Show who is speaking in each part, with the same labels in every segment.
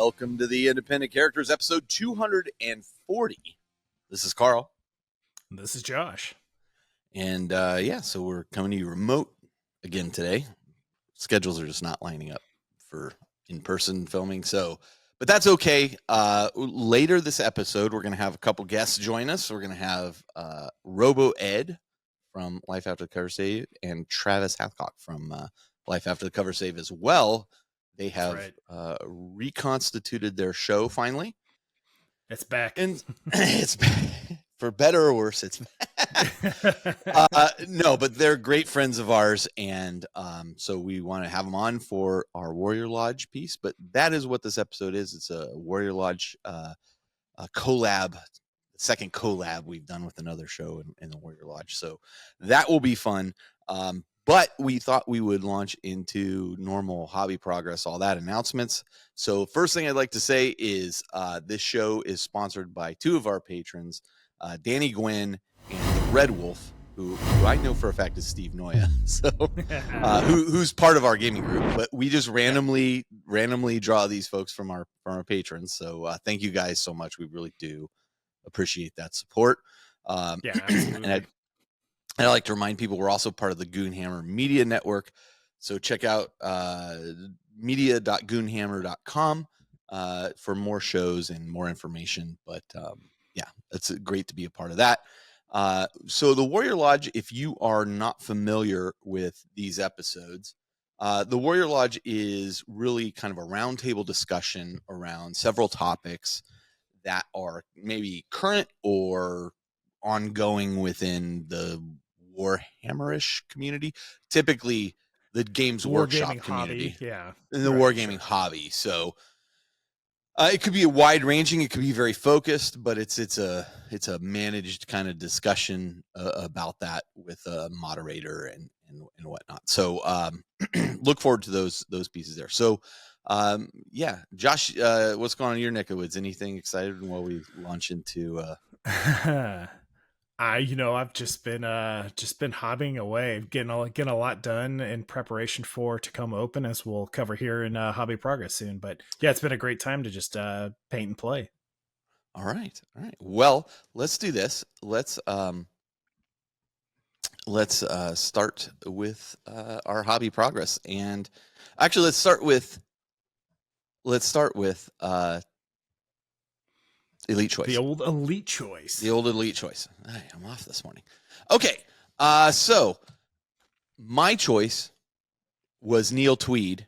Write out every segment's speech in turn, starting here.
Speaker 1: Welcome to the Independent Characters, episode 240. This is Carl.
Speaker 2: This is Josh.
Speaker 1: And so we're coming to you remote again today. Schedules are just not lining up for in-person filming, but that's okay. Later this episode, we're going to have a couple guests join us. We're going to have Robo Ed from Life After the Cover Save and Travis Hathcock from Life After the Cover Save as well. They have reconstituted their show finally.
Speaker 2: It's back.
Speaker 1: And it's back. For better or worse, it's back. No, but they're great friends of ours. And so we want to have them on for our Warrior Lodge piece. But that is what this episode is. It's a Warrior Lodge a collab, the second collab we've done with another show in the Warrior Lodge. So that will be fun. But we thought we would launch into normal hobby progress, all that announcements. So first thing I'd like to say is this show is sponsored by two of our patrons, Danny Gwynn and Red Wolf, who I know for a fact is Steve Noya, so who's part of our gaming group. But we just randomly draw these folks from our patrons. So thank you guys so much. We really do appreciate that support.
Speaker 2: Absolutely.
Speaker 1: And I like to remind people we're also part of the Goonhammer Media Network. So check out media.goonhammer.com for more shows and more information. But it's great to be a part of that. So the Warrior Lodge, if you are not familiar with these episodes, the Warrior Lodge is really kind of a roundtable discussion around several topics that are maybe current or ongoing within the Warhammerish community, typically the Games Workshop community,
Speaker 2: hobby.
Speaker 1: In the wargaming hobby. So it could be a wide ranging, it could be very focused, but it's a managed kind of discussion about that with a moderator and whatnot. So look forward to those pieces there. So Josh, what's going on in your neck of the woods? Anything excited while we launch into
Speaker 2: I've just been hobbying away, getting a lot done in preparation for to come open, as we'll cover here in Hobby Progress soon. But yeah, it's been a great time to just paint and play.
Speaker 1: All right. Well, let's do this. Let's start with our Hobby Progress, and actually let's start with Elite Choice.
Speaker 2: The old Elite Choice.
Speaker 1: I'm off this morning. Okay. So my choice was Neil Tweed.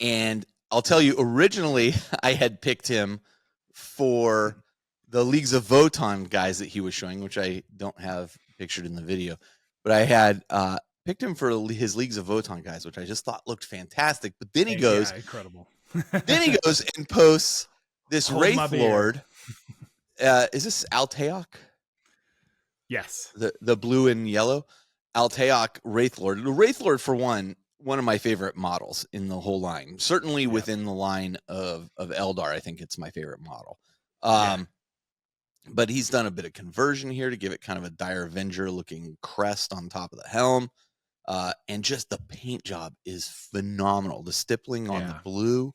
Speaker 1: And I'll tell you, originally I had picked him for the Leagues of Votann guys that he was showing, which I don't have pictured in the video. But I had picked him for his Leagues of Votann guys, which I just thought looked fantastic. But then he goes,
Speaker 2: incredible.
Speaker 1: Then he goes and posts this Wraith Lord. Is this Alteok?
Speaker 2: Yes.
Speaker 1: The blue and yellow Alteok Wraith Lord. The Wraith Lord, for one of my favorite models in the whole line. Certainly within the line of Eldar, I think it's my favorite model. But he's done a bit of conversion here to give it kind of a Dire Avenger looking crest on top of the helm. And just the paint job is phenomenal. The stippling on the blue,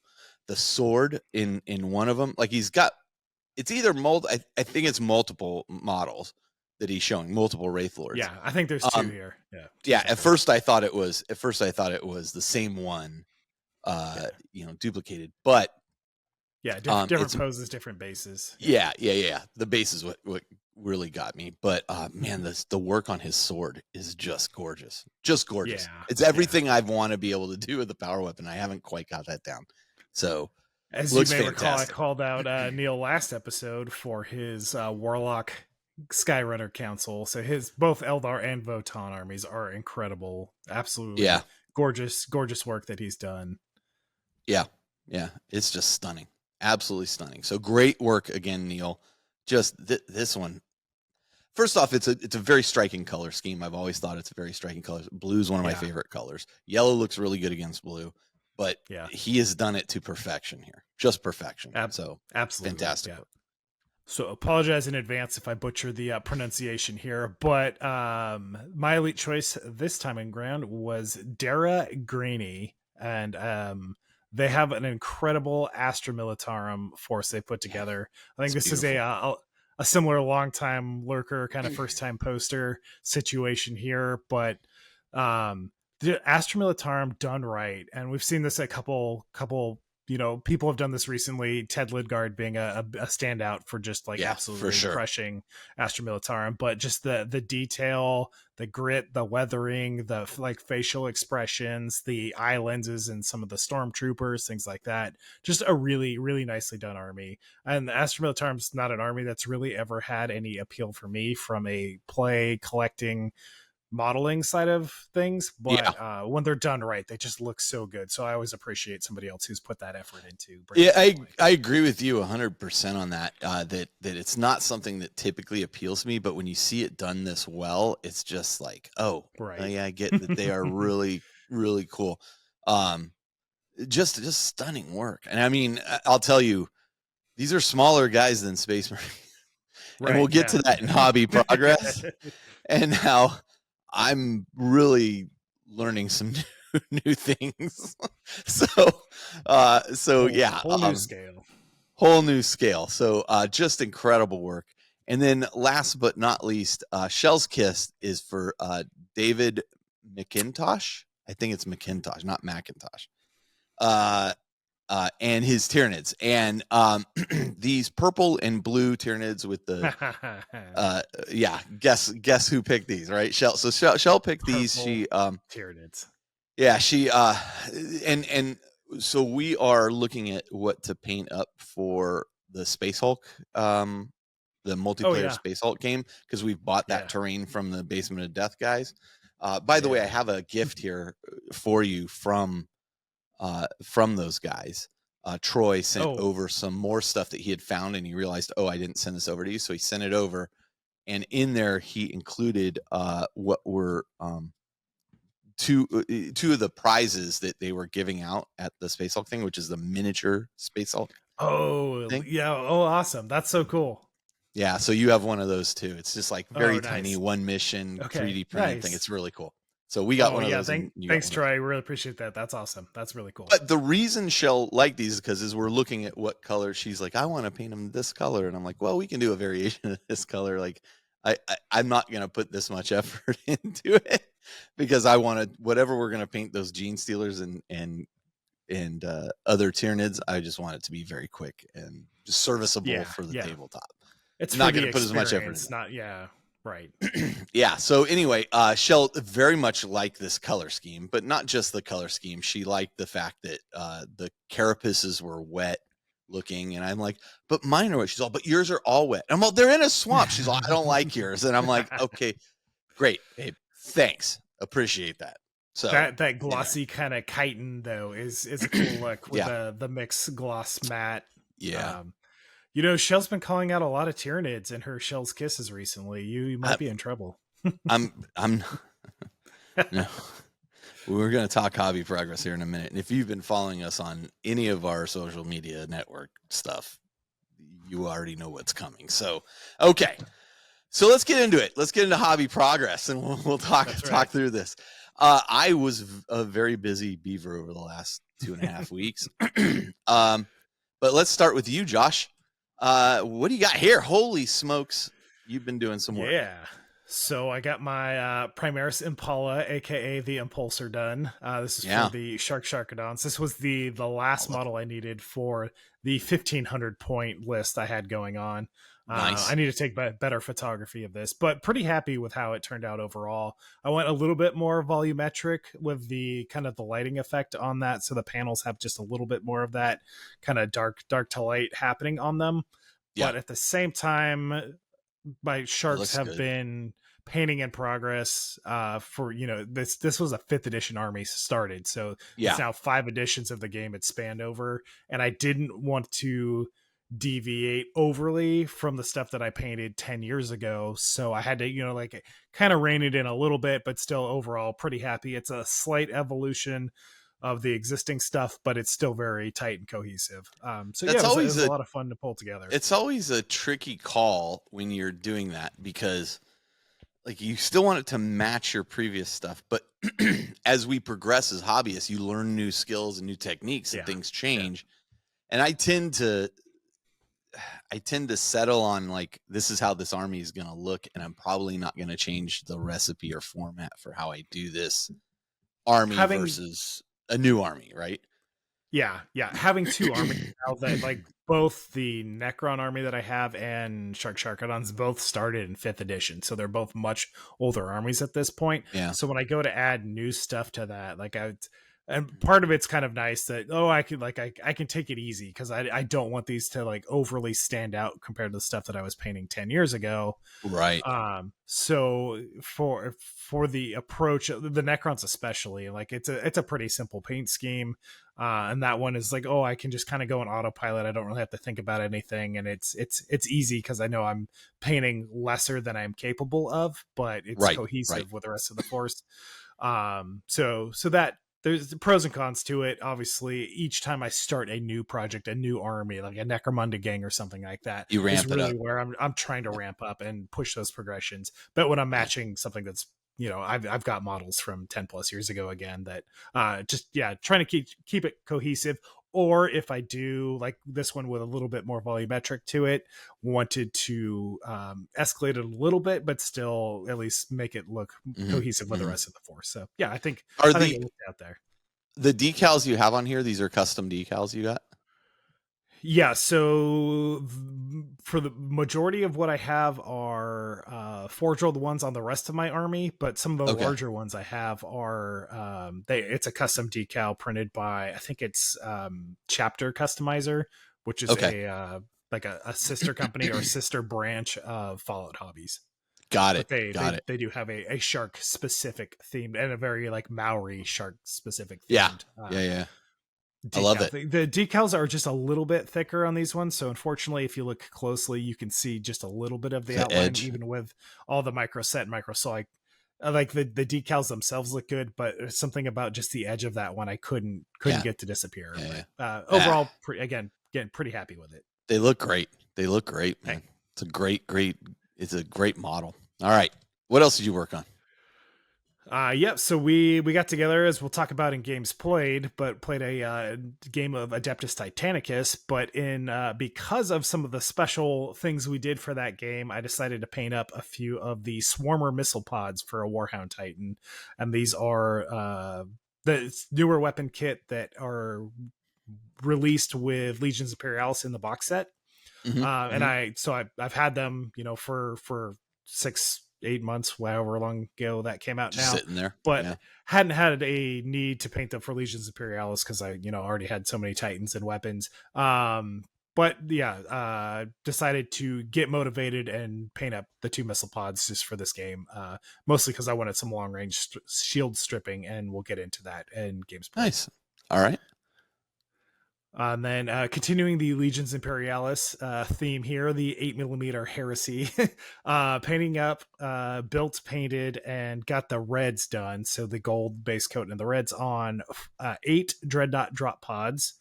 Speaker 1: the sword in one of them, like he's got. It's either I think it's multiple models that he's showing, multiple Wraith Lords.
Speaker 2: Yeah, I think there's two here.
Speaker 1: Yeah. At first I thought it was the same one, duplicated. But
Speaker 2: different poses, different bases.
Speaker 1: Yeah. The base is what really got me. But man, the work on his sword is just gorgeous. Just gorgeous. Yeah, it's everything I've want to be able to do with the power weapon. I haven't quite got that down. So.
Speaker 2: As you may recall, I called out Neil last episode for his Warlock Skyrunner Council. So his both Eldar and Votann armies are incredible. Absolutely gorgeous work that he's done.
Speaker 1: Yeah. It's just stunning. Absolutely stunning. So great work again, Neil. Just this one. First off, it's a very striking color scheme. I've always thought it's a very striking color. Blue is one of my favorite colors. Yellow looks really good against blue. But he has done it to perfection here. Just perfection. So
Speaker 2: absolutely
Speaker 1: fantastic.
Speaker 2: So apologize in advance if I butcher the pronunciation here. But my Elite Choice this time in ground was Dara Greeny. And they have an incredible Astra Militarum force they put together. I think this
Speaker 1: beautiful.
Speaker 2: is a similar long time lurker kind of first time poster situation here, but the Astra Militarum done right, and we've seen this a couple people have done this recently. Ted Lidgard being a standout for just like absolutely crushing Astra Militarum, but just the detail, the grit, the weathering, the like facial expressions, the eye lenses, and some of the stormtroopers, things like that. Just a really, really nicely done army. And the Astra Militarum's not an army that's really ever had any appeal for me from a play collecting modeling side of things, but when they're done right, they just look so good. So I always appreciate somebody else who's put that effort into.
Speaker 1: I agree with you 100% on that. That it's not something that typically appeals to me, but when you see it done this well, it's just like, I get that they are really, really cool. Just stunning work. And I mean, I'll tell you, these are smaller guys than Space Marine, and we'll get to that in Hobby Progress. And now I'm really learning some new things. Whole new scale. So just incredible work. And then last but not least, Shell's Kiss is for David McIntosh. I think it's McIntosh, not Macintosh. And his Tyranids, and these purple and blue Tyranids with the guess who picked these, right? Shell. So Shell picked these. She
Speaker 2: Tyranids.
Speaker 1: Yeah, she and so we are looking at what to paint up for the Space Hulk, the multiplayer Space Hulk game, because we've bought that terrain from the Basement of Death guys. By the way, I have a gift here for you from those guys. Troy sent over some more stuff that he had found, and he realized, I didn't send this over to you, so he sent it over. And in there, he included what were two of the prizes that they were giving out at the Space Hulk thing, which is the miniature Space Hulk.
Speaker 2: Awesome! That's so cool.
Speaker 1: Yeah, so you have one of those too. It's just like very tiny, one mission 3D printed thing. It's really cool. So we got one of those.
Speaker 2: Thanks, Troy. I really appreciate that. That's awesome. That's really cool.
Speaker 1: But the reason Shell liked these is because as we're looking at what color, she's like, I want to paint them this color. And I'm like, well, we can do a variation of this color. Like, I'm not going to put this much effort into it because I want to, whatever we're going to paint those Gene Stealers and other Tyranids, I just want it to be very quick and just serviceable for the tabletop.
Speaker 2: It's not going to put as much effort in. Right.
Speaker 1: Yeah. So anyway, Shell very much liked this color scheme, but not just the color scheme. She liked the fact that the carapaces were wet looking, and I'm like, but mine are wet. She's all, but yours are all wet. I'm all, they're in a swamp. She's all, I don't like yours, and I'm like, okay, great, babe, thanks, appreciate that. So
Speaker 2: that glossy kind of chitin though is a cool look with the mixed gloss matte.
Speaker 1: Yeah.
Speaker 2: Shell's been calling out a lot of Tyranids in her Shell's Kisses recently. You might be in trouble.
Speaker 1: I'm no. We're going to talk Hobby Progress here in a minute. And if you've been following us on any of our social media network stuff, you already know what's coming. So, okay. So let's get into it. Let's get into Hobby Progress, and we'll talk through this. I was a very busy beaver over the last 2.5 weeks. But let's start with you, Josh. What do you got here? Holy smokes, you've been doing some work.
Speaker 2: Yeah. So I got my Primaris Impala, aka the Impulsor, done. This is for the Sharkadons. This was the last model I needed for the 1,500 point list I had going on. Nice. I need to take better photography of this, but pretty happy with how it turned out overall. I went a little bit more volumetric with the kind of the lighting effect on that, so the panels have just a little bit more of that kind of dark to light happening on them. Yeah. But at the same time, my sharks have been painting in progress for this was a 5th edition army started, so it's now 5 editions of the game it's spanned over, and I didn't want to deviate overly from the stuff that I painted 10 years ago, so I had to kind of rein it in a little bit, but still overall pretty happy. It's a slight evolution of the existing stuff, but it's still very tight and cohesive. So it was a lot of fun to pull together.
Speaker 1: It's always a tricky call when you're doing that, because like you still want it to match your previous stuff, but as we progress as hobbyists, you learn new skills and new techniques, and things change. And I tend to settle on like, this is how this army is going to look, and I'm probably not going to change the recipe or format for how I do this army versus a new army, right?
Speaker 2: Yeah. Having two armies now that like both the Necron army that I have and Sharkadons both started in 5th edition, so they're both much older armies at this point.
Speaker 1: Yeah.
Speaker 2: So when I go to add new stuff to that, like and part of it's kind of nice that I can take it easy because I don't want these to like overly stand out compared to the stuff that I was painting 10 years ago.
Speaker 1: Right.
Speaker 2: So for the approach, the Necrons especially, like it's a pretty simple paint scheme. And that one is like, I can just kind of go on autopilot. I don't really have to think about anything, and it's easy because I know I'm painting lesser than I'm capable of, but it's cohesive with the rest of the force. So that there's the pros and cons to it. Obviously, each time I start a new project, a new army, like a Necromunda gang or something like that,
Speaker 1: you ramp
Speaker 2: is really
Speaker 1: it up.
Speaker 2: where I'm trying to ramp up and push those progressions. But when I'm matching something that's, I've got models from 10 plus years ago again that trying to keep it cohesive. Or if I do like this one with a little bit more volumetric to it, wanted to escalate it a little bit, but still at least make it look cohesive with the rest of the force. So yeah, I think it looked out there.
Speaker 1: The decals you have on here, these are custom decals you got?
Speaker 2: Yeah, so for the majority of what I have are forge rolled ones on the rest of my army, but some of the larger ones I have are it's a custom decal printed by, I think it's Chapter Customizer, which is a sister company or sister branch of Fallout Hobbies.
Speaker 1: Got it.
Speaker 2: They do have a shark specific theme and a very like Maori shark specific
Speaker 1: themed. Yeah.
Speaker 2: Decal. I love it. The decals are just a little bit thicker on these ones, so unfortunately, if you look closely, you can see just a little bit of the outline, edge. Even with all the micro set and micro saw. Like the decals themselves look good, but something about just the edge of that one I couldn't get to disappear.
Speaker 1: Yeah.
Speaker 2: Overall, getting pretty happy with it.
Speaker 1: They look great. Man. It's a great model. All right, what else did you work on?
Speaker 2: So we got together, as we'll talk about in games played, but played a game of Adeptus Titanicus. But because of some of the special things we did for that game, I decided to paint up a few of the Swarmer missile pods for a Warhound Titan, and these are the newer weapon kit that are released with Legions Imperialis in the box set. And I've had them, for 6-8 months, however long ago that came out.
Speaker 1: Just
Speaker 2: now
Speaker 1: sitting there,
Speaker 2: but hadn't had a need to paint them for Legions Imperialis because I already had so many Titans and weapons. Decided to get motivated and paint up the 2 missile pods just for this game, mostly because I wanted some long range shield stripping, and we'll get into that in games played.
Speaker 1: Nice. All right.
Speaker 2: And then continuing the Legions Imperialis theme here, the 8mm Heresy, painting up, built, painted, and got the reds done. So the gold base coat and the reds on 8 Dreadnought drop pods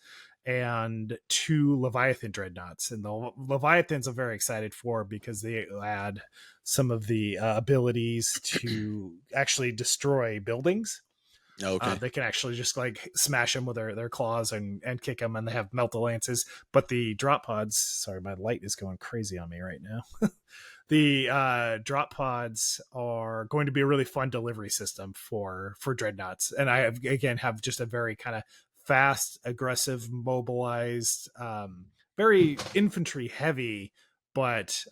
Speaker 2: and 2 Leviathan Dreadnoughts. And the Leviathans I'm very excited for because they add some of the abilities to actually destroy buildings.
Speaker 1: Okay.
Speaker 2: They can actually just like smash them with their claws and kick them, and they have melt the lances. But the drop pods, sorry, my light is going crazy on me right now. The drop pods are going to be a really fun delivery system for dreadnoughts, and I have just a very kind of fast, aggressive, mobilized, very infantry heavy, but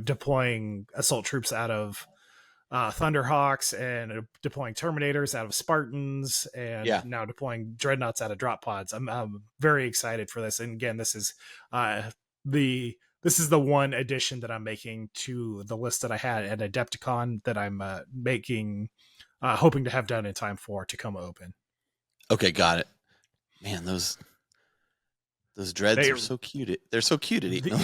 Speaker 2: deploying assault troops out of Thunderhawks and deploying Terminators out of Spartans, and now deploying Dreadnoughts out of drop pods. I'm very excited for this. And again, this is the one addition that I'm making to the list that I had at Adepticon that I'm hoping to have done in time for Tacoma Open.
Speaker 1: Okay, got it. Man, those dreads are so cute. They're so cute at eating.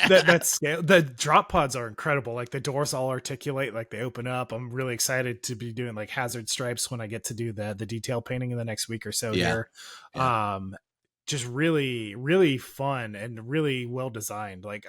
Speaker 2: That's the drop pods are incredible. Like the doors all articulate, like they open up. I'm really excited to be doing like hazard stripes when I get to do the detail painting in the next week or so here. Just really, really fun and really well designed. Like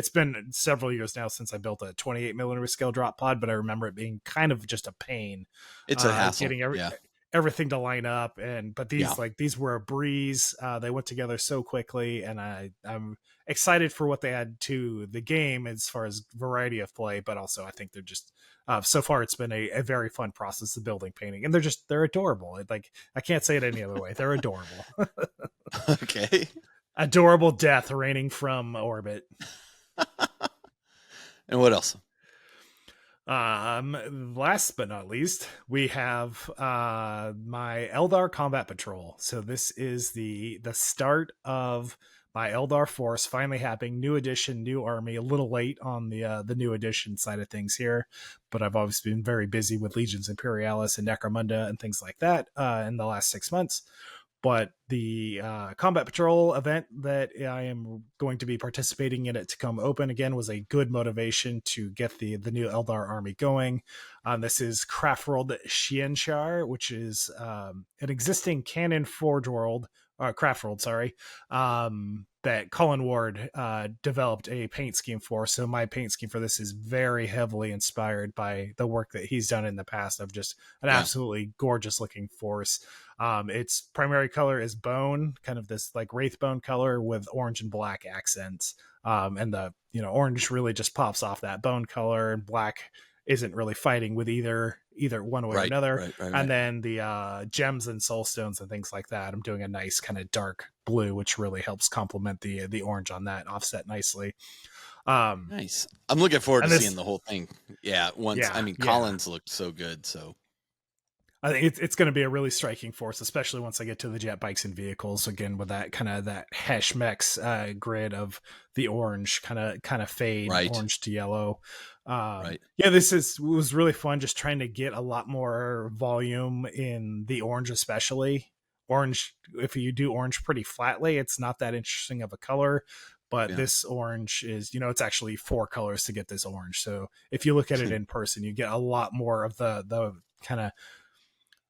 Speaker 2: it's been several years now since I built a 28 millimeter scale drop pod, but I remember it being kind of just a pain.
Speaker 1: It's a hassle.
Speaker 2: Getting
Speaker 1: Yeah.
Speaker 2: everything to line up, but these
Speaker 1: Yeah.
Speaker 2: these were a breeze. They went together so quickly, and I'm excited for what they add to the game as far as variety of play, but also I think they're just so far it's been a very fun process of building painting, and they're adorable. Like, I can't say it any other way. They're adorable.
Speaker 1: Okay.
Speaker 2: Adorable death raining from orbit.
Speaker 1: And what else?
Speaker 2: Last but not least, we have my Eldar Combat Patrol. So this is the start of my Eldar force finally happening. New edition, new army. A little late on the new edition side of things here, but I've always been very busy with Legions Imperialis and Necromunda and things like that in the last 6 months. But the Combat Patrol event that I am going to be participating in it to come open again was a good motivation to get the new Eldar army going. This is Craft World Shienshar, which is an existing canon Forge World, Craft World, sorry, that Colin Ward developed a paint scheme for. So my paint scheme for this is very heavily inspired by the work that he's done in the past of just an absolutely gorgeous looking force. Its primary color is bone, kind of this like wraith bone color with orange and black accents. And the orange really just pops off that bone color, and black isn't really fighting with either one way or another. Right. And then the gems and soul stones and things like that, I'm doing a nice kind of dark blue, which really helps complement the orange on that, offset nicely.
Speaker 1: Nice. I'm looking forward to seeing the whole thing. Yeah. Colin's looked so good. So
Speaker 2: I think it's going to be a really striking force, especially once I get to the jet bikes and vehicles again, with that kind of that Heshmex grid of the orange kind of fade orange to yellow. Yeah, was really fun. Just trying to get a lot more volume in the orange, especially orange. If you do orange pretty flatly, it's not that interesting of a color. But this orange is, it's actually 4 colors to get this orange. So if you look at it in person, you get a lot more of the kind of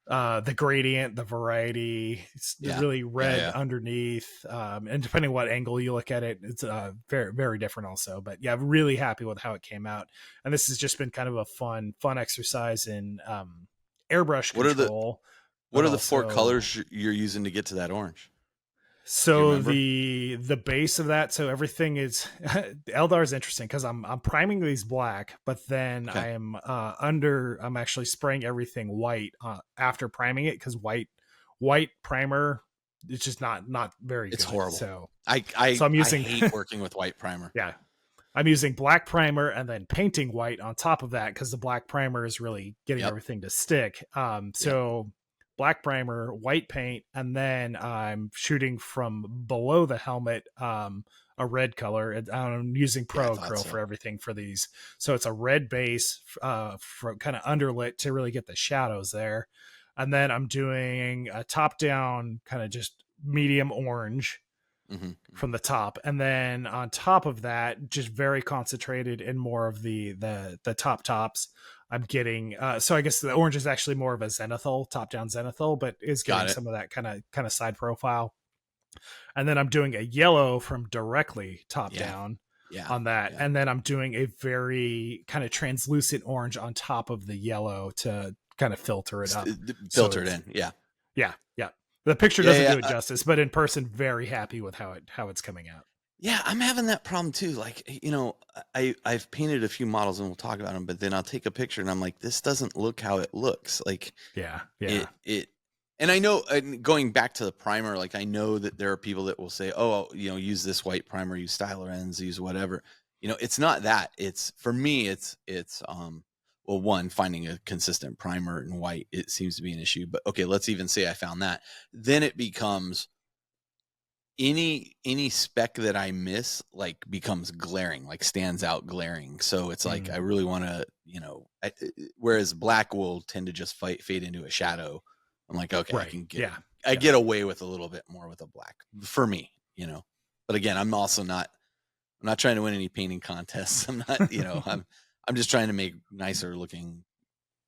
Speaker 2: the gradient, the variety. It's really red underneath, and depending on what angle you look at it, it's very, very different also. But yeah, I'm really happy with how it came out, and this has just been kind of a fun exercise in airbrush control.
Speaker 1: What are the 4 colors you're using to get to that orange?
Speaker 2: So the base of that, so everything is Eldar is interesting because I'm priming these black, but then I'm actually spraying everything white after priming it, because white primer it's just not very good.
Speaker 1: It's horrible.
Speaker 2: So
Speaker 1: I hate working with white primer.
Speaker 2: Yeah. I'm using black primer and then painting white on top of that, because the black primer is really getting everything to stick. Black primer, white paint, and then I'm shooting from below the helmet a red color. I'm using Pro Acryl for everything for these. So it's a red base for kind of underlit to really get the shadows there. And then I'm doing a top-down kind of just medium orange from the top. And then on top of that, just very concentrated in more of the tops. I'm getting so I guess the orange is actually more of a zenithal, top-down zenithal, but is getting some of that kind of side profile. And then I'm doing a yellow from directly top down on that. And then I'm doing a very kind of translucent orange on top of the yellow to kind of filter it up.
Speaker 1: Filter it in. Yeah.
Speaker 2: The picture doesn't do it justice, but in person, very happy with how it's coming out.
Speaker 1: Yeah, I'm having that problem too. Like, I've painted a few models and we'll talk about them, but then I'll take a picture and I'm like, this doesn't look how it looks. Like, and I know, going back to the primer, like, I know that there are people that will say, use this white primer, use Styler ends, use whatever. It's not that. It's, for me, it's one, finding a consistent primer in white, it seems to be an issue. But okay, let's even say I found that. Then it becomes any speck that I miss, like, becomes glaring, like stands out glaring. So it's like, I really want to, whereas black will tend to just fade into a shadow. I'm like, okay, I can get, I get away with a little bit more with a black for me, but again, I'm not trying to win any painting contests. I'm not, I'm just trying to make nicer looking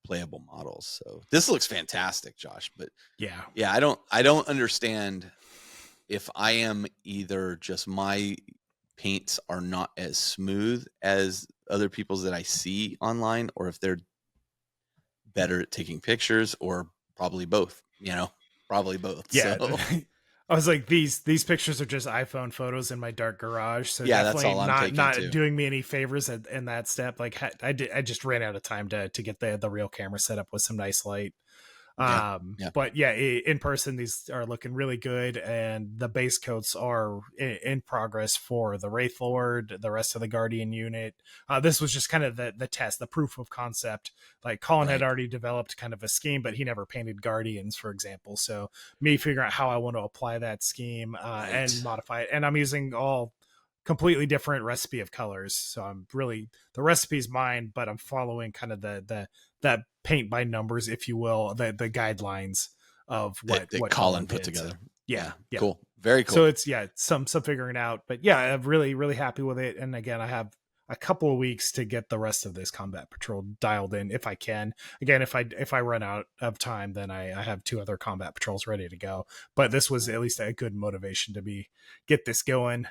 Speaker 1: playable models. So this looks fantastic, Josh, but I don't understand if I am either just my paints are not as smooth as other people's that I see online, or if they're better at taking pictures, or probably both, probably both.
Speaker 2: Yeah.
Speaker 1: So
Speaker 2: I was like, these pictures are just iPhone photos in my dark garage, so
Speaker 1: yeah, that's
Speaker 2: definitely
Speaker 1: all I'm taking
Speaker 2: not
Speaker 1: too.
Speaker 2: doing me any favors in that step. Like I just ran out of time to get the real camera set up with some nice light.
Speaker 1: Yeah.
Speaker 2: But yeah, in person, these are looking really good, and the base coats are in progress for the Wraith Lord, the rest of the Guardian unit. This was just kind of the test, the proof of concept. Like Colin had already developed kind of a scheme, but he never painted Guardians, for example. So me figuring out how I want to apply that scheme and modify it, and I'm using all completely different recipe of colors. So I'm really, the recipe's mine, but I'm following kind of the that paint by numbers, if you will, the guidelines of what
Speaker 1: Colin put
Speaker 2: did.
Speaker 1: together.
Speaker 2: So, yeah.
Speaker 1: Cool. Very cool.
Speaker 2: So it's some figuring out, but yeah, I'm really happy with it. And again, I have a couple of weeks to get the rest of this combat patrol dialed in if I can. Again, if I run out of time, then I have 2 other combat patrols ready to go. But this was at least a good motivation to get this going.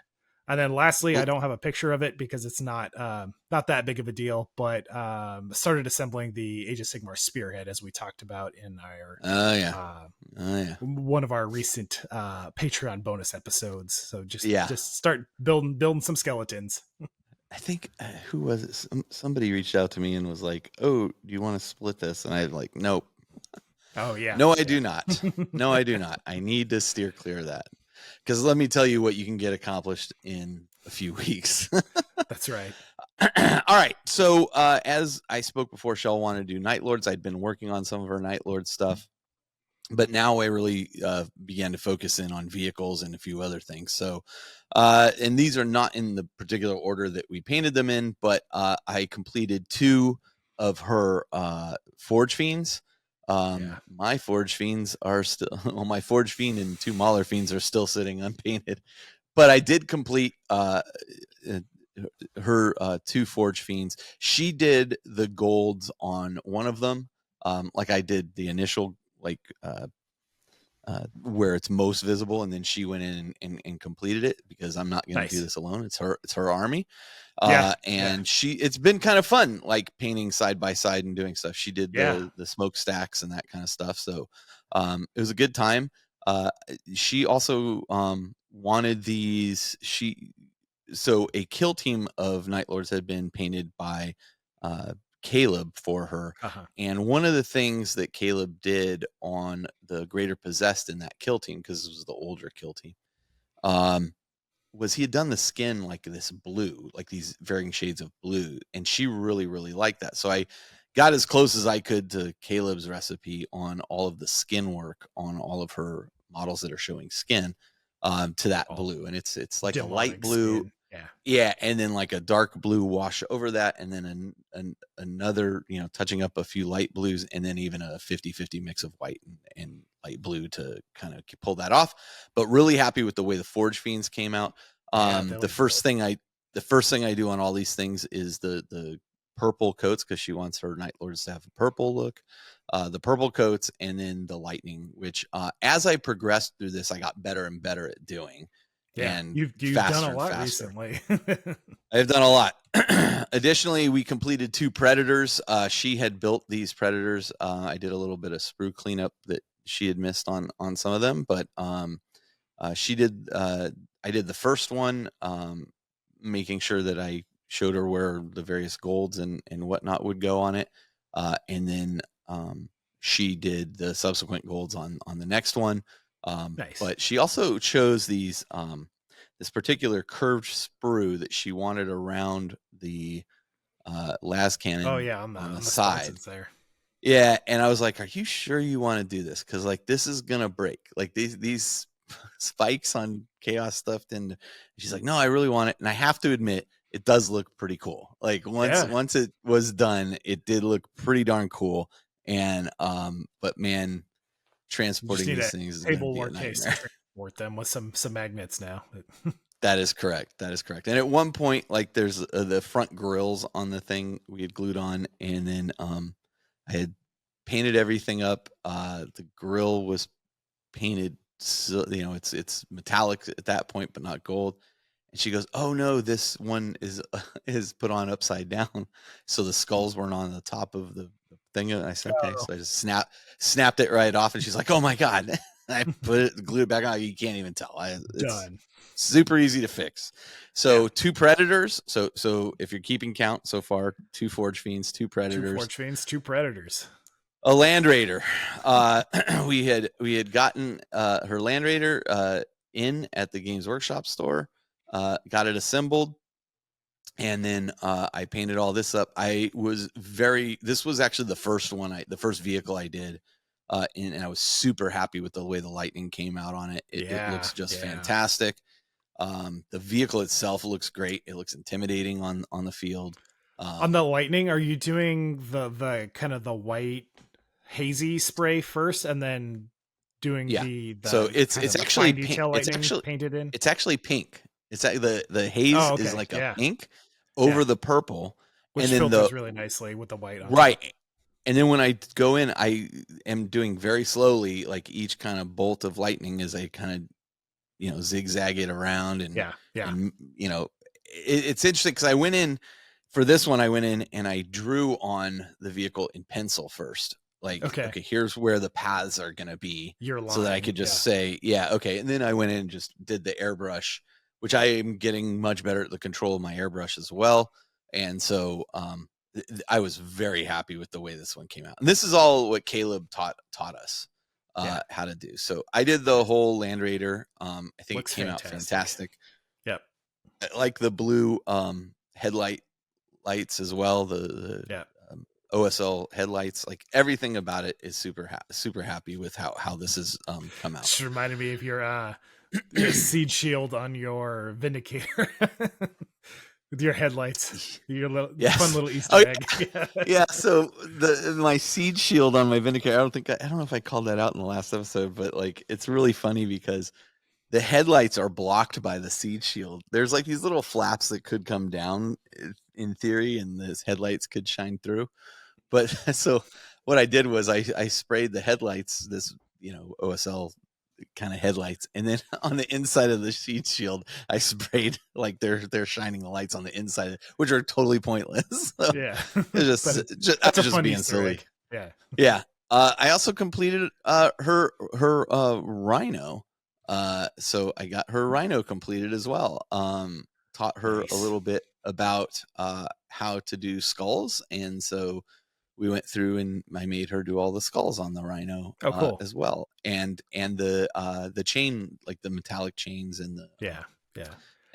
Speaker 2: And then lastly, I don't have a picture of it because it's not that big of a deal, but started assembling the Age of Sigmar spearhead, as we talked about in our one of our recent Patreon bonus episodes. So just start building some skeletons.
Speaker 1: I think who was it? Somebody reached out to me and was like, "Oh, do you want to split this?" And I'm like, "Nope."
Speaker 2: Oh yeah.
Speaker 1: No, I do not. No, I do not. I need to steer clear of that. Because let me tell you what you can get accomplished in a few weeks.
Speaker 2: That's right.
Speaker 1: All right. So as I spoke before, Shell wanted to do Night Lords. I'd been working on some of her Night Lord stuff, but now I really began to focus in on vehicles and a few other things. So, and these are not in the particular order that we painted them in, but I completed 2 of her Forge Fiends. My Forge Fiends are still, well, my Forge Fiend and 2 Mauler Fiends are still sitting unpainted, but I did complete her 2 Forge Fiends. She did the golds on one of them, like I did the initial, like where it's most visible, and then she went in and completed it, because I'm not going to do this alone. It's her army. It's been kind of fun, like painting side by side and doing stuff. She did the smokestacks and that kind of stuff. So it was a good time. She also wanted these. So a kill team of Night Lords had been painted by Caleb for her. And one of the things that Caleb did on the Greater Possessed in that kill team, because it was the older kill team, was he had done the skin like this blue, like these varying shades of blue, and she really liked that. So I got as close as I could to Caleb's recipe on all of the skin work on all of her models that are showing skin, to that blue, and it's like a light blue
Speaker 2: skin.
Speaker 1: and then like a dark blue wash over that, and then another, touching up a few light blues, and then even a 50-50 mix of white and light blue to kind of pull that off. But really happy with the way the Forge Fiends came out. The first thing I do on all these things is the purple coats, because she wants her Night Lords to have a purple look. The purple coats, and then the lightning, which as I progressed through this, I got better and better at doing. And
Speaker 2: you've done a lot recently.
Speaker 1: I've done a lot. Additionally, we completed 2 Predators. She had built these Predators. I did a little bit of sprue cleanup that she had missed on some of them, but she did. I did the first one, making sure that I showed her where the various golds and whatnot would go on it, and then she did the subsequent golds on the next one. Nice. But she also chose these this particular curved sprue that she wanted around the las cannon. On the side
Speaker 2: there.
Speaker 1: Yeah, and I was like, "Are you sure you want to do this? Because like this is gonna break. Like these spikes on chaos stuffed in." She's like, "No, I really want it," and I have to admit, it does look pretty cool. Like once it was done, it did look pretty darn cool. And but man, transporting these things is
Speaker 2: table work case to transport them with some magnets now.
Speaker 1: That is correct. And at one point, like there's the front grills on the thing we had glued on, and then I had painted everything up. The grill was painted, so it's metallic at that point, but not gold. And she goes, "Oh no, this one is put on upside down, so the skulls weren't on the top of the thing." And I said, "Okay."
Speaker 2: Oh.
Speaker 1: So I just snapped it right off, and she's like, "Oh my god!" And I glued it back on. You can't even tell. It's
Speaker 2: Done.
Speaker 1: super easy to fix. So 2 predators. So if you're keeping count so far, 2 Forge Fiends, 2 predators,
Speaker 2: 2 Forge Fiends, 2 predators,
Speaker 1: a Land Raider. We had gotten her Land Raider in at the Games Workshop store. Got it assembled, and then I painted all this up. This was actually the first vehicle I did, and I was super happy with the way the lightning came out on it. It looks just fantastic. The vehicle itself looks great. It looks intimidating on the field.
Speaker 2: On the lightning, are you doing the kind of the white hazy spray first, and then doing the
Speaker 1: so it's actually
Speaker 2: detail lightning painted in?
Speaker 1: It's actually pink. It's the haze is like a pink over the purple,
Speaker 2: which
Speaker 1: and then
Speaker 2: filters really nicely with the white on
Speaker 1: right.
Speaker 2: top.
Speaker 1: And then when I go in, I am doing very slowly, like each kind of bolt of lightning as I kind of zigzag it around, and and it's interesting because I went in for this one. I went in and I drew on the vehicle in pencil first. Like, okay, here's where the paths are going to be, so that I could just say, okay. And then I went in and just did the airbrush, which I am getting much better at the control of my airbrush as well. And so I was very happy with the way this one came out. And this is all what Caleb taught us how to do. So I did the whole Land Raider. I think it came out fantastic.
Speaker 2: Yep.
Speaker 1: I like the blue headlight lights as well. The OSL headlights, like everything about it is super happy with how this has come out.
Speaker 2: Just reminded me of your seed shield on your Vindicator with your headlights, your fun little Easter egg.
Speaker 1: Yeah. So my seed shield on my Vindicator, I don't know if I called that out in the last episode, but like it's really funny because the headlights are blocked by the seed shield. There's like these little flaps that could come down in theory, and those headlights could shine through. But so what I did was I sprayed the headlights, this OSL kind of headlights, and then on the inside of the seed shield I sprayed like they're shining the lights on the inside, which are totally pointless. So it's just being silly. I also completed her Rhino. So I got her Rhino completed as well. Taught her a little bit about how to do skulls, and so we went through and I made her do all the skulls on the Rhino as well, and the chain, like the metallic chains, and the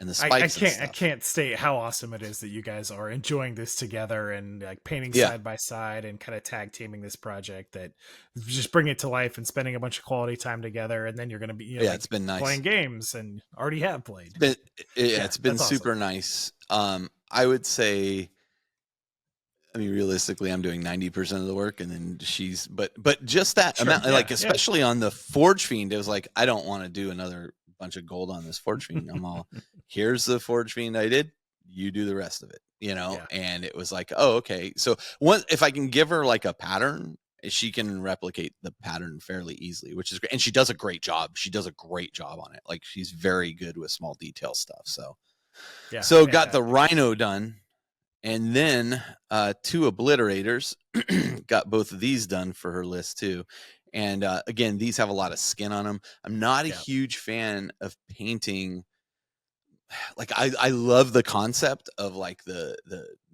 Speaker 1: and the spikes.
Speaker 2: I can't state how awesome it is that you guys are enjoying this together and like painting side by side and kind of tag teaming this project, that just bring it to life and spending a bunch of quality time together. And then you're going to be
Speaker 1: it's been nice
Speaker 2: playing games, and already have played.
Speaker 1: It's been super nice. I would say, I mean, realistically, I'm doing 90% of the work, and then but just that amount, like especially on the Forge Fiend, it was like, I don't want to do another bunch of gold on this Forge Fiend. I'm all, here's the Forge Fiend I did, you do the rest of it, and it was like, oh, okay. So if I can give her like a pattern, she can replicate the pattern fairly easily, which is great. And she does a great job. She does a great job on it. Like, she's very good with small detail stuff. So, got the Rhino done. And then 2 obliterators, got both of these done for her list too. And again, these have a lot of skin on them. I'm not a huge fan of painting. Like, I love the concept of like the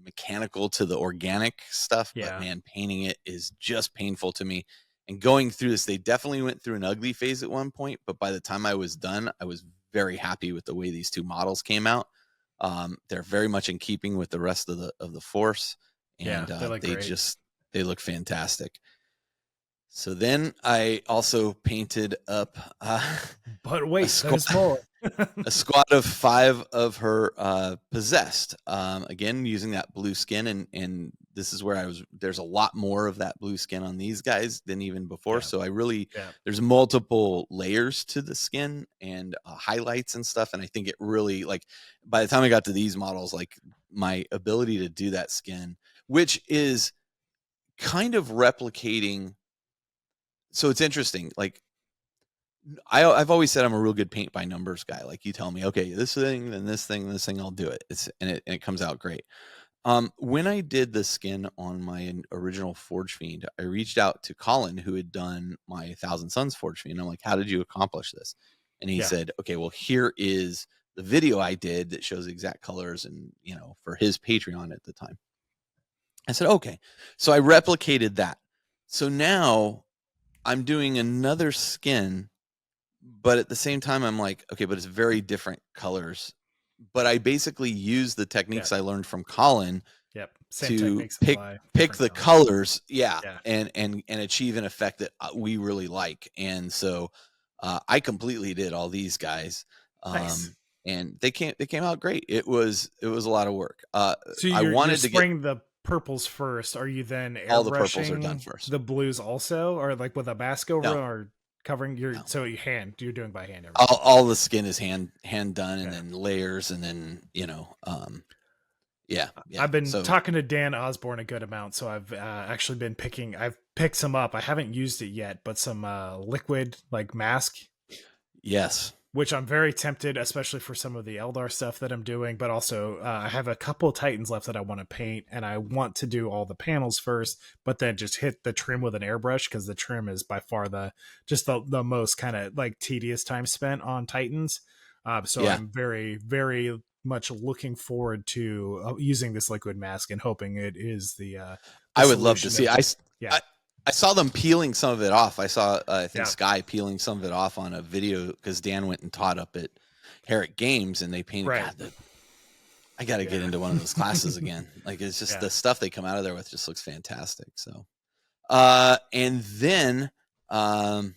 Speaker 1: mechanical to the organic stuff, but man, painting it is just painful to me. And going through this, they definitely went through an ugly phase at one point, but by the time I was done, I was very happy with the way these 2 models came out. They're very much in keeping with the rest of the force, and they look fantastic. So then I also painted up
Speaker 2: but wait, there's more.
Speaker 1: A squad of 5 of her possessed, again using that blue skin, and this is where there's a lot more of that blue skin on these guys than even before. So I really there's multiple layers to the skin and highlights and stuff, and I think it really, like, by the time I got to these models, like, my ability to do that skin, which is kind of replicating. So it's interesting, like, I've always said I'm a real good paint by numbers guy. Like you tell me, okay, this thing, then this thing, this thing, I'll do it. And it comes out great. When I did the skin on my original Forge Fiend, I reached out to Colin, who had done my Thousand Suns Forge Fiend. I'm like, how did you accomplish this? And he said, okay, well, here is the video I did that shows the exact colors and, for his Patreon at the time. I said, okay. So I replicated that. So now I'm doing another skin, but at the same time, I'm like, okay, but it's very different colors. But I basically use the techniques I learned from Colin to pick the colors, and achieve an effect that we really like. And so I completely did all these guys, and they came out great. It was a lot of work.
Speaker 2: So you're spraying the purples first. Are you then airbrushing
Speaker 1: all the purples are done first?
Speaker 2: The blues also, or like with a mask over, or covering your so you're doing by hand.
Speaker 1: All the skin is hand done, and then layers, and then
Speaker 2: I've been talking to Dan Osborne a good amount, so I've actually been I've picked some up. I haven't used it yet, but some liquid like mask.
Speaker 1: Yes.
Speaker 2: Which I'm very tempted, especially for some of the Eldar stuff that I'm doing, but also I have a couple of Titans left that I want to paint, and I want to do all the panels first, but then just hit the trim with an airbrush, because the trim is by far the most kind of like tedious time spent on Titans. I'm very, very much looking forward to using this liquid mask and hoping it is the
Speaker 1: I would love to see. I saw them peeling some of it off. I saw, I think Sky peeling some of it off on a video, because Dan went and taught up at Herrick Games, and they painted. God, I got to get into one of those classes again. Like, it's just the stuff they come out of there with just looks fantastic. So, and then while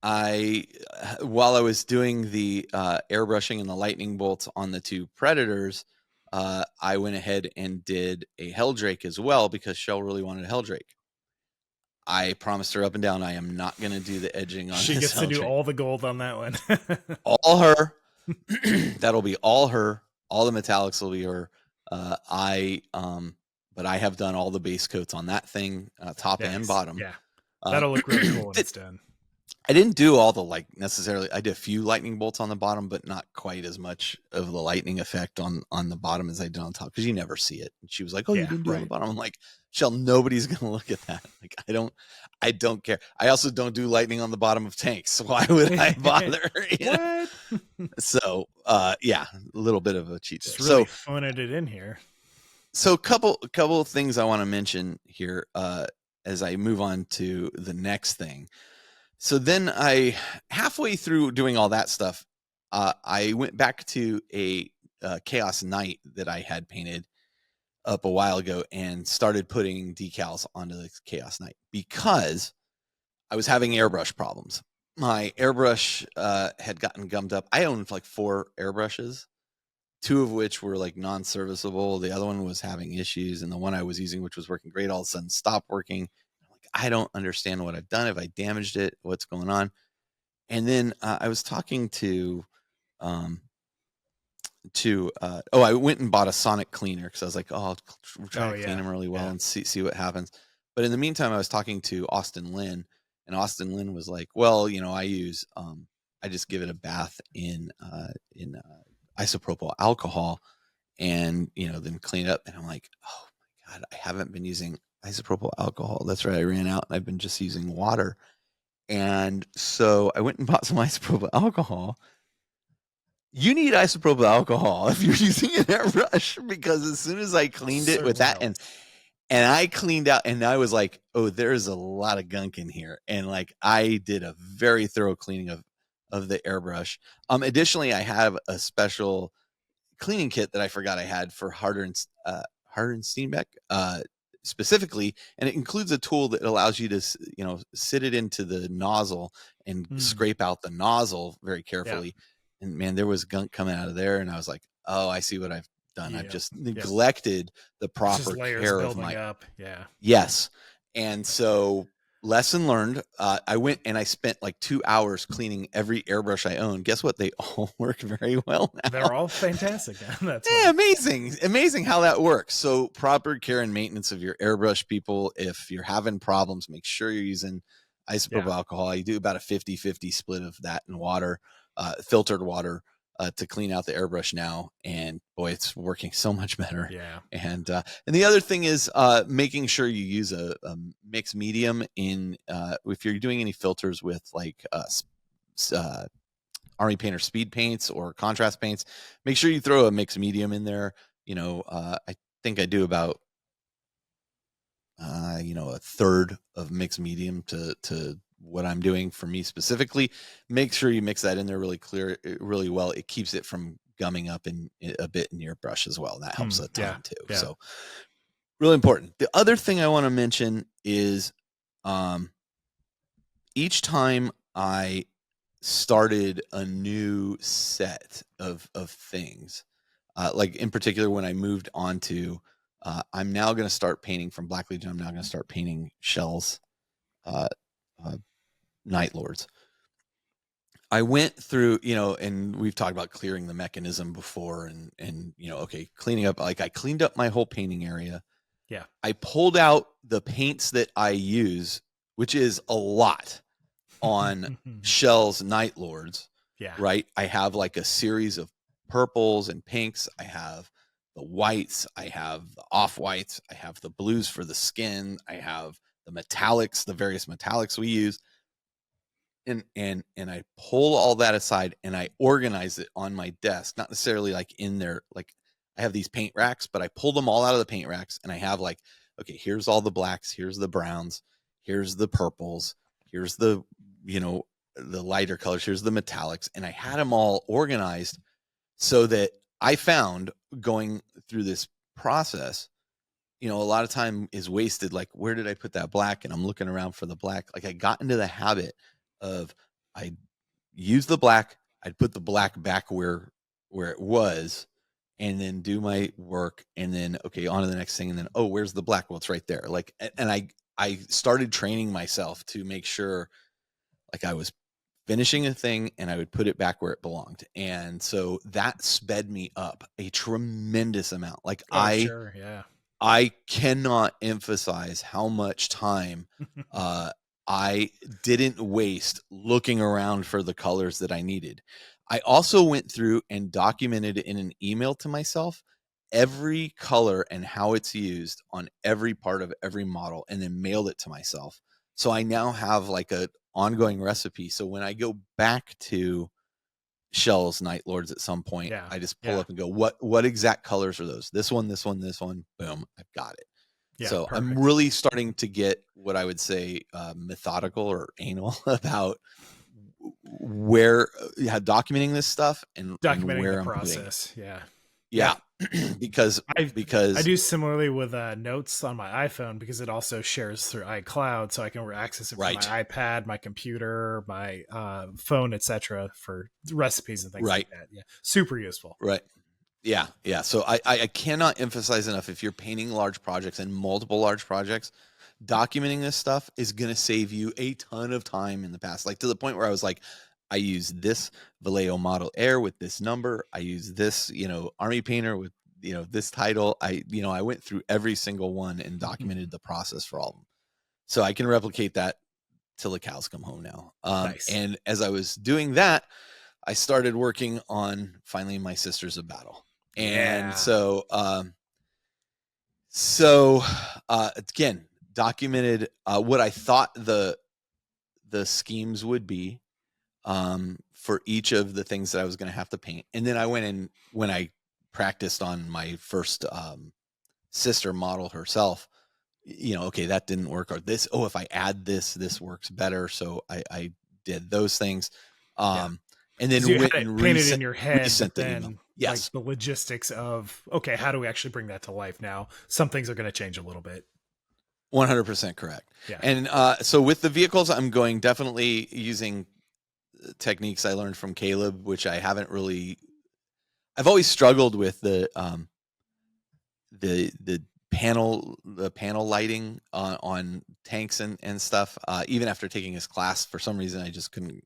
Speaker 1: I was doing the airbrushing and the lightning bolts on the two Predators, I went ahead and did a Helldrake as well, because Shell really wanted a Helldrake. I promised her up and down I am not going to do the edging on this.
Speaker 2: She gets to do all the gold on that one.
Speaker 1: All her. That'll be all her. All the metallics will be her. But I have done all the base coats on that thing, top and bottom.
Speaker 2: Yeah, that'll look really cool when it's done.
Speaker 1: I didn't do all the necessarily. I did a few lightning bolts on the bottom, but not quite as much of the lightning effect on the bottom as I did on top, because you never see it. And she was like, "Oh, you didn't do it on the bottom." I'm like, "Shell, nobody's gonna look at that. Like, I don't care. I also don't do lightning on the bottom of tanks. So why would I bother?"
Speaker 2: What?
Speaker 1: So, a little bit of a cheat.
Speaker 2: Just really phoning it in here.
Speaker 1: So, couple of things I want to mention here as I move on to the next thing. So then halfway through doing all that stuff, I went back to a Chaos Knight that I had painted up a while ago and started putting decals onto the Chaos Knight, because I was having airbrush problems. My airbrush had gotten gummed up. I owned 4 airbrushes, 2 of which were non-serviceable. The other one was having issues, and the one I was using, which was working great, all of a sudden stopped working. I don't understand what I've done. Have I damaged it? What's going on? And then I was talking to I went and bought a sonic cleaner, because I was like, I'll try to clean them really well and see what happens. But in the meantime, I was talking to Austin Lynn, and Austin Lynn was like, well, I use I just give it a bath in isopropyl alcohol, and then clean it up. And I'm like, oh my God, I haven't been using isopropyl alcohol. That's right, I ran out, and I've been just using water. And so I went and bought some isopropyl alcohol. You need isopropyl alcohol if you're using an airbrush, because as soon as I cleaned it with that, and I cleaned out, and I was like, oh, there's a lot of gunk in here. And I did a very thorough cleaning of the airbrush. Additionally, I have a special cleaning kit that I forgot I had for Harder and Steenbeck, specifically, and it includes a tool that allows you to sit it into the nozzle and scrape out the nozzle very carefully. And man, there was gunk coming out of there, and I was like, oh, I see what I've done. I've just neglected the proper care of my yes. And so, lesson learned. I went and I spent 2 hours cleaning every airbrush I own. Guess what? They all work very well now.
Speaker 2: They're all fantastic. That's
Speaker 1: amazing how that works. So proper care and maintenance of your airbrush, people. If you're having problems, make sure you're using isopropyl alcohol. I do about a 50-50 split of that and water, filtered water, to clean out the airbrush now. And boy, it's working so much better.
Speaker 2: Yeah.
Speaker 1: And the other thing is making sure you use a mixed medium in if you're doing any filters with like Army Painter speed paints or contrast paints, make sure you throw a mixed medium in there. I think I do about a third of mixed medium to what I'm doing for me specifically. Make sure you mix that in there really well. It keeps it from gumming up in a bit in your brush as well. That helps a ton too. Yeah. So really important. The other thing I want to mention is each time I started a new set of things, like in particular when I moved on to I'm now going to start painting from Black Legion. I'm now going to start painting shells, Night Lords. I went through, and we've talked about clearing the mechanism before and cleaning up, like I cleaned up my whole painting area.
Speaker 2: Yeah.
Speaker 1: I pulled out the paints that I use, which is a lot on shells, Night Lords.
Speaker 2: Yeah.
Speaker 1: Right. I have like a series of purples and pinks. I have the whites. I have the off whites. I have the blues for the skin. I have the metallics, the various metallics we use. And I pull all that aside and I organize it on my desk, not necessarily like in there. Like I have these paint racks, but I pull them all out of the paint racks and I have like, okay, here's all the blacks. Here's the browns. Here's the purples. Here's the, the lighter colors. Here's the metallics. And I had them all organized so that I found going through this process, a lot of time is wasted. Like, where did I put that black? And I'm looking around for the black. Like I got into the habit of I use the black, I'd put the black back where it was and then do my work and then, okay, on to the next thing. And then, oh, where's the black? Well, it's right there. Like, and I started training myself to make sure like I was finishing a thing and I would put it back where it belonged. And so that sped me up a tremendous amount. Like
Speaker 2: Sure, yeah.
Speaker 1: I cannot emphasize how much time I didn't waste looking around for the colors that I needed. I also went through and documented in an email to myself every color and how it's used on every part of every model and then mailed it to myself. So I now have like a ongoing recipe. So when I go back to shells, Night Lords at some point, I just pull up and go, what exact colors are those? This one, this one, this one, boom, I've got it. Yeah, so perfect. I'm really starting to get what I would say methodical or anal about documenting this stuff and where
Speaker 2: the process.
Speaker 1: Yeah. because
Speaker 2: I do similarly with notes on my iPhone because it also shares through iCloud, so I can access it from my iPad, my computer, my phone, etc. for recipes and things like that. Yeah, super useful.
Speaker 1: Right. Yeah. So I cannot emphasize enough, if you're painting large projects and multiple large projects, documenting this stuff is going to save you a ton of time in the past. Like to the point where I was like, I use this Vallejo Model Air with this number. I use this, Army Painter with, this title. I went through every single one and documented the process for all of them. So I can replicate that till the cows come home now. Nice. And as I was doing that, I started working on finally my Sisters of Battle. And so again, documented what I thought the schemes would be for each of the things that I was going to have to paint. And then I went in when I practiced on my first sister model herself, okay, that didn't work, or this, if I add this works better. So I did those things. And then
Speaker 2: you went and painted in your head, then
Speaker 1: yes,
Speaker 2: like the logistics of, okay, how do we actually bring that to life now? Some things are going to change a little bit.
Speaker 1: 100% correct.
Speaker 2: Yeah.
Speaker 1: And so with the vehicles, I'm going definitely using techniques I learned from Caleb, which I haven't really, I've always struggled with the panel lighting on tanks and stuff. Even after taking his class, for some reason, I just couldn't,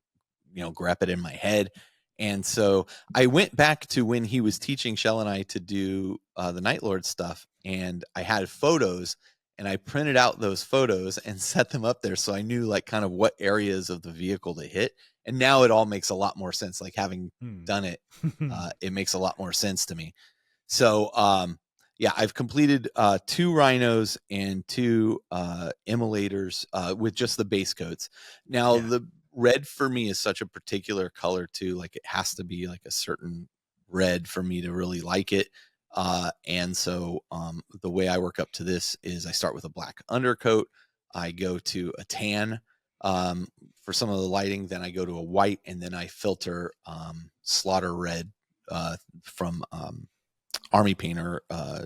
Speaker 1: grab it in my head. And so I went back to when he was teaching Shell and I to do the Night Lord stuff, and I had photos and I printed out those photos and set them up there so I knew like kind of what areas of the vehicle to hit. And now it all makes a lot more sense. Like having done it, it makes a lot more sense to me. So yeah, I've completed 2 rhinos and 2 immolators with just the base coats. Now the red for me is such a particular color too. Like it has to be like a certain red for me to really like it. And so the way I work up to this is I start with a black undercoat. I go to a tan for some of the lighting. Then I go to a white, and then I filter slaughter red from Army Painter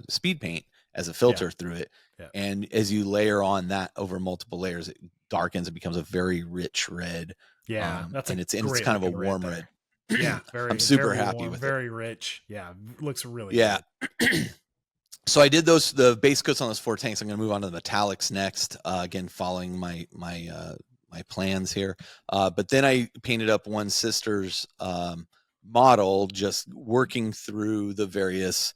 Speaker 1: speed paint as a filter through it. And as you layer on that over multiple layers, it darkens. It becomes a very rich red.
Speaker 2: That's
Speaker 1: and it's kind of a warm red.
Speaker 2: Yeah, very.
Speaker 1: I'm super
Speaker 2: very
Speaker 1: happy
Speaker 2: warm,
Speaker 1: with
Speaker 2: very
Speaker 1: it.
Speaker 2: rich. Yeah, looks really
Speaker 1: good. So I did the base coats on those 4 tanks. I'm going to move on to the metallics next. Again, following my plans here. But then I painted up one sister's model, just working through the various.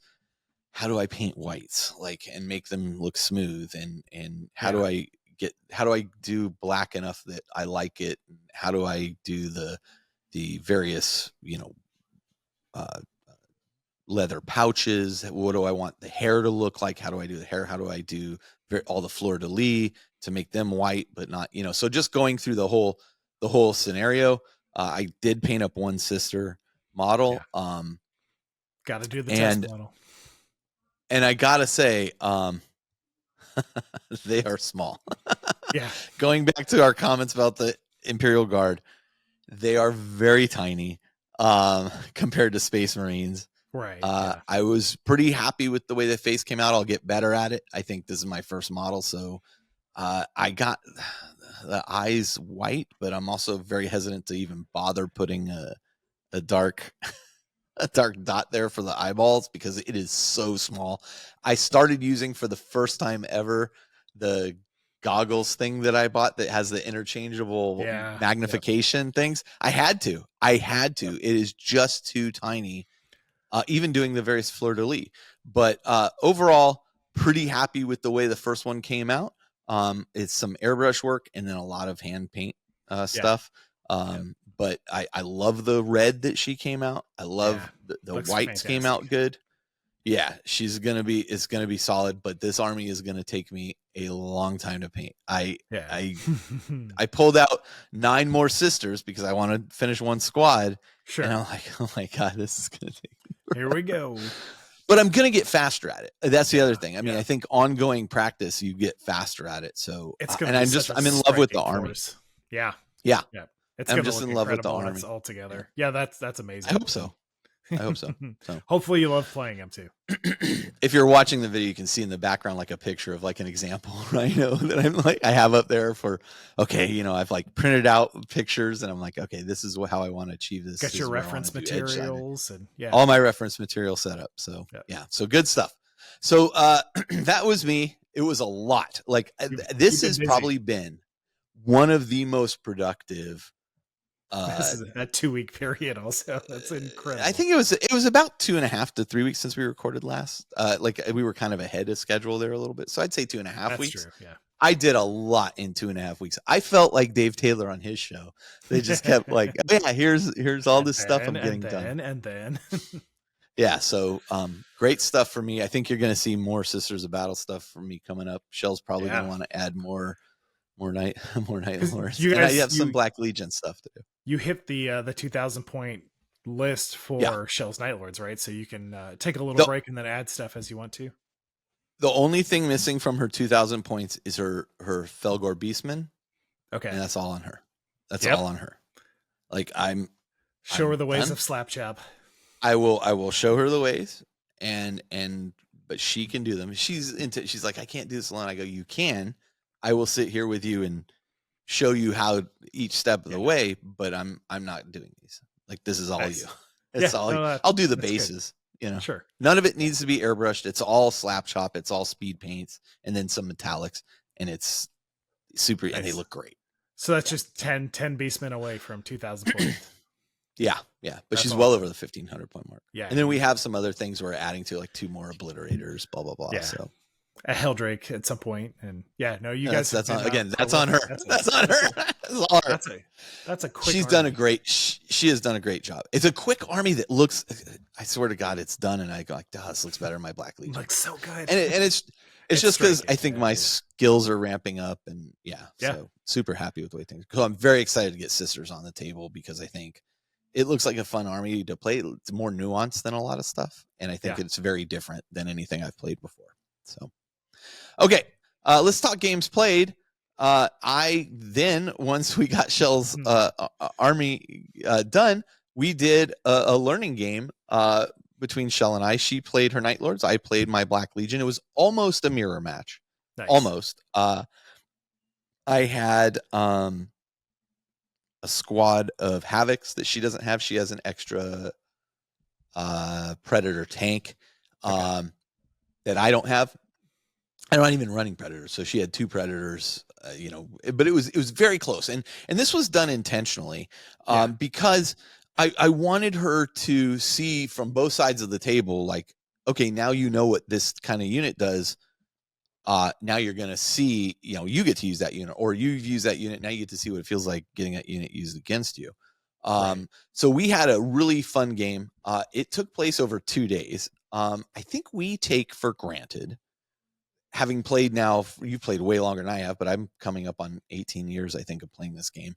Speaker 1: How do I paint whites and make them look smooth, and how do I do black enough that I like it? How do I do the various, leather pouches? What do I want the hair to look like? How do I do the hair? How do I do all the fleur-de-lis to make them white, but not, so just going through the whole scenario. I did paint up one sister model.
Speaker 2: Got to do the test model.
Speaker 1: And I gotta say, they are small. Going back to our comments about the Imperial Guard, they are very tiny compared to Space Marines.
Speaker 2: Right.
Speaker 1: I was pretty happy with the way the face came out. I'll get better at it. I think this is my first model, so I got the eyes white, but I'm also very hesitant to even bother putting a dark dot there for the eyeballs because it is so small. I started using for the first time ever the goggles thing that I bought that has the interchangeable magnification things. I had to. It is just too tiny. Even doing the various fleur-de-lis. But overall, pretty happy with the way the first one came out. It's some airbrush work and then a lot of hand paint stuff. But I love the red that she came out. I love the whites came out good. Yeah, it's going to be solid, but this army is going to take me a long time to paint. I pulled out 9 more sisters because I want to finish one squad.
Speaker 2: Sure.
Speaker 1: And I'm like, oh my God, this is going to take me
Speaker 2: forever. Here we go.
Speaker 1: But I'm going to get faster at it. That's the other thing. I mean, I think ongoing practice, you get faster at it. So, I'm in love with the army.
Speaker 2: Yeah.
Speaker 1: It's I'm just in love with the army
Speaker 2: altogether. Yeah, that's amazing.
Speaker 1: I hope so. So.
Speaker 2: Hopefully you love playing them too.
Speaker 1: If you're watching the video, you can see in the background like a picture of like an example rhino that I have up there for. Okay, I've like printed out pictures and I'm like, okay, this is how I want to achieve this.
Speaker 2: Got your reference materials and
Speaker 1: all my reference material set up. So so good stuff. So that was me. It was a lot. Like this has probably been one of the most productive.
Speaker 2: This is that 2-week period also. That's incredible.
Speaker 1: I think it was about 2.5 to 3 weeks since we recorded last. Like we were kind of ahead of schedule there a little bit. So I'd say 2.5 weeks.
Speaker 2: True, yeah.
Speaker 1: I did a lot in 2.5 weeks. I felt like Dave Taylor on his show. They just kept like, here's all this stuff I'm getting done.
Speaker 2: And then.
Speaker 1: Yeah. So great stuff for me. I think you're going to see more Sisters of Battle stuff from me coming up. Shell's probably going to want to add more Night Lords. You have some Black Legion stuff to do.
Speaker 2: You hit the 2,000 point list for Shell's Night Lords, right? So you can take a little break and then add stuff as you want to.
Speaker 1: The only thing missing from her 2,000 points is her Felgor Beastman.
Speaker 2: Okay,
Speaker 1: and that's all on her. That's all on her. Like
Speaker 2: show her the ways of Slapchop.
Speaker 1: I will show her the ways, but she can do them. She's like, I can't do this alone. I go, you can. I will sit here with you and show you how each step of the way, but I'm not doing these. Like this is all you. It's all I'll do the bases, good.
Speaker 2: Sure.
Speaker 1: None of it needs to be airbrushed. It's all slap chop, it's all speed paints and then some metallics, and it's super and they look great.
Speaker 2: So that's just 10 Beastmen away from 2,000 points.
Speaker 1: Yeah. But that's she's well over the 1,500 point mark.
Speaker 2: Yeah.
Speaker 1: And then we have some other things we're adding to, like 2 more obliterators, blah blah blah.
Speaker 2: Yeah.
Speaker 1: So
Speaker 2: a Helldrake at some point, and yeah, no, you guys.
Speaker 1: That's on again. That's on her. That's on her.
Speaker 2: That's a quick.
Speaker 1: She's
Speaker 2: army.
Speaker 1: done a great. She has done a great job. It's a quick army that looks. I swear to God, it's done, and I go like, "This looks better in my Black Legion."
Speaker 2: Looks so good,
Speaker 1: and it's just because I think my skills are ramping up, and so super happy with the way things. So I'm very excited to get Sisters on the table because I think it looks like a fun army to play. It's more nuanced than a lot of stuff, and I think it's very different than anything I've played before. So, okay, let's talk games played. I then, once we got Shell's army done, we did a learning game between Shell and I. She played her Night Lords. I played my Black Legion. It was almost a mirror match. Nice. Almost. I had a squad of Havocs that she doesn't have. She has an extra Predator tank that I don't have. I'm not even running Predators, so she had 2 Predators, but it was very close, and this was done intentionally because I wanted her to see from both sides of the table, like, okay, now you know what this kind of unit does. Now you're going to see, you get to use that unit, or you've used that unit. Now you get to see what it feels like getting that unit used against you. So we had a really fun game. It took place over 2 days. I think we take for granted, having played now, you've played way longer than I have, but I'm coming up on 18 years, I think, of playing this game.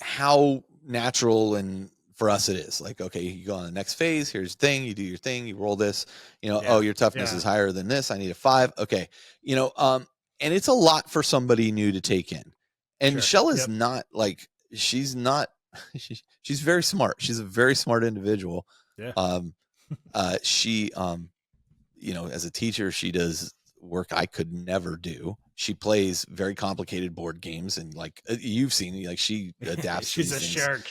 Speaker 1: How natural and for us it is. Like, okay, you go on the next phase. Here's the thing. You do your thing. You roll this. Oh, your toughness is higher than this. I need a 5. Okay, and it's a lot for somebody new to take in. And Shell is not like she's not. She's very smart. She's a very smart individual. She as a teacher, she does work I could never do. She plays very complicated board games, and like you've seen, like she adapts.
Speaker 2: She's a shark.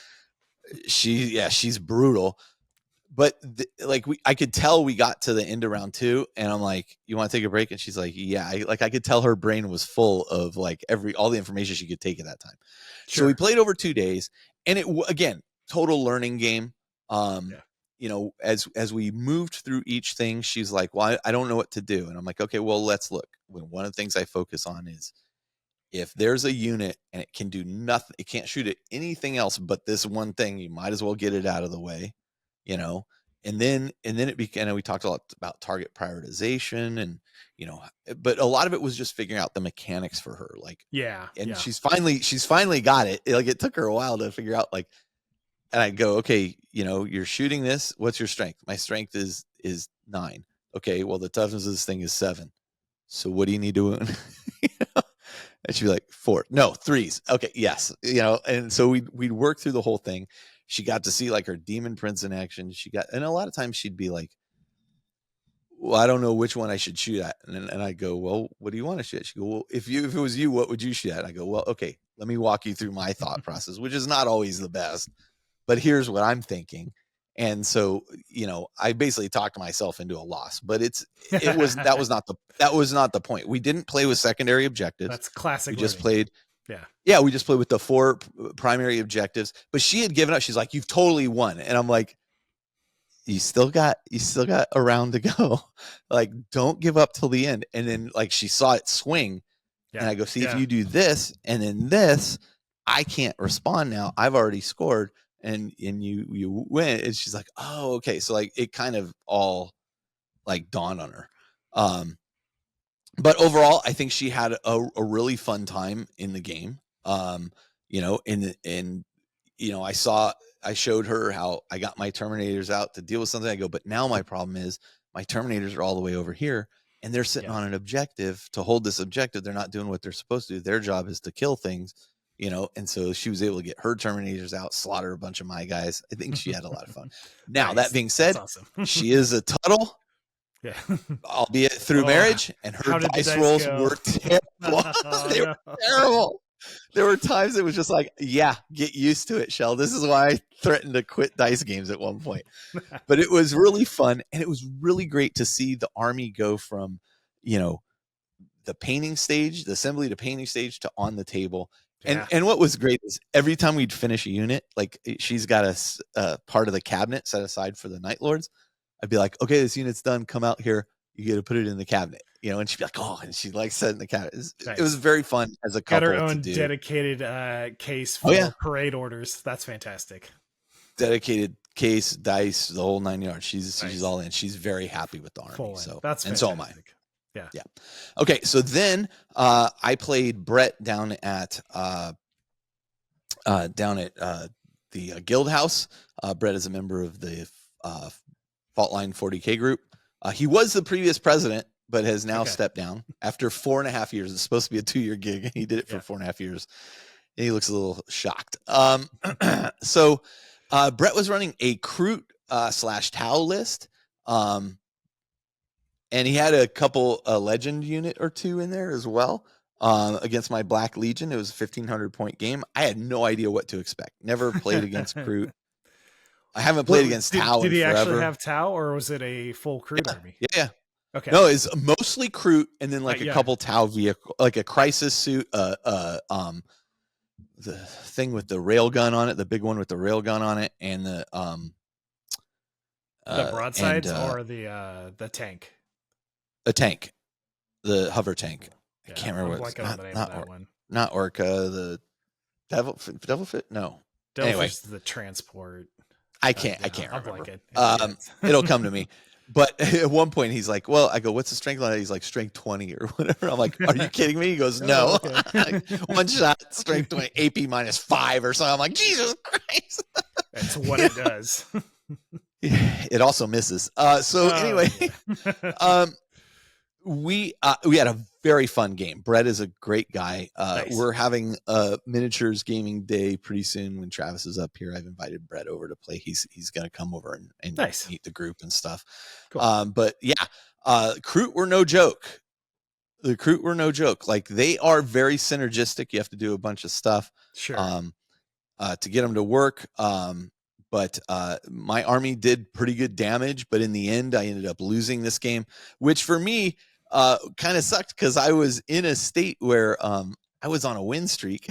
Speaker 1: She's brutal. But I could tell we got to the end of round 2, and I'm like, "You want to take a break?" And she's like, "Yeah." I could tell her brain was full of like all the information she could take at that time. So we played over 2 days, and it again, total learning game. As we moved through each thing, she's like, "Well, I don't know what to do." And I'm like, "Okay, well, let's look." One of the things I focus on is if there's a unit and it can do nothing, it can't shoot at anything else but this one thing, you might as well get it out of the way, and then it became, we talked a lot about target prioritization, and, but a lot of it was just figuring out the mechanics for her. She's finally got it. Like, it took her a while to figure out, like, and I go, okay, you're shooting this. What's your strength? My strength is 9. Okay, well, the toughness of this thing is 7. So what do you need to? And she'd be like, 4. No, 3s. Okay, yes. And so we'd work through the whole thing. She got to see like her Demon Prince in action. And a lot of times she'd be like, well, I don't know which one I should shoot at. And I go, well, what do you want to shoot at? She go, well, if it was you, what would you shoot at? And I go, well, okay, let me walk you through my thought process, which is not always the best, but here's what I'm thinking. And so, I basically talked myself into a loss, but that was not the point. We didn't play with secondary objectives.
Speaker 2: That's classic.
Speaker 1: We just played. We just played with the 4 primary objectives, but she had given up. She's like, "You've totally won." And I'm like, you still got a round to go. Like, don't give up till the end. And then like she saw it swing, and I go, see, if you do this and then this, I can't respond now. I've already scored. And you win. And she's like, oh, okay. So like it kind of all like dawned on her. But overall, I think she had a really fun time in the game. I showed her how I got my Terminators out to deal with something. I go, but now my problem is my Terminators are all the way over here, and they're sitting on an objective to hold this objective. They're not doing what they're supposed to do. Their job is to kill things. And so she was able to get her Terminators out, slaughter a bunch of my guys. I think she had a lot of fun. Now, that being said, awesome. She is a Tuttle, albeit through marriage, and her dice rolls were terrible. They were terrible. There were times it was just like, get used to it, Shell. This is why I threatened to quit dice games at one point. But it was really fun, and it was really great to see the army go from, the painting stage, the assembly to painting stage, to on the table. And what was great is every time we'd finish a unit, like she's got a part of the cabinet set aside for the Night Lords. I'd be like, okay, this unit's done. Come out here. you got to put it in the cabinet, and she'd be like, oh, and she likes set in the cabinet. It was very fun as a couple
Speaker 2: got her own
Speaker 1: to do.
Speaker 2: dedicated case for parade orders. That's fantastic.
Speaker 1: Dedicated case, dice, the whole 9 yards. She's all in. She's very happy with the army. So
Speaker 2: that's fantastic.
Speaker 1: And so am I.
Speaker 2: Yeah.
Speaker 1: Okay, so then I played Brett down at the Guild House. Brett is a member of the Faultline 40K group. He was the previous president, but has now stepped down after 4.5 years. It's supposed to be a 2-year gig, and he did it for 4.5 years. And he looks a little shocked. So Brett was running a Kroot / Tau list. And he had a couple legend unit or two in there as well. Against my Black Legion. It was a 1,500 point game. I had no idea what to expect. Never played against Kroot. I haven't played against Tau in forever.
Speaker 2: Did he actually have Tau, or was it a full Kroot army?
Speaker 1: Yeah.
Speaker 2: Okay.
Speaker 1: No, it's mostly Kroot, and then a couple Tau vehicle, like a crisis suit, the thing with the railgun on it, the big one with the railgun on it, and the
Speaker 2: broadsides or the tank.
Speaker 1: A tank, the hover tank. I can't remember
Speaker 2: what the name of that one.
Speaker 1: Not Orca, the Devilfish. No,
Speaker 2: anyway, the transport.
Speaker 1: I can't remember. It'll come to me. But at one point he's like, well, I go, what's the strength on it? He's like, strength 20 or whatever. I'm like, are you kidding me? He goes, no. One shot, strength 20, AP -5 or something. I'm like, Jesus Christ.
Speaker 2: That's what it does.
Speaker 1: It also misses. Anyway, we had a very fun game. Brett is a great guy. Nice. We're having a miniatures gaming day pretty soon when Travis is up here. I've invited Brett over to play. He's going to come over and meet the group and stuff. Cool. But yeah, Kroot were no joke. The Kroot were no joke. Like, they are very synergistic. You have to do a bunch of stuff to get them to work. But my army did pretty good damage. But in the end, I ended up losing this game, which for me kind of sucked because I was in a state where I was on a win streak.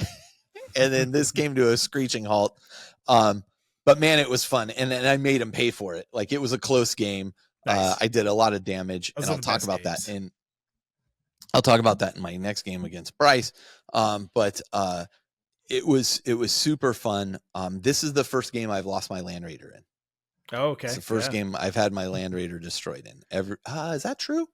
Speaker 1: And then this came to a screeching halt. But man, it was fun. And I made him pay for it. Like, it was a close game. Nice. I did a lot of damage. And I'll talk about that in my next game against Bryce. It was super fun. This is the first game I've lost my Land Raider in.
Speaker 2: Oh, okay.
Speaker 1: It's the first game I've had my Land Raider destroyed in. Is that true?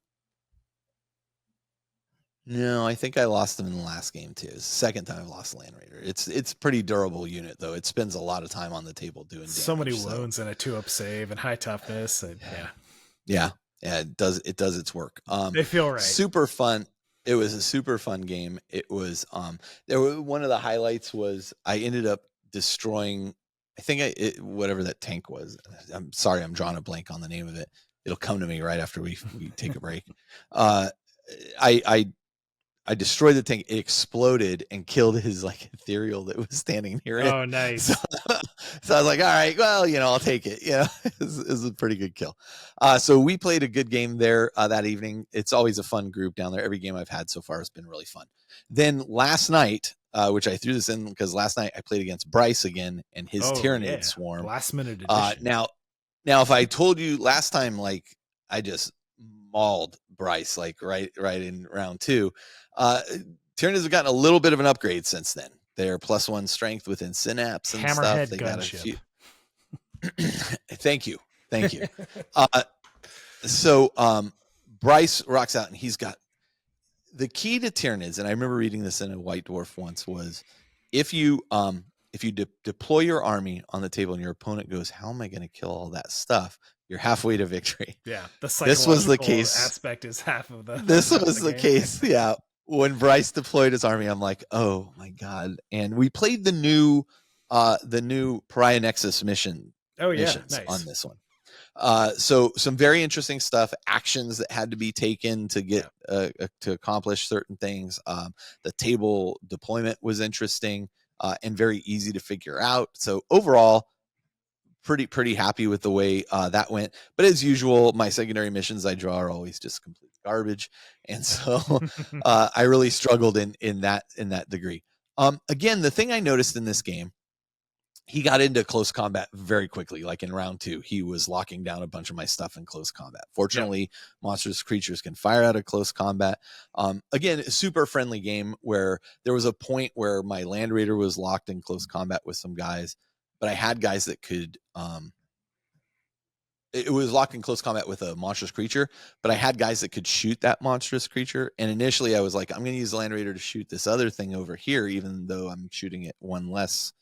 Speaker 1: No, I think I lost him in the last game too. It's the second time I've lost Land Raider. It's a pretty durable unit though. It spends a lot of time on the table doing damage.
Speaker 2: So many wounds and a 2-up save and high toughness. And
Speaker 1: yeah, it does its work.
Speaker 2: They feel right.
Speaker 1: Super fun. It was a super fun game. It was one of the highlights was I ended up destroying, I think whatever that tank was. I'm sorry, I'm drawing a blank on the name of it. It'll come to me right after we take a break. I destroyed the tank. It exploded and killed his ethereal that was standing near it.
Speaker 2: Oh, nice.
Speaker 1: So I was like, all right, well, I'll take it. It was a pretty good kill. So we played a good game there that evening. It's always a fun group down there. Every game I've had so far has been really fun. Then last night, which I threw this in because last night I played against Bryce again and his Tyrannid Swarm.
Speaker 2: Last minute edition.
Speaker 1: Now, if I told you last time, I just mauled Bryce, right in round 2. Tyrannids have gotten a little bit of an upgrade since then. They're +1 strength within synapse and
Speaker 2: Hammerhead
Speaker 1: stuff. They
Speaker 2: gunship.
Speaker 1: Got a few. Thank you. So Bryce rocks out and he's got the key to Tyranids. And I remember reading this in a White Dwarf once was if you deploy your army on the table and your opponent goes, how am I going to kill all that stuff? You're halfway to victory.
Speaker 2: Yeah.
Speaker 1: This was the case.
Speaker 2: Aspect is half of the.
Speaker 1: This was the case. Yeah. When Bryce deployed his army, I'm like, oh my God. And we played the new Pariah Nexus missions nice. On this one. So some very interesting stuff, actions that had to be taken to get to accomplish certain things. The table deployment was interesting and very easy to figure out. So overall, pretty happy with the way that went. But as usual, my secondary missions I draw are always just complete garbage, and so I really struggled in that degree. Again, the thing I noticed in this game he got into close combat very quickly. Like in round 2, he was locking down a bunch of my stuff in close combat. Fortunately, monstrous creatures can fire out of close combat. Again, a super friendly game where there was a point where my Land Raider was locked in close combat with some guys, but I had guys that could, it was locked in close combat with a monstrous creature, but I had guys that could shoot that monstrous creature. And initially I was like, I'm going to use the Land Raider to shoot this other thing over here, even though I'm shooting it one less,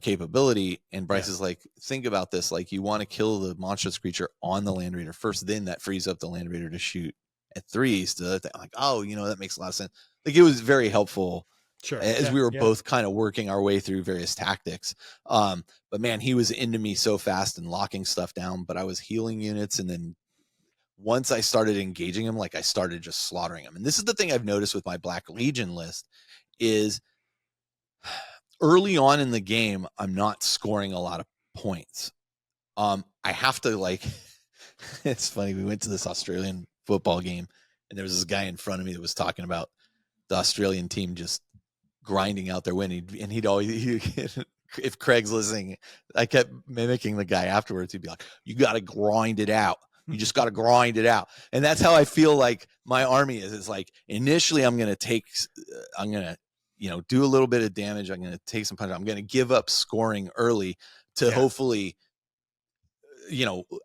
Speaker 1: capability. And Bryce is like, think about this. Like, you want to kill the monstrous creature on the Land Raider first, then that frees up the Land Raider to shoot at 3s to the other thing. I'm like, oh, that makes a lot of sense. Like, it was very helpful as we were both kind of working our way through various tactics. But man, he was into me so fast and locking stuff down, but I was healing units. And then once I started engaging him, like, I started just slaughtering him. And this is the thing I've noticed with my Black Legion list is early on in the game, I'm not scoring a lot of points. I have to, like, it's funny. We went to this Australian football game and there was this guy in front of me that was talking about the Australian team just grinding out their win. And he'd always, if Craig's listening, I kept mimicking the guy afterwards. He'd be like, you got to grind it out. You just got to grind it out. And that's how I feel like my army is. It's like, initially I'm going to do a little bit of damage. I'm going to take some punch. I'm going to give up scoring early to hopefully,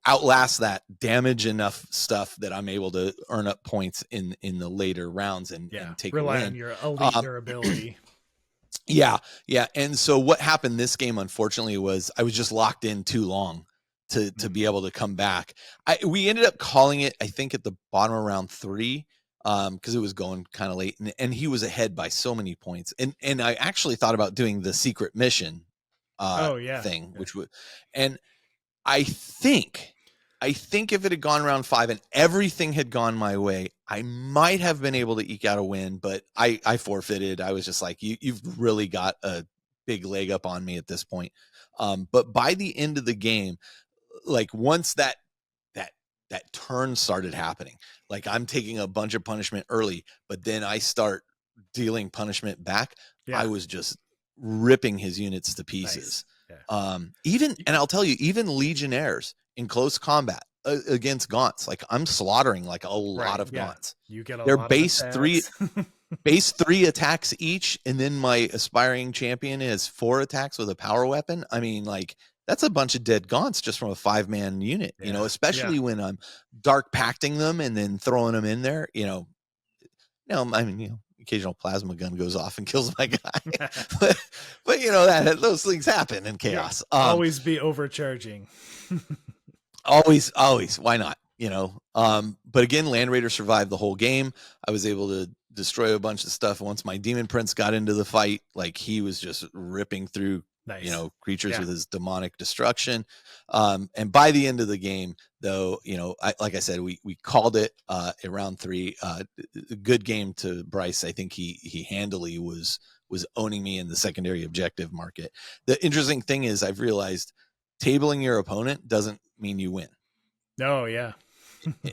Speaker 1: outlast that damage enough stuff that I'm able to earn up points in the later rounds and take
Speaker 2: rely
Speaker 1: a win.
Speaker 2: On your elite durability.
Speaker 1: Yeah. And so what happened this game, unfortunately, was I was just locked in too long to be able to come back. We ended up calling it, I think, at the bottom of round 3. Because it was going kind of late, and he was ahead by so many points. And I actually thought about doing the secret mission thing, which would, and I think if it had gone round 5 and everything had gone my way, I might have been able to eke out a win, but I forfeited. I was just like, you've really got a big leg up on me at this point. But by the end of the game, like, once that turn started happening, like, I'm taking a bunch of punishment early, but then I start dealing punishment back. I was just ripping his units to pieces. Nice. And I'll tell you, even Legionnaires in close combat against Gaunts, like, I'm slaughtering like a lot of Gaunts.
Speaker 2: You get
Speaker 1: their base 3 base 3 attacks each, and then my aspiring champion has 4 attacks with a power weapon. I mean, like, that's a bunch of dead Gaunts just from a 5-man unit, especially when I'm dark pacting them and then throwing them in there, occasional plasma gun goes off and kills my guy, but those things happen in chaos.
Speaker 2: Always be overcharging.
Speaker 1: always. Why not? But again, Land Raider survived the whole game. I was able to destroy a bunch of stuff. Once my Demon Prince got into the fight, like, he was just ripping through creatures with his demonic destruction. And by the end of the game, though, like I said, we called it at round 3. A good game to Bryce. I think he handily was owning me in the secondary objective market. The interesting thing is, I've realized tabling your opponent doesn't mean you win.
Speaker 2: Oh, yeah.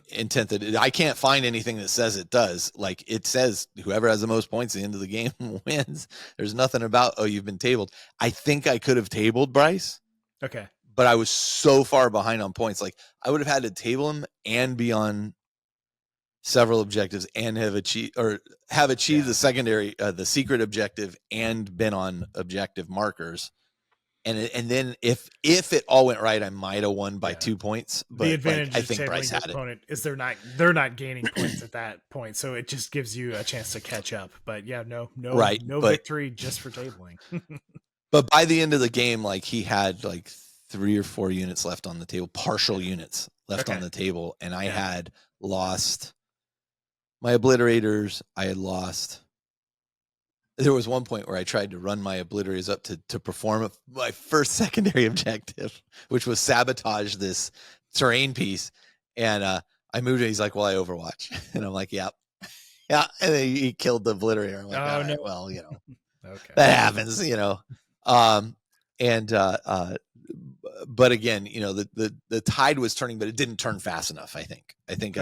Speaker 1: Intent that I can't find anything that says it does. Like, it says whoever has the most points at the end of the game wins. There's nothing about, oh, you've been tabled. I think I could have tabled Bryce.
Speaker 2: Okay.
Speaker 1: But I was so far behind on points. Like, I would have had to table him and be on several objectives and have achieved the secondary, the secret objective, and been on objective markers. And then if it all went right, I might have won by 2 points. But
Speaker 2: the advantage
Speaker 1: I think Bryce had
Speaker 2: opponent is they're not gaining points at that point, so it just gives you a chance to catch up. But no victory just for tabling.
Speaker 1: But by the end of the game, like, he had like 3 or 4 units left on the table, partial units left on the table, and I had lost my obliterators. I had lost. There was one point where I tried to run my obliterators up to perform my first secondary objective, which was sabotage this terrain piece. And I moved it. He's like, well, I Overwatch. And I'm like, yep. Yeah. And then he killed the obliterator. I'm like, all right, well, that happens, but again, the tide was turning, but it didn't turn fast enough. I think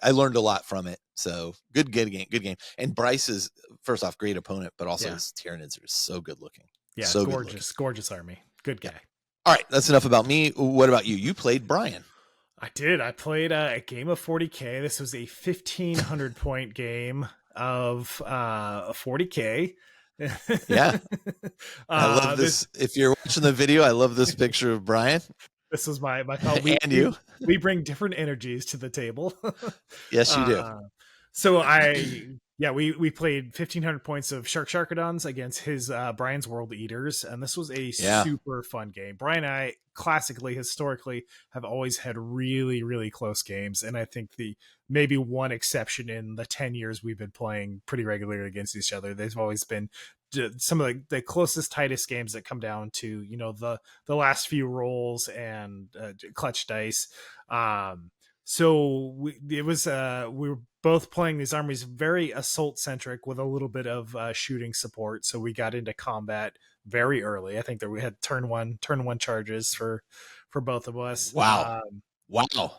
Speaker 1: I learned a lot from it. So good game. And Bryce is, first off, great opponent, but also his Tyranids are so good looking.
Speaker 2: Yeah,
Speaker 1: so
Speaker 2: gorgeous army. Good guy.
Speaker 1: All right, that's enough about me. What about you? You played Brian.
Speaker 2: I did. I played a game of 40K. This was a 1,500 point game of 40K.
Speaker 1: Yeah. I love this. If you're watching the video, I love this picture of Brian.
Speaker 2: This was my thought.
Speaker 1: And you.
Speaker 2: We bring different energies to the table.
Speaker 1: Yes, you do.
Speaker 2: So we played 1,500 points of Sharkadons against his Brian's World Eaters, and this was a super fun game. Brian and I classically, historically, have always had really, really close games, and I think the maybe one exception in the 10 years we've been playing pretty regularly against each other, they've always been some of the closest, tightest games that come down to, you know, the last few rolls and clutch dice. So we were both playing these armies very assault centric with a little bit of shooting support. So we got into combat very early. I think that we had turn one charges for both of us.
Speaker 1: Wow. Wow.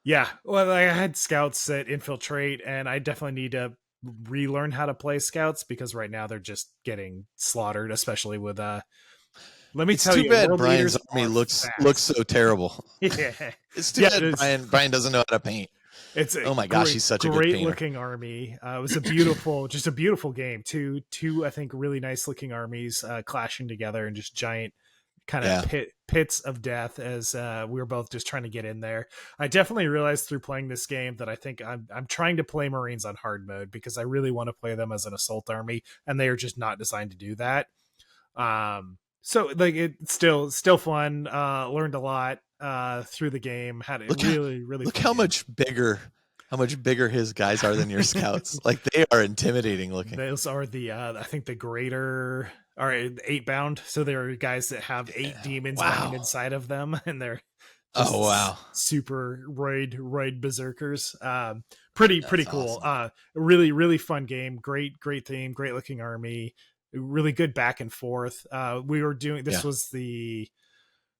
Speaker 2: Yeah. Well, I had scouts that infiltrate, and I definitely need to relearn how to play scouts because right now they're just getting slaughtered, especially with let me tell you,
Speaker 1: too bad Brian's army looks so terrible.
Speaker 2: Yeah,
Speaker 1: it's too bad Brian doesn't know how to paint.
Speaker 2: It's
Speaker 1: oh my gosh, he's such a good painter.
Speaker 2: Great looking army. It was a beautiful, just a beautiful game. Two I think really nice looking armies clashing together and just giant kind of pits of death as we were both just trying to get in there. I definitely realized through playing this game that I think I'm trying to play Marines on hard mode because I really want to play them as an assault army, and they are just not designed to do that. So like it's still fun. Learned a lot through the game. Had it really
Speaker 1: look how much bigger his guys are than your scouts. Like they are intimidating looking.
Speaker 2: Those are the I think the greater 8 bound. So there are guys that have 8 demons bound inside of them, and they're super roid berserkers. Pretty cool. Awesome. Really fun game. Great theme. Great looking army. Really good back and forth. We were doing was the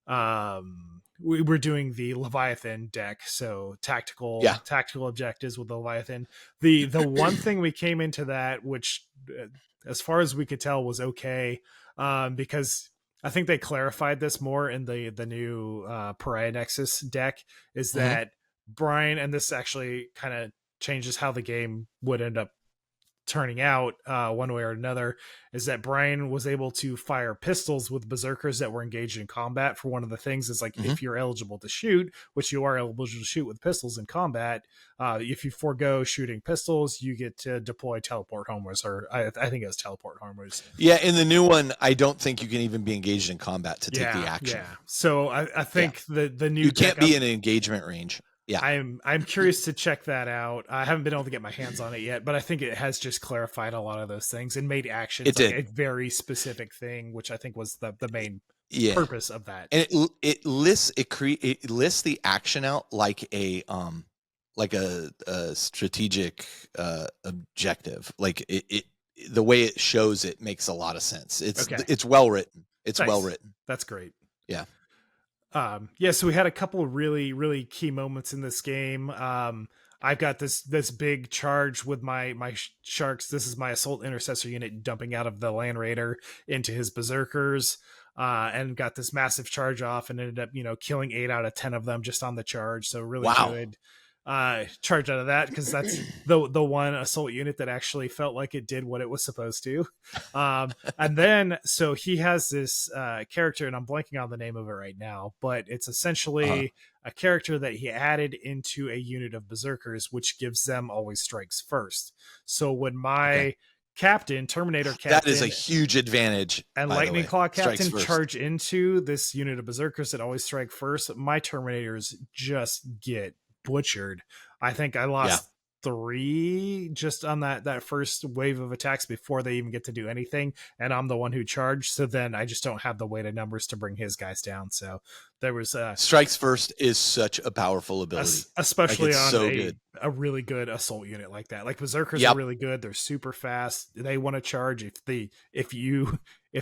Speaker 2: we were doing the Leviathan deck, so tactical objectives with the Leviathan. The one thing we came into that, which as far as we could tell was okay, because I think they clarified this more in the new Pariah Nexus deck, is that Brian, and this actually kind of changes how the game would end up turning out one way or another, is that Brian was able to fire pistols with berserkers that were engaged in combat. For one of the things is like if you're eligible to shoot, which you are eligible to shoot with pistols in combat, if you forego shooting pistols, you get to deploy teleport homers, or I think it was teleport homers.
Speaker 1: Yeah, in the new one, I don't think you can even be engaged in combat to take the action.
Speaker 2: Yeah, so I think the new
Speaker 1: you can't be in an engagement range. Yeah,
Speaker 2: I'm curious to check that out. I haven't been able to get my hands on it yet, but I think it has just clarified a lot of those things and made actions a very specific thing, which I think was the main purpose of that.
Speaker 1: And it lists the action out like a strategic objective. Like it the way it shows it makes a lot of sense. It's well written. It's nice. Well written.
Speaker 2: That's great.
Speaker 1: Yeah.
Speaker 2: So we had a couple of really, really key moments in this game. I've got this big charge with my sharks. This is my assault intercessor unit dumping out of the Land Raider into his berserkers, and got this massive charge off and ended up, killing 8 out of 10 of them just on the charge. So really good charge out of that, because that's the one assault unit that actually felt like it did what it was supposed to. And then so he has this character, and I'm blanking on the name of it right now, but it's essentially a character that he added into a unit of berserkers, which gives them always strikes first. So when my Terminator captain,
Speaker 1: that is a huge advantage,
Speaker 2: and Lightning Claw captain charge into this unit of berserkers that always strike first, my Terminators just get butchered. I think I lost 3 just on that first wave of attacks before they even get to do anything, and I'm the one who charged, so then I just don't have the weight of numbers to bring his guys down. So there was
Speaker 1: strikes first is such a powerful ability,
Speaker 2: especially on a really good assault unit like that. Like berserkers are really good. They're super fast. They want to charge if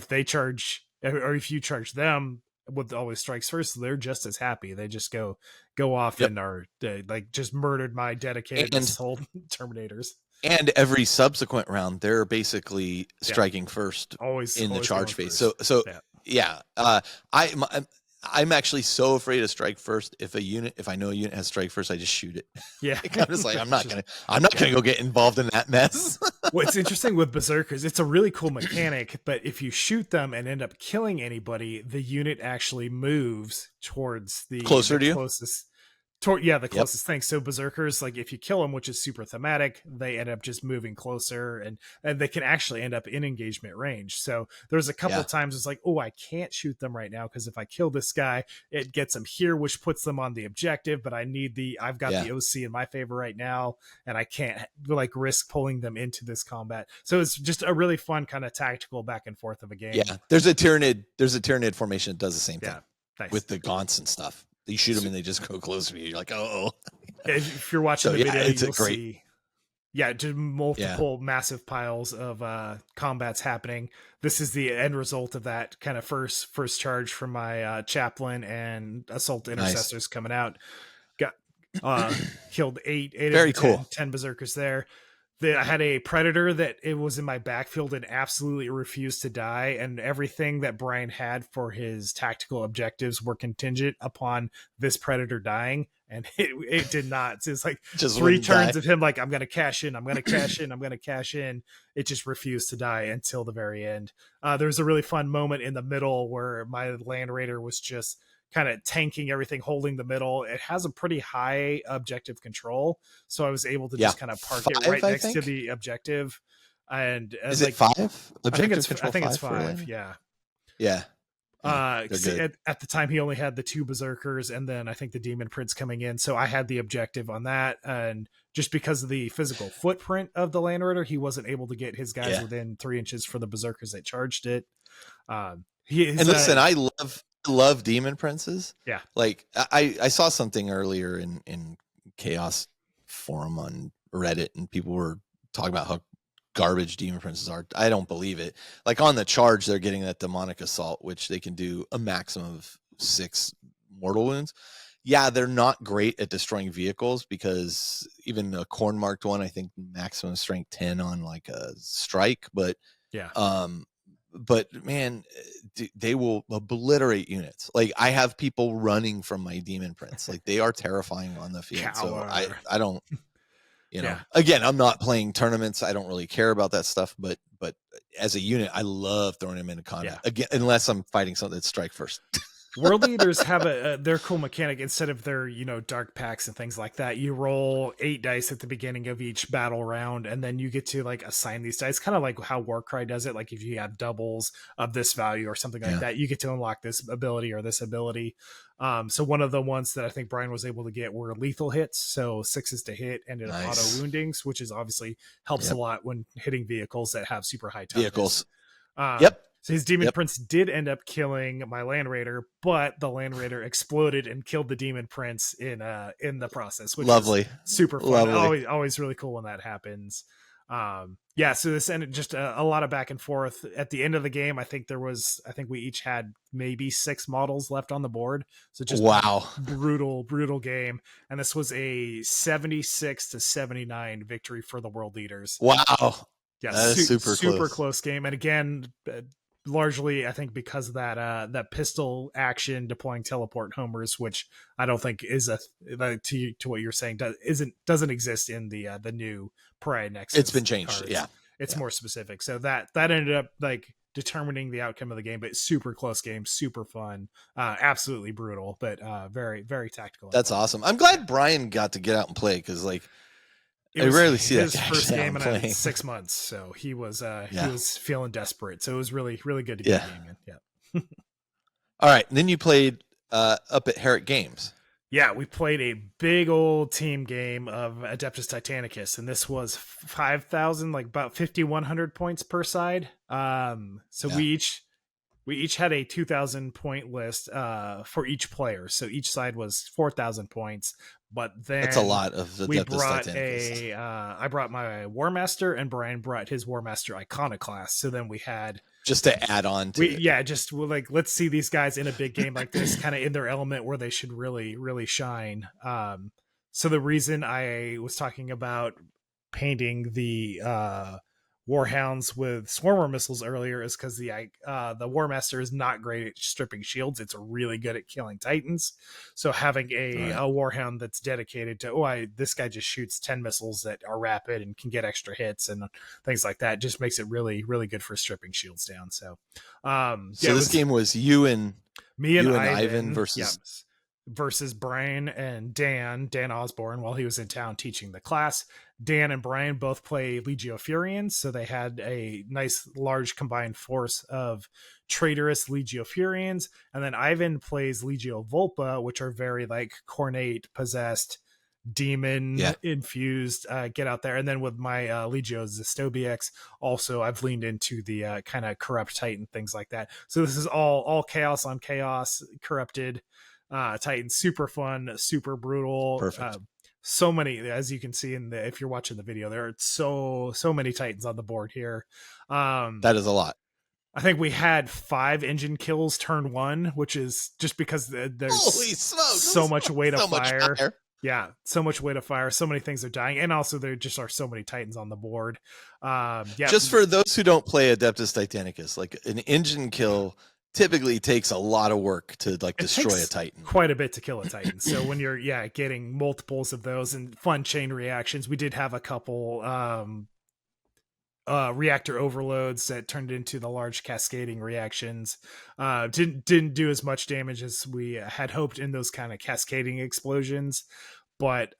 Speaker 2: they charge, or if you charge them with always strikes first, they're just as happy. They just go off and are like just murdered my dedicated assault Terminators.
Speaker 1: And every subsequent round, they're basically striking first always in the charge phase. So Yeah. I'm actually so afraid of strike first. If I know a unit has strike first, I just shoot it.
Speaker 2: Yeah.
Speaker 1: Like, I'm just like, I'm not gonna go get involved in that mess.
Speaker 2: What's interesting with Berserkers, it's a really cool mechanic, but if you shoot them and end up killing anybody, the unit actually moves towards the
Speaker 1: Closer to you?
Speaker 2: closest. The closest thing. So Berserkers, like if you kill them, which is super thematic, they end up just moving closer, and they can actually end up in engagement range. So there's a couple of times it's like, oh, I can't shoot them right now because if I kill this guy, it gets them here, which puts them on the objective. But I've got the OC in my favor right now, and I can't like risk pulling them into this combat. So it's just a really fun kind of tactical back and forth of a game.
Speaker 1: Yeah, there's a Tyranid formation that does the same thing with the gaunts and stuff. You shoot them and they just go closer to you. You're like, oh.
Speaker 2: If you're watching the video, you'll see. Yeah, just multiple massive piles of combats happening. This is the end result of that kind of first charge from my chaplain and assault intercessors coming out. Got killed eight
Speaker 1: Very
Speaker 2: of the
Speaker 1: cool.
Speaker 2: 10 berserkers there. I had a predator that it was in my backfield and absolutely refused to die, and everything that Brian had for his tactical objectives were contingent upon this predator dying, and it did not. So it's like just 3 turns of him like, I'm gonna cash in, I'm gonna cash in, I'm gonna cash in. It just refused to die until the very end. There was a really fun moment in the middle where my land raider was just kind of tanking everything, holding the middle. It has a pretty high objective control, so I was able to just kind of park it right next to the objective. And
Speaker 1: is it 5?
Speaker 2: I think it's 5. Yeah. At the time he only had the 2 berserkers and then I think the demon prince coming in, so I had the objective on that, and just because of the physical footprint of the land raider, he wasn't able to get his guys within 3 inches for the berserkers that charged it.
Speaker 1: Listen, I love demon princes.
Speaker 2: Yeah,
Speaker 1: like I saw something earlier in Chaos forum on Reddit, and people were talking about how garbage demon princes are. I don't believe it. Like on the charge, they're getting that demonic assault, which they can do a maximum of 6 mortal wounds. Yeah, they're not great at destroying vehicles, because even a corn marked one, I think maximum strength 10 on like a strike, but but man, they will obliterate units. Like I have people running from my demon prince. Like they are terrifying on the field. So I don't, again, I'm not playing tournaments. I don't really care about that stuff, but as a unit, I love throwing them into combat again, unless I'm fighting something that's strike first.
Speaker 2: World Eaters have their cool mechanic. Instead of their dark packs and things like that, you roll 8 dice at the beginning of each battle round, and then you get to like assign these dice, kind of like how Warcry does it. Like if you have doubles of this value or something like that, you get to unlock this ability or this ability. So one of the ones that I think Brian was able to get were lethal hits, so 6s to hit and auto woundings, which is obviously helps a lot when hitting vehicles that have super high toughness. So his demon prince did end up killing my land raider, but the land raider exploded and killed the demon prince in the process, which is super fun. Always really cool when that happens. So this ended just a lot of back and forth. At the end of the game, I think we each had maybe 6 models left on the board. So just brutal game. And this was a 76-79 victory for the World Leaders.
Speaker 1: Wow.
Speaker 2: Yeah, that is super close game. And again, largely, I think because of that pistol action deploying teleport homers, which I don't think is to what you're saying doesn't exist in the new Pariah Nexus.
Speaker 1: It's been changed.
Speaker 2: Cards. It's more specific. So that ended up like determining the outcome of the game, but super close game, super fun, absolutely brutal, but very, very tactical.
Speaker 1: That's awesome. I'm glad Brian got to get out and play, because like I rarely see that. His
Speaker 2: first game in 6 months, so he was feeling desperate. So it was really, really good to get the game in. Yeah.
Speaker 1: All right, and then you played up at Herrick Games.
Speaker 2: Yeah, we played a big old team game of Adeptus Titanicus, and this was 5,000, like about 5,100 points per side. We each had a 2,000 point list for each player. So each side was 4,000 points. But then
Speaker 1: that's a lot of the
Speaker 2: I brought my War Master, and Brian brought his War Master Iconoclast. So then we had
Speaker 1: just to add on to it.
Speaker 2: Yeah, just like, let's see these guys in a big game like this, kind of in their element where they should really, really shine. So the reason I was talking about painting the Warhounds with Swarmer missiles earlier is because the War Master is not great at stripping shields. It's really good at killing Titans. So having a Warhound that's dedicated to, this guy just shoots 10 missiles that are rapid and can get extra hits and things like that just makes it really, really good for stripping shields down. So,
Speaker 1: this game was you and Ivan
Speaker 2: versus Brian and Dan Osborne while he was in town teaching the class. Dan and Brian both play Legio Furians, so they had a nice large combined force of traitorous Legio Furians, and then Ivan plays Legio Volpa, which are very like Cornate possessed demon infused get out there. And then with my Legio Zestobiax, also I've leaned into the kind of corrupt Titan, things like that. So this is all chaos on chaos, corrupted Titan, super fun, super brutal.
Speaker 1: Perfect.
Speaker 2: So many, as you can see if you're watching the video, there are so many Titans on the board here.
Speaker 1: That is a lot.
Speaker 2: I think we had 5 engine kills turn 1, which is just because there's so much weight of fire. Yeah, so much weight of fire. So many things are dying, and also there just are so many Titans on the board.
Speaker 1: Just for those who don't play Adeptus Titanicus, like an engine kill typically takes a lot of work to like destroy a Titan.
Speaker 2: Quite a bit to kill a Titan. So when you're getting multiples of those and fun chain reactions, we did have a couple reactor overloads that turned into the large cascading reactions. Didn't do as much damage as we had hoped in those kind of cascading explosions. But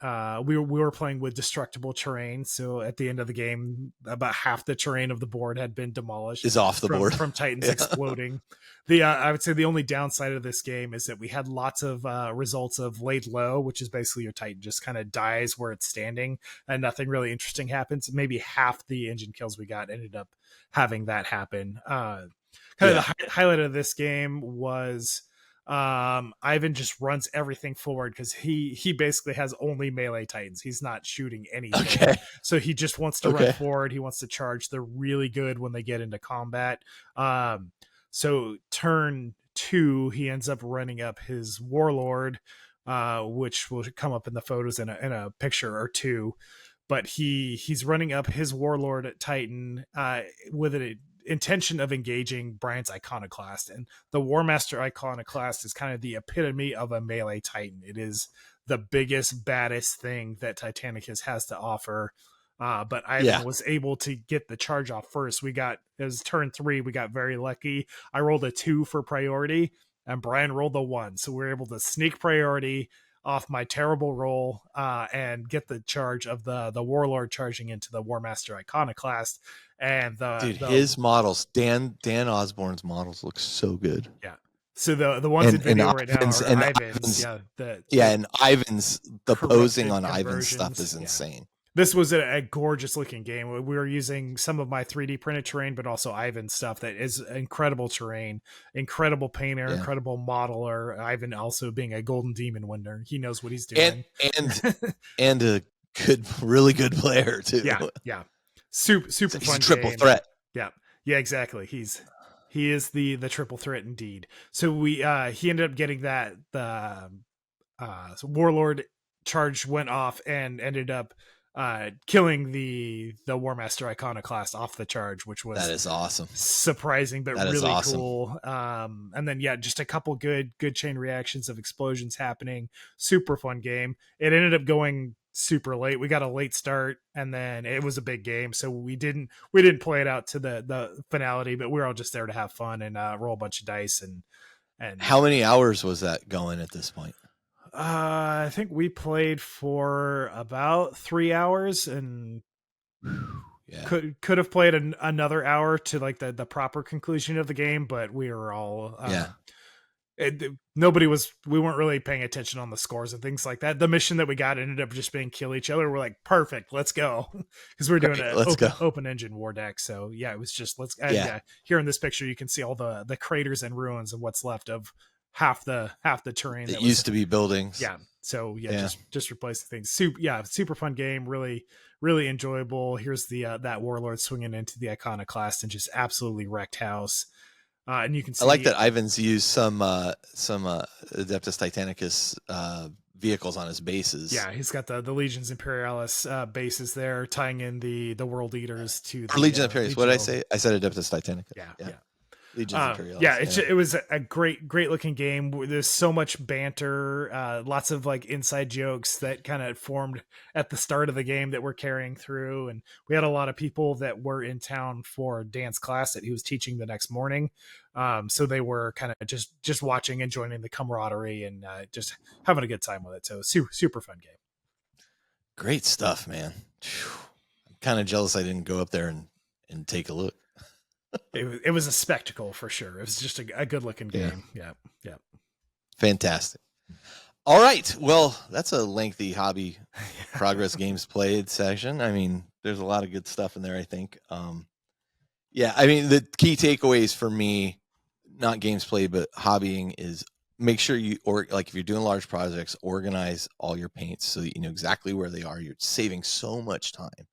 Speaker 2: we were playing with destructible terrain, so at the end of the game, about half the terrain of the board had been demolished.
Speaker 1: Is off the board
Speaker 2: from Titans exploding. I would say the only downside of this game is that we had lots of results of laid low, which is basically your Titan just kind of dies where it's standing and nothing really interesting happens. Maybe half the engine kills we got ended up having that happen. The highlight of this game was Ivan just runs everything forward because he basically has only melee Titans. He's not shooting anything. So he just wants to run forward. He wants to charge. They're really good when they get into combat. So turn 2, he ends up running up his Warlord, which will come up in the photos in a picture or two. But he's running up his Warlord Titan with an intention of engaging Brian's Iconoclast. And the War Master Iconoclast is kind of the epitome of a melee Titan. It is the biggest, baddest thing that Titanicus has to offer. But Ivan was able to get the charge off first. It was turn 3. We got very lucky. I rolled a 2 for priority and Brian rolled a 1. So we were able to sneak priority off my terrible roll and get the charge of the Warlord charging into the War Master Iconoclast. And
Speaker 1: his models, Dan Osborne's models look so good.
Speaker 2: Yeah. So the ones in video right now are Ivan's.
Speaker 1: And Ivan's, the posing on Ivan's stuff is insane.
Speaker 2: This was a gorgeous looking game. We were using some of my 3D printed terrain, but also Ivan's stuff that is incredible terrain, incredible painter, incredible modeler. Ivan also being a golden demon winner. He knows what he's doing.
Speaker 1: And a really good player too.
Speaker 2: Yeah. Super fun
Speaker 1: triple
Speaker 2: game.
Speaker 1: Threat.
Speaker 2: Yeah, exactly. He is the triple threat indeed. So he ended up getting that the Warlord charge went off and ended up killing the War Master Iconoclast off the charge, which was
Speaker 1: that is awesome,
Speaker 2: surprising but really cool. And then just a couple good chain reactions of explosions happening. Super fun game. It ended up going super late. We got a late start and then it was a big game, so we didn't play it out to the finality, but we were all just there to have fun and roll a bunch of dice. And
Speaker 1: how many hours was that going at this point?
Speaker 2: I think we played for about 3 hours and could have played another hour to like the proper conclusion of the game, but we were all we weren't really paying attention on the scores and things like that. The mission that we got ended up just being kill each other. We're like, perfect, let's go, because we're doing an open engine war deck. So it was just here in this picture you can see all the craters and ruins and what's left of half the terrain
Speaker 1: that used to be buildings.
Speaker 2: Just replacing things. Super fun game, really enjoyable. Here's the that Warlord swinging into the Iconoclast and just absolutely wrecked house. And you can see
Speaker 1: I like that Ivan's used some Adeptus Titanicus vehicles on his bases.
Speaker 2: Yeah, he's got the Legions Imperialis bases there, tying in the World Eaters to the
Speaker 1: Legion Imperialis. What did I say? I said Adeptus Titanica.
Speaker 2: Yeah.
Speaker 1: Legions Imperialis.
Speaker 2: Yeah, it was a great looking game. There's so much banter, lots of like inside jokes that kind of formed at the start of the game that we're carrying through, and we had a lot of people that were in town for Dan's class that he was teaching the next morning. So they were kind of just watching and joining the camaraderie and just having a good time with it. So super fun game.
Speaker 1: Great stuff, man. I'm kind of jealous I didn't go up there and take a look.
Speaker 2: It was a spectacle for sure. It was just a good looking game. Yeah.
Speaker 1: Fantastic. All right. Well, that's a lengthy hobby progress games played session. I mean, there's a lot of good stuff in there, I think. I mean, the key takeaways for me, not games played, but hobbying, is make sure if you're doing large projects, organize all your paints so that you know exactly where they are. You're saving so much time.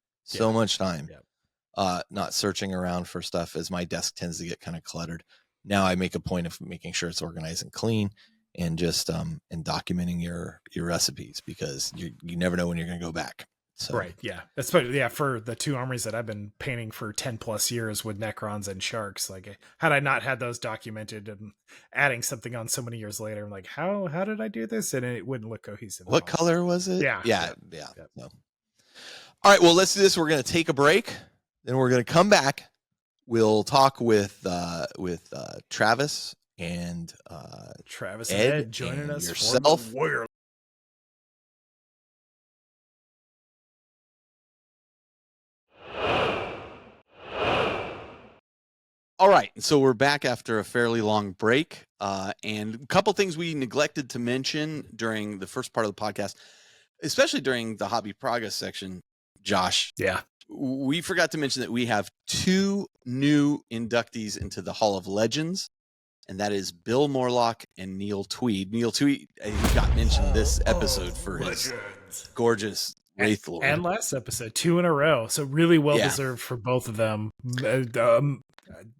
Speaker 1: Not searching around for stuff, as my desk tends to get kind of cluttered. Now I make a point of making sure it's organized and clean, and just and documenting your recipes, because you never know when you're going to go back. So.
Speaker 2: Right. Yeah. Especially for the two armies that I've been painting for 10 plus years with Necrons and Sharks. Like, had I not had those documented and adding something on so many years later, I'm like, how did I do this? And it wouldn't look cohesive.
Speaker 1: What color was it?
Speaker 2: Yeah.
Speaker 1: No. All right. Well, let's do this. We're going to take a break. Then we're going to come back. We'll talk with Travis and
Speaker 2: Ed joining us.
Speaker 1: Yourself.
Speaker 2: Warrior.
Speaker 1: All right. So we're back after a fairly long break. And a couple things we neglected to mention during the first part of the podcast, especially during the hobby progress section, Josh.
Speaker 2: Yeah.
Speaker 1: We forgot to mention that we have 2 new inductees into the Hall of Legends, and that is Bill Morloc and Neil Tweed. Neil Tweed got mentioned this episode for his gorgeous Wraith Lord.
Speaker 2: And last episode, 2 in a row. So really well deserved for both of them.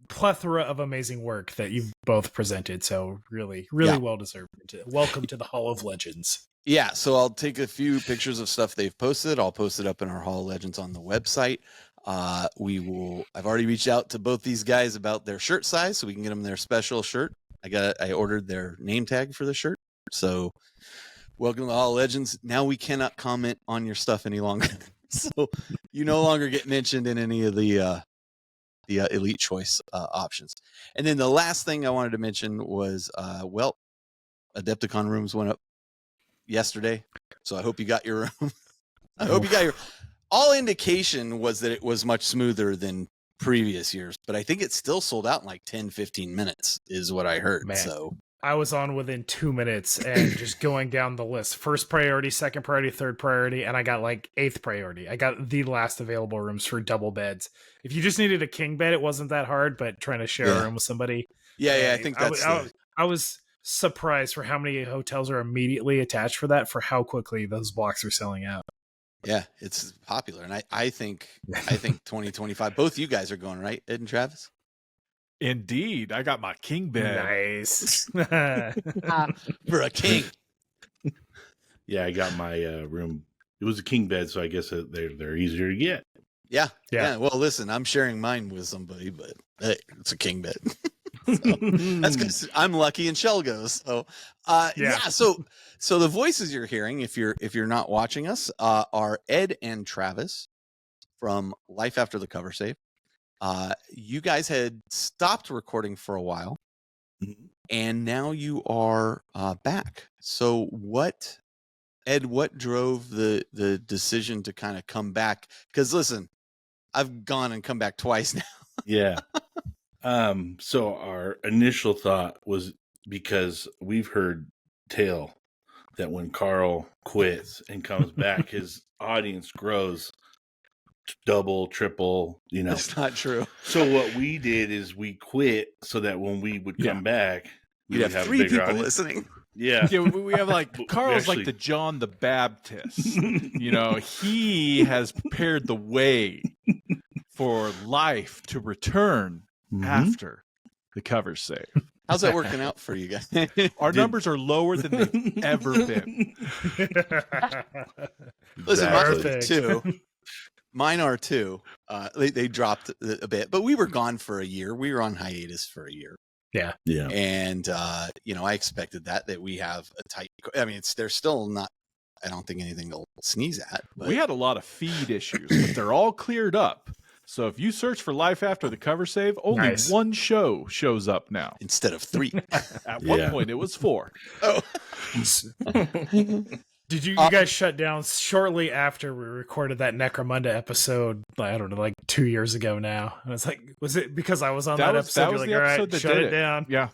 Speaker 2: Plethora of amazing work that you've both presented. So really well deserved. Welcome to the Hall of Legends.
Speaker 1: Yeah, so I'll take a few pictures of stuff they've posted. I'll post it up in our Hall of Legends on the website. I've already reached out to both these guys about their shirt size, so we can get them their special shirt. I ordered their name tag for the shirt. So welcome to the Hall of Legends. Now we cannot comment on your stuff any longer. So you no longer get mentioned in any of the Elite Choice options. And then the last thing I wanted to mention was, Adepticon rooms went up yesterday, so I hope you got your room. All indication was that it was much smoother than previous years, but I think it's still sold out in like 10-15 minutes is what I heard. Man, so
Speaker 2: I was on within 2 minutes and just going down the list. First priority, second priority, third priority, and I got like 8th priority. I got the last available rooms for double beds. If you just needed a king bed, it wasn't that hard, but trying to share a room with somebody.
Speaker 1: Yeah, I think that's
Speaker 2: I was surprised for how many hotels are immediately attached for that, for how quickly those blocks are selling out.
Speaker 1: Yeah, it's popular. And I think 2025, both you guys are going, right, Ed and Travis?
Speaker 3: Indeed. I got my king bed.
Speaker 2: Nice.
Speaker 1: For a king.
Speaker 4: Yeah, I got my room. It was a king bed, so I guess they're easier to get.
Speaker 1: Yeah. Well, listen, I'm sharing mine with somebody, but hey, it's a king bed. So, that's because I'm lucky and Shell goes. So so the voices you're hearing, if you're not watching us, are Ed and Travis from Life After the Cover Save. You guys had stopped recording for a while, and now you are back. So what drove the decision to kind of come back? Because listen, I've gone and come back twice now.
Speaker 4: Yeah. So our initial thought was, because we've heard tale that when Carl quits and comes back, his audience grows double, triple,
Speaker 1: That's not true.
Speaker 4: So what we did is we quit so that when we would come back, we would have
Speaker 1: 3 people
Speaker 4: audience.
Speaker 1: listening.
Speaker 4: Yeah.
Speaker 3: We have like Carl's like the John the Baptist. He has prepared the way for life to return after the cover save.
Speaker 1: How's that working out for you guys?
Speaker 3: Our numbers are lower than they've ever been.
Speaker 1: Listen, mine are too. Mine are too. They dropped a bit, but we were gone for a year. We were on hiatus for a year.
Speaker 2: Yeah.
Speaker 1: And I expected that we have a tight. I mean, there's still not. I don't think anything to sneeze at. But.
Speaker 3: We had a lot of feed issues, but they're all cleared up. So if you search for Life After the Cover Save, only one show shows up now
Speaker 1: instead of 3.
Speaker 3: At one point, it was 4.
Speaker 1: Oh.
Speaker 2: Did you guys shut down shortly after we recorded that Necromunda episode? I don't know, like 2 years ago now. And it's like, was it because I was on that episode?
Speaker 3: That was the episode that
Speaker 2: shut
Speaker 3: did
Speaker 2: it down.
Speaker 3: Yeah.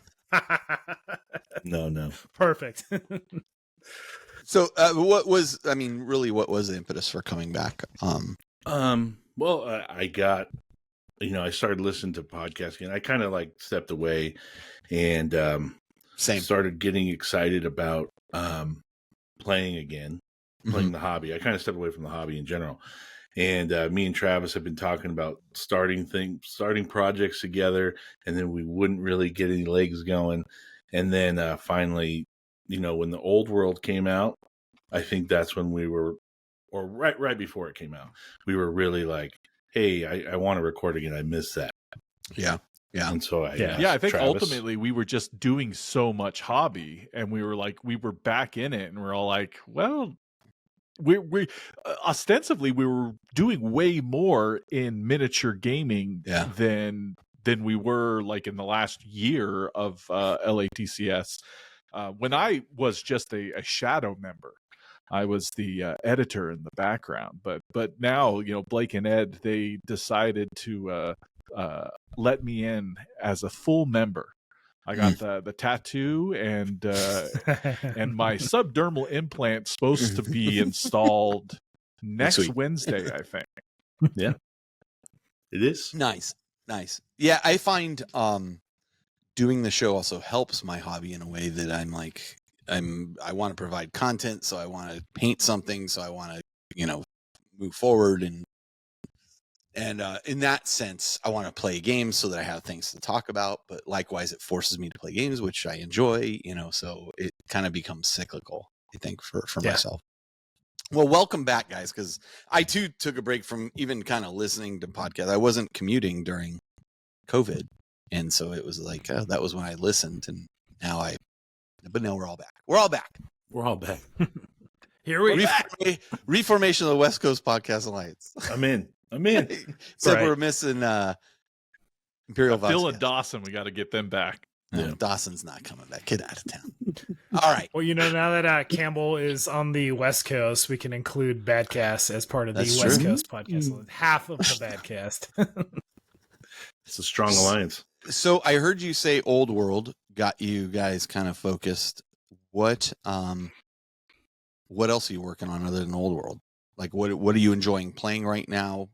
Speaker 4: No.
Speaker 2: Perfect.
Speaker 1: So, what was the impetus for coming back?
Speaker 4: Well, I got, I started listening to podcasting. I kind of like stepped away and started getting excited about playing again, playing the hobby. I kind of stepped away from the hobby in general. And me and Travis have been talking about starting projects together, and then we wouldn't really get any legs going. And then finally, when the Old World came out, I think that's when we were, or right before it came out, we were really like, hey, I want to record again. I miss that.
Speaker 1: Yeah.
Speaker 4: And so
Speaker 3: I think
Speaker 4: Travis.
Speaker 3: Ultimately we were just doing so much hobby, and we were back in it, and we're all like, well, we ostensibly we were doing way more in miniature gaming than we were like in the last year of LATCS. When I was just a shadow member, I was the editor in the background, but now, Blake and Ed, they decided to let me in as a full member. I got the tattoo and my subdermal implant supposed to be installed next Wednesday, I think.
Speaker 4: Yeah, it is
Speaker 1: nice. Yeah, I find doing the show also helps my hobby in a way that I want to provide content, so I want to paint something, so I want to move forward, and in that sense, I want to play games so that I have things to talk about. But likewise, it forces me to play games, which I enjoy. So it kind of becomes cyclical, I think, for myself. Well, welcome back, guys, because I too took a break from even kind of listening to podcasts. I wasn't commuting during COVID, and so it was like that was when I listened, and but now we're all back. We're all back.
Speaker 2: Here we go.
Speaker 1: Reformation of the West Coast Podcast Alliance.
Speaker 4: I'm in.
Speaker 1: Except we're missing Imperial Vox.
Speaker 3: Phil and Dawson, we got to get them back.
Speaker 1: Yeah. Dawson's not coming back. Get out of town. All right.
Speaker 2: Well, now that Campbell is on the West Coast, we can include Badcast as part of the West Coast podcast. Half of the Badcast.
Speaker 4: It's a strong alliance.
Speaker 1: So I heard you say Old World got you guys kind of focused. What else are you working on other than Old World? Like, what are you enjoying playing right now?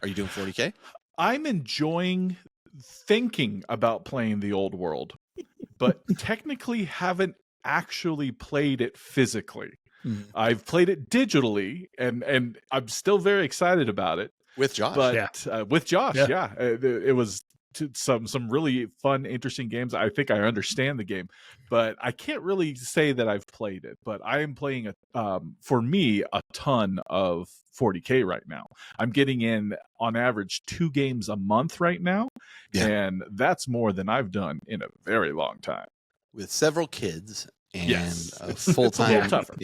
Speaker 1: Are you doing 40K?
Speaker 3: I'm enjoying thinking about playing the Old World, but technically haven't actually played it physically. I've played it digitally, and I'm still very excited about it.
Speaker 1: With Josh.
Speaker 3: But with Josh, it was some really fun, interesting games. I think I understand the game, but I can't really say that I've played it. But I am playing for me a ton of 40K right now. I'm getting in on average 2 games a month right now, and that's more than I've done in a very long time.
Speaker 1: With several kids and a full-time.
Speaker 3: It's a little tougher.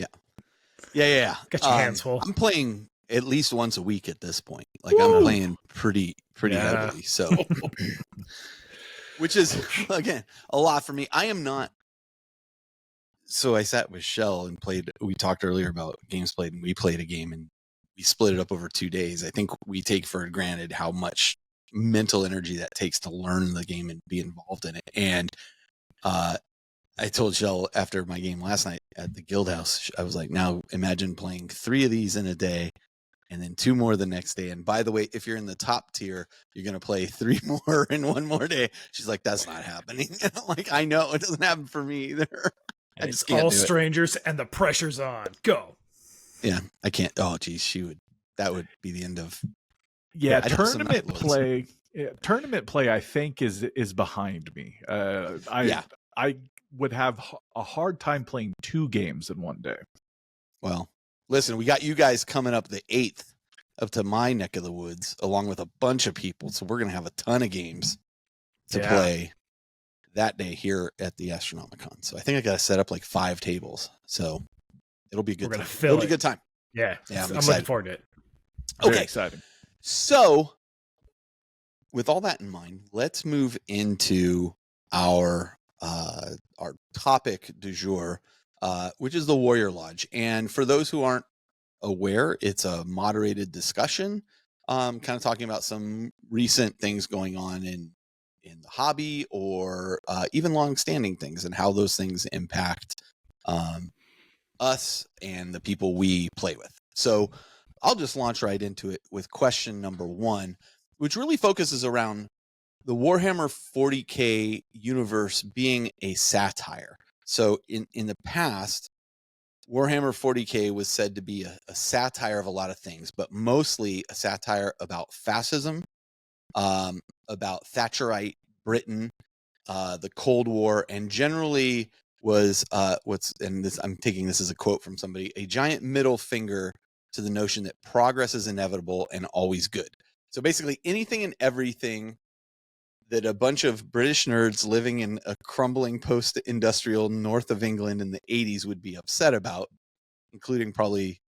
Speaker 1: Yeah.
Speaker 2: Got your hands full.
Speaker 1: I'm playing at least once a week at this point. Like I'm playing pretty heavily. So, which is again a lot for me. I am not. So I sat with Shell and played. We talked earlier about games played, and we played a game and we split it up over 2 days. I think we take for granted how much mental energy that takes to learn the game and be involved in it. And I told Shell after my game last night at the Guild House, I was like, now imagine playing 3 of these in a day and then 2 more the next day. And by the way, if you're in the top tier, you're going to play 3 more in 1 more day. She's like, that's not happening. And I'm like, I know it doesn't happen for me either. I just can't.
Speaker 2: All strangers and the pressure's on. Go.
Speaker 1: Yeah, I can't. Oh, geez, that would be the end of.
Speaker 3: Yeah, tournament play Tournament play, I think, is behind me. I would have a hard time playing 2 games in one day.
Speaker 1: Well, listen, we got you guys coming up the 8th up to my neck of the woods, along with a bunch of people. So we're going to have a ton of games to play that day here at the Astronomicon. So I think I got to set up like 5 tables. So it'll be a good time. It'll be a good time.
Speaker 2: Yeah.
Speaker 1: I'm
Speaker 2: looking forward to it.
Speaker 1: Okay.
Speaker 3: Very exciting.
Speaker 1: So with all that in mind, let's move into our topic du jour, which is the Warrior Lodge. And for those who aren't aware, it's a moderated discussion, kind of talking about some recent things going on in the hobby, or even long-standing things, and how those things impact us and the people we play with. So I'll just launch right into it with question number 1, which really focuses around the Warhammer 40K universe being a satire. So in the past, Warhammer 40K was said to be a satire of a lot of things, but mostly a satire about fascism, about Thatcherite Britain, the Cold War, and generally was I'm taking this as a quote from somebody, a giant middle finger to the notion that progress is inevitable and always good. So basically anything and everything that a bunch of British nerds living in a crumbling post-industrial north of England in the 80s would be upset about, including probably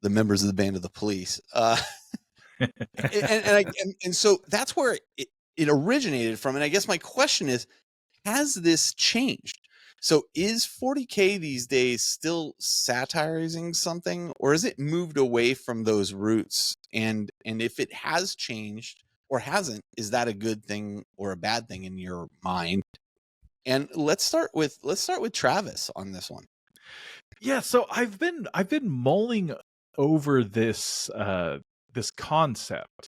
Speaker 1: the members of the Band of the Police. And so that's where it originated from. And I guess my question is, has this changed? So is 40K these days still satirizing something, or has it moved away from those roots? And if it has changed or hasn't, is that a good thing or a bad thing in your mind? And let's start with Travis on this one.
Speaker 3: Yeah, so I've been mulling over this this concept,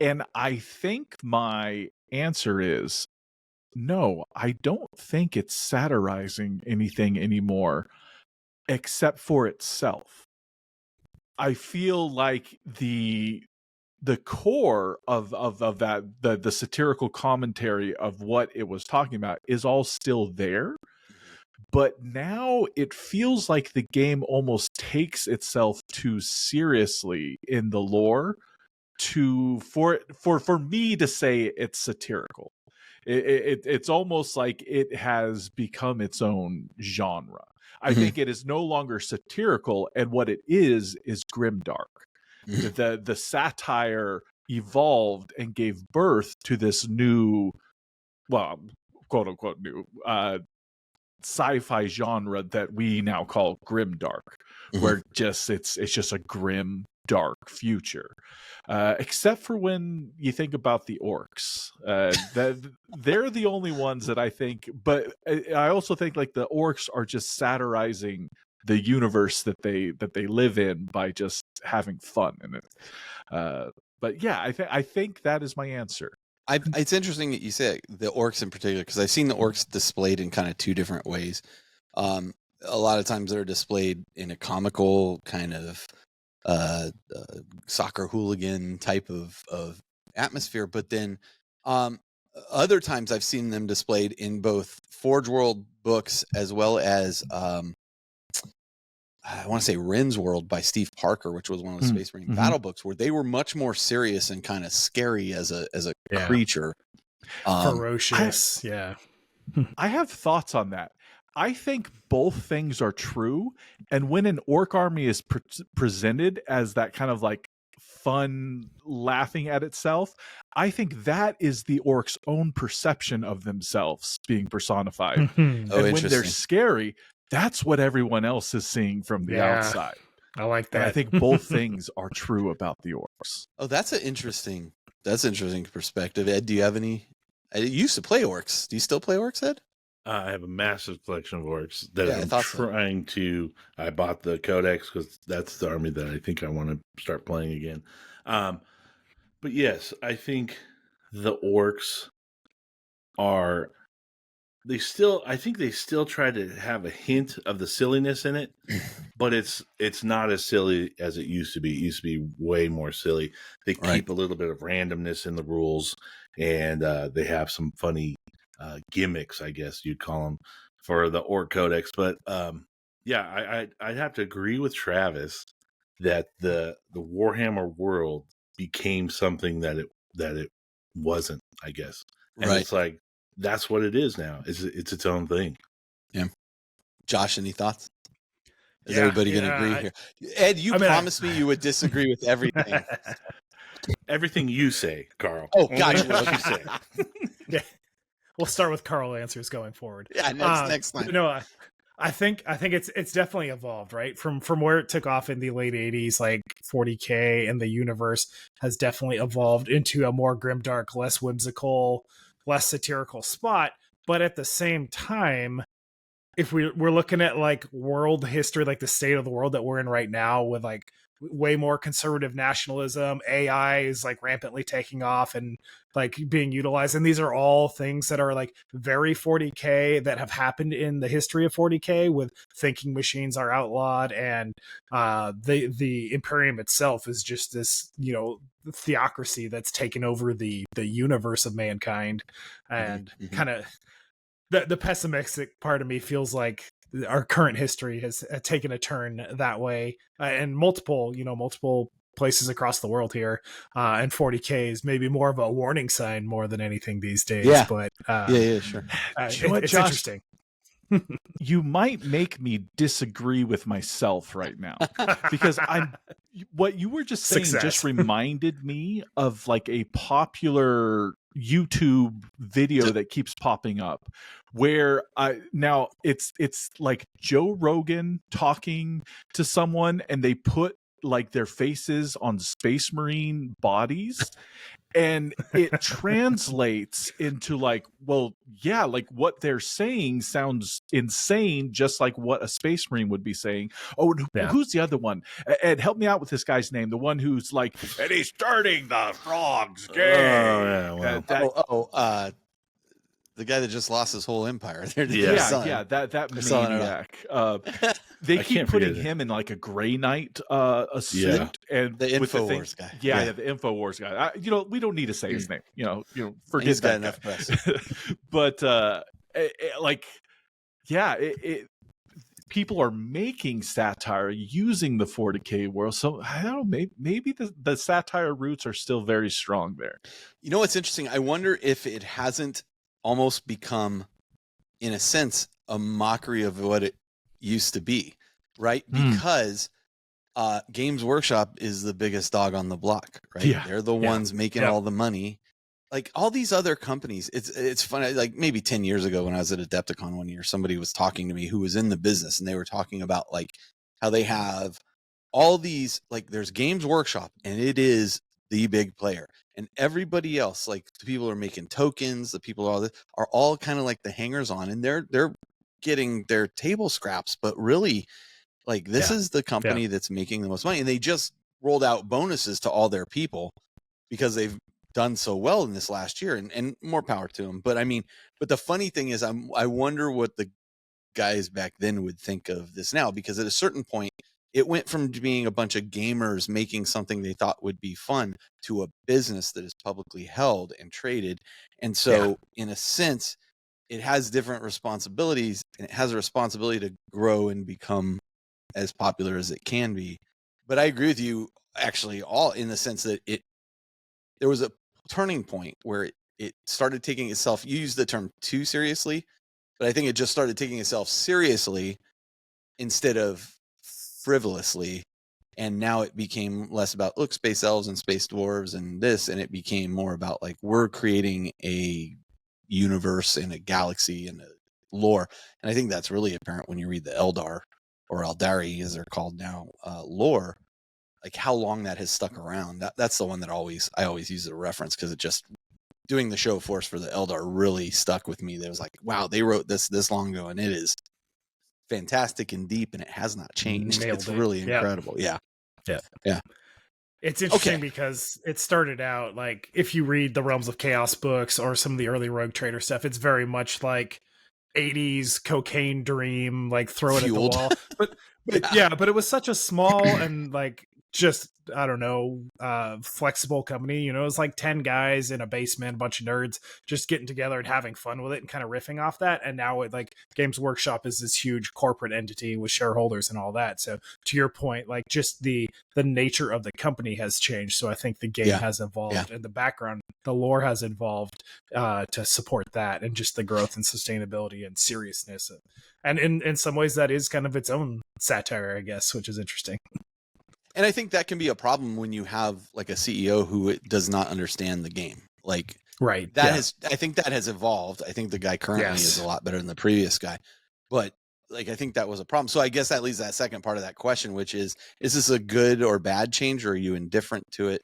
Speaker 3: and I think my answer is no. I don't think it's satirizing anything anymore, except for itself. I feel like the core of that, the satirical commentary of what it was talking about is all still there, but now it feels like the game almost takes itself too seriously in the lore for me to say it's satirical. It's almost like it has become its own genre. I think it is no longer satirical, and what it is grimdark. The satire evolved and gave birth to this new, well, quote unquote new sci-fi genre that we now call grimdark, where it's just a grim, dark future. Except for when you think about the orcs, that they're the only ones that I think. But I also think like the orcs are just satirizing the universe that they live in by just having fun in it. But yeah, I think that is my answer.
Speaker 1: It's interesting that you say the orcs in particular, because I've seen the orcs displayed in kind of 2 different ways. A lot of times they're displayed in a comical kind of soccer hooligan type of atmosphere, but then other times I've seen them displayed in both Forge World books as well as I want to say Rin's World by Steve Parker, which was one of the Space Marine battle books, where they were much more serious and kind of scary as a creature.
Speaker 2: Ferocious.
Speaker 3: I have thoughts on that. I think both things are true. And when an orc army is presented as that kind of like fun, laughing at itself, I think that is the orc's own perception of themselves being personified. And when they're scary, that's what everyone else is seeing from the outside.
Speaker 2: I like that.
Speaker 3: And I think both things are true about the orcs.
Speaker 1: Oh, that's an interesting perspective. Ed, do you have any? You used to play orcs. Do you still play orcs, Ed?
Speaker 4: I have a massive collection of orcs that I'm trying to. I bought the Codex because that's the army that I think I want to start playing again. But yes, I think the orcs are. I think they still try to have a hint of the silliness in it, but it's not as silly as it used to be. It used to be way more silly. They keep a little bit of randomness in the rules, and they have some funny gimmicks, I guess you'd call them, for the Orc Codex. But I'd have to agree with Travis that the Warhammer world became something that it wasn't, I guess. And it's like, that's what it is now. It's its own thing.
Speaker 1: Yeah. Josh, any thoughts? Is everybody going to agree here? Ed, you promised me you would disagree with everything.
Speaker 4: Everything you say, Carl.
Speaker 1: Oh, gotcha.
Speaker 4: What you say.
Speaker 2: Yeah. We'll start with Carl answers going forward.
Speaker 1: Yeah, next line.
Speaker 2: No, I think it's definitely evolved, right? From where it took off in the late 80s, like 40K, and the universe has definitely evolved into a more grimdark, less whimsical, less satirical spot. But at the same time, if we're looking at like world history, like the state of the world that we're in right now, with like way more conservative nationalism, AI is like rampantly taking off and like being utilized, and these are all things that are like very 40K that have happened in the history of 40K, with thinking machines are outlawed, and the Imperium itself is just this, you know, theocracy that's taken over the universe of mankind. And kind of the pessimistic part of me feels like our current history has taken a turn that way, and multiple places across the world here. And 40K is maybe more of a warning sign more than anything these days.
Speaker 1: Yeah.
Speaker 2: But
Speaker 1: sure.
Speaker 2: It's interesting.
Speaker 3: You might make me disagree with myself right now, because what you were just saying just reminded me of like a popular YouTube video that keeps popping up, where now it's like Joe Rogan talking to someone, and they put like their faces on Space Marine bodies, and it translates into like, well, yeah, like what they're saying sounds insane, just like what a Space Marine would be saying. Oh, who's the other one? And help me out with this guy's name. The one who's like, and he's starting the frogs game.
Speaker 1: The guy that just lost his whole empire.
Speaker 3: That maniac. They keep putting him in like a Grey Knight suit, and
Speaker 1: the InfoWars guy.
Speaker 3: Yeah, the InfoWars guy. We don't need to say his name. Forget that enough press. But people are making satire using the 40K world. So I don't know, maybe the satire roots are still very strong there.
Speaker 1: You know what's interesting? I wonder if it hasn't almost become, in a sense, a mockery of what it used to be, right? Because Games Workshop is the biggest dog on the block, right? Yeah. They're the ones making all the money. Like all these other companies, it's funny. Like maybe 10 years ago when I was at Adepticon one year, somebody was talking to me who was in the business, and they were talking about like how they have all these, like there's Games Workshop, and it is the big player, and everybody else, like the people who are making tokens, the people are all kind of like the hangers on, and they're getting their table scraps, but really like this is the company that's making the most money, and they just rolled out bonuses to all their people because they've done so well in this last year, and more power to them. But I mean, but the funny thing is, I wonder what the guys back then would think of this now, because at a certain point it went from being a bunch of gamers making something they thought would be fun to a business that is publicly held and traded. And so in a sense, it has different responsibilities, and it has a responsibility to grow and become as popular as it can be. But I agree with you actually all in the sense that there was a turning point where it started taking itself, you used the term too seriously, but I think it just started taking itself seriously instead of frivolously, and now it became less about look, space elves and space dwarves and this, and it became more about like we're creating a universe and a galaxy and a lore. And I think that's really apparent when you read the Eldar, or Eldari as they're called now, lore, like how long that has stuck around. That's the one that I always use as a reference, because it just, doing the show force for the Eldar really stuck with me. That was like, wow, they wrote this long ago, and it is fantastic and deep, and it has not changed. It's really incredible. Yeah.
Speaker 2: It's interesting because it started out like, if you read the Realms of Chaos books or some of the early Rogue Trader stuff, it's very much like 80s cocaine dream, like throw it
Speaker 1: Fueled.
Speaker 2: at the wall. But yeah, but it was such a small and like just, I don't know, flexible company. You know, it was like 10 guys in a basement, a bunch of nerds just getting together and having fun with it and kind of riffing off that. And now it, like, Games Workshop is this huge corporate entity with shareholders and all that. So to your point, like, just the nature of the company has changed. So I think the game has evolved and the background, the lore has evolved to support that, and just the growth and sustainability and seriousness. And in some ways that is kind of its own satire, I guess, which is interesting.
Speaker 1: And I think that can be a problem when you have like a CEO who does not understand the game. Like,
Speaker 2: right.
Speaker 1: That I think that has evolved. I think the guy currently is a lot better than the previous guy, but like, I think that was a problem. So I guess that leads to that second part of that question, which is this a good or bad change, or are you indifferent to it?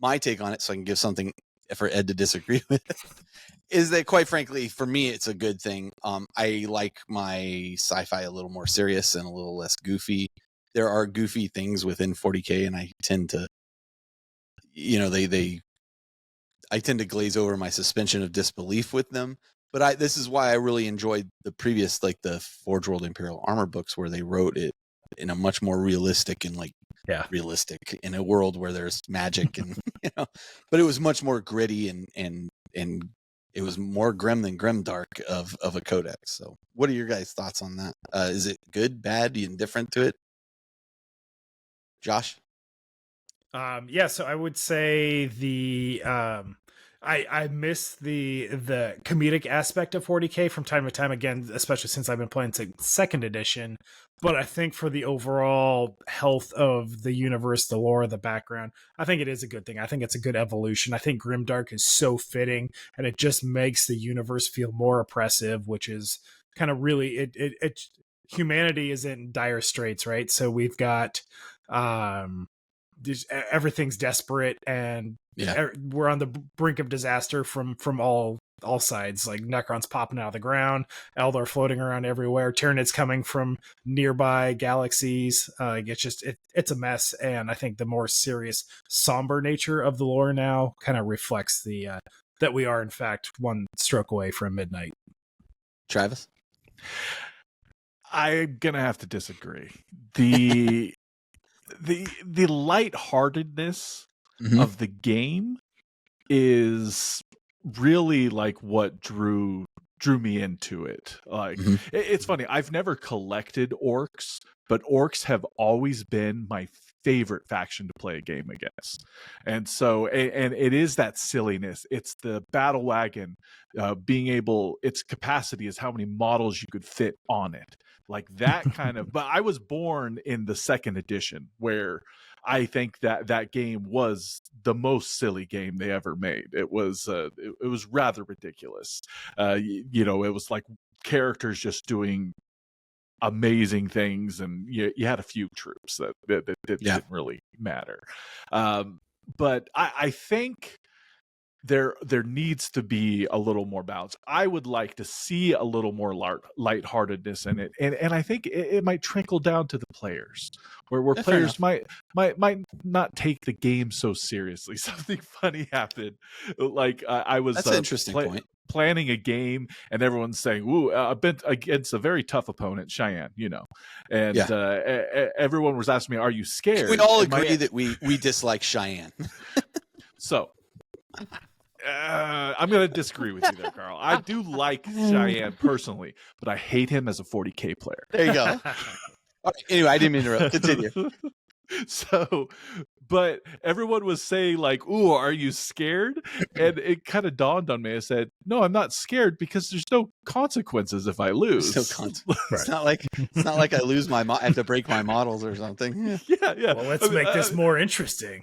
Speaker 1: My take on it, so I can give something for Ed to disagree with, is that, quite frankly, for me, it's a good thing. I like my sci-fi a little more serious and a little less goofy. There are goofy things within 40K, and I tend to, I tend to glaze over my suspension of disbelief with them. But this is why I really enjoyed the previous, like the Forge World Imperial Armor books, where they wrote it in a much more realistic and realistic, in a world where there's magic and but it was much more gritty and it was more grim than grimdark of a codex. So what are your guys' thoughts on that? Is it good, bad, indifferent to it? Josh?
Speaker 2: So I would say I miss the comedic aspect of 40K from time to time, again, especially since I've been playing second edition. But I think for the overall health of the universe, the lore, the background, I think it is a good thing. I think it's a good evolution. I think Grimdark is so fitting, and it just makes the universe feel more oppressive, which is kind of really it humanity is in dire straits, right? So we've got everything's desperate, and we're on the brink of disaster from all sides. Like, Necrons popping out of the ground, Eldar floating around everywhere, Tyranids coming from nearby galaxies. It's a mess, and I think the more serious, somber nature of the lore now kind of reflects the that we are in fact one stroke away from midnight.
Speaker 1: Travis?
Speaker 3: I'm gonna have to disagree. The lightheartedness of the game is really like what drew me into it. Like, it's funny, I've never collected orcs, but orcs have always been my favorite faction to play a game against. And so, and it is that silliness. It's the battle wagon being able, its capacity is how many models you could fit on it. Like that kind of, but I was born in the second edition, where I think that game was the most silly game they ever made. It was rather ridiculous. It was like characters just doing amazing things, and you had a few troops that didn't really matter. But I think there needs to be a little more balance. I would like to see a little more lightheartedness in it, and I think it might trickle down to the players, where players might not take the game so seriously. Something funny happened, like I was
Speaker 1: that's an interesting point.
Speaker 3: Planning a game, and everyone's saying, "Ooh, I've been against a very tough opponent, Cheyenne," and everyone was asking me, "Are you scared?"
Speaker 1: We all agree that we dislike Cheyenne.
Speaker 3: So. I'm going to disagree with you there, Carl. I do like Cheyenne personally, but I hate him as a 40K player.
Speaker 1: There you go. All right, anyway, I didn't mean to interrupt. Continue.
Speaker 3: So, but everyone was saying like, "Ooh, are you scared?" And it kind of dawned on me. I said, "No, I'm not scared, because there's no consequences if I lose."
Speaker 1: There's no consequences. It's not like I lose I have to break my models or something.
Speaker 3: Yeah.
Speaker 2: Well, let's make this more interesting.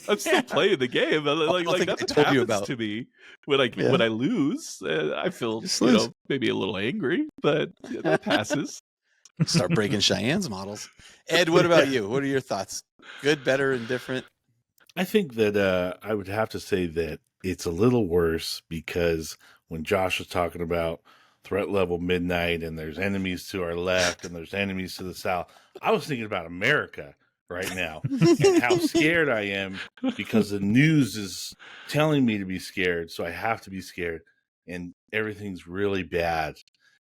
Speaker 3: I'm still playing the game. Like that's what happens to me when I lose. I feel maybe a little angry, but that passes.
Speaker 1: Start breaking Cheyenne's models. Ed, what about you? What are your thoughts? Good, better, indifferent?
Speaker 4: I think that I would have to say that it's a little worse, because when Josh was talking about threat level midnight and there's enemies to our left and there's enemies to the south, I was thinking about America right now and how scared I am, because the news is telling me to be scared, so I have to be scared, and everything's really bad.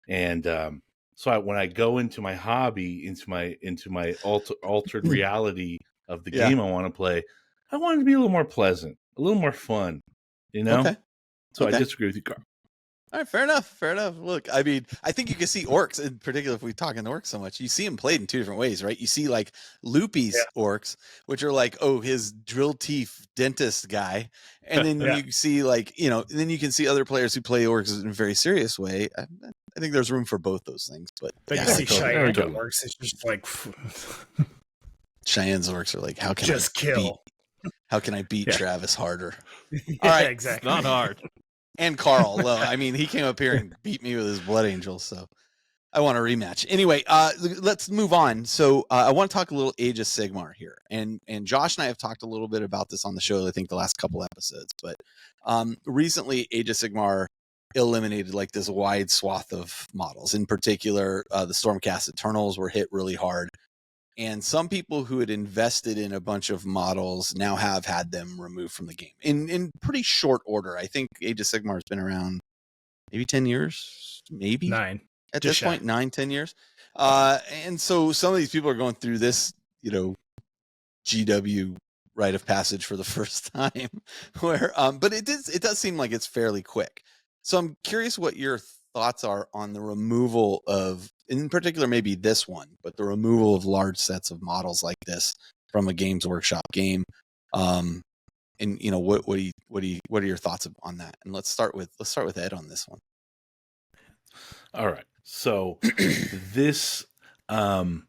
Speaker 4: And so when I go into my hobby, into my altered reality of the game I want to play, I want it to be a little more pleasant, a little more fun, you know?
Speaker 1: Okay.
Speaker 4: So I disagree with you, Carl.
Speaker 1: All right, fair enough. Fair enough. Look, I mean, I think you can see orcs in particular. If we talk in orcs so much, you see them played in two different ways, right? You see like Loopy's orcs, which are like, oh, his drill teeth dentist guy, and then you see like, you know, then you can see other players who play orcs in a very serious way. I think there's room for both those things, but
Speaker 2: you see Cheyenne orcs, it's just like
Speaker 1: Cheyenne's orcs are like, how can
Speaker 2: just kill?
Speaker 1: How can I beat Travis harder? All right,
Speaker 2: exactly.
Speaker 3: It's not hard.
Speaker 1: And Carl, I mean, he came up here and beat me with his Blood Angel, so I want a rematch. Anyway, let's move on. So I want to talk a little Age of Sigmar here, and Josh and I have talked a little bit about this on the show. I think the last couple episodes, but recently Age of Sigmar eliminated like this wide swath of models. In particular, the Stormcast Eternals were hit really hard. And some people who had invested in a bunch of models now have had them removed from the game in pretty short order. I think Age of Sigmar has been around maybe 10 years, maybe
Speaker 2: 9
Speaker 1: at this point, 9-10 years. And so some of these people are going through this, you know, GW rite of passage for the first time where, but it does seem like it's fairly quick. So I'm curious what your thoughts are on the removal of, in particular, maybe this one, but the removal of large sets of models like this from a Games Workshop game. And you know, what are your thoughts on that? And let's start with Ed on this one.
Speaker 4: All right. So this, my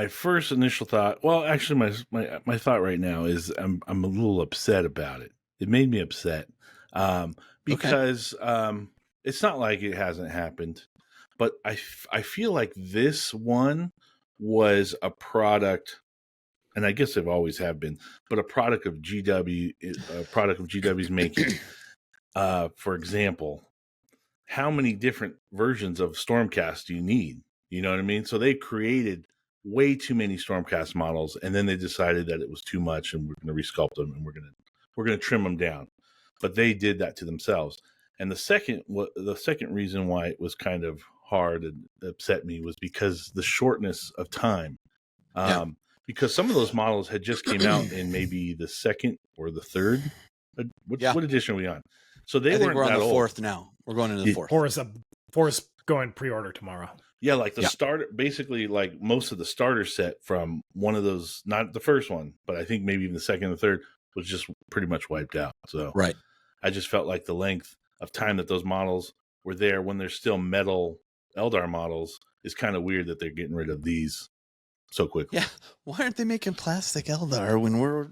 Speaker 4: first initial thought, well, actually my thought right now is I'm a little upset about it. It made me upset. Because it's not like it hasn't happened, but I feel like this one was a product, and I guess it always have been, but a product of GW's making. For example, how many different versions of Stormcast do you need? You know what I mean? So they created way too many Stormcast models, and then they decided that it was too much, and we're going to resculpt them, and we're going to trim them down. But they did that to themselves. And the second reason why it was kind of hard and upset me was because the shortness of time. Because some of those models had just came out in maybe the second or the third. What edition are we on? So
Speaker 1: we're on the fourth now. We're going into the fourth.
Speaker 2: Four's going pre-order tomorrow.
Speaker 4: Yeah, like the starter, basically like most of the starter set from one of those, not the first one, but I think maybe even the second and the third was just pretty much wiped out. So I just felt like the length of time that those models were there when they're still metal Eldar models is kind of weird that they're getting rid of these so quickly.
Speaker 1: Yeah. Why aren't they making plastic Eldar when we're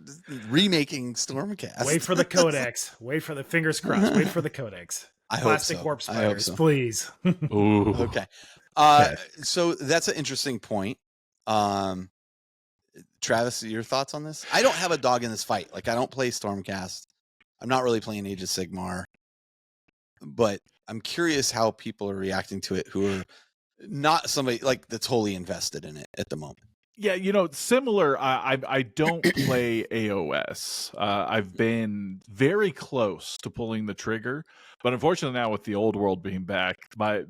Speaker 1: remaking Stormcast?
Speaker 2: Wait for the Codex. Wait for the fingers crossed. Wait for the Codex. Plastic warp spiders, please.
Speaker 3: Ooh.
Speaker 1: Okay. So that's an interesting point. Travis, your thoughts on this? I don't have a dog in this fight. Like, I don't play Stormcast. I'm not really playing Age of Sigmar. But I'm curious how people are reacting to it who are not somebody like that's wholly invested in it at the moment.
Speaker 3: Yeah, you know, similar. I don't play AOS. I've been very close to pulling the trigger, but unfortunately now with the old world being back, my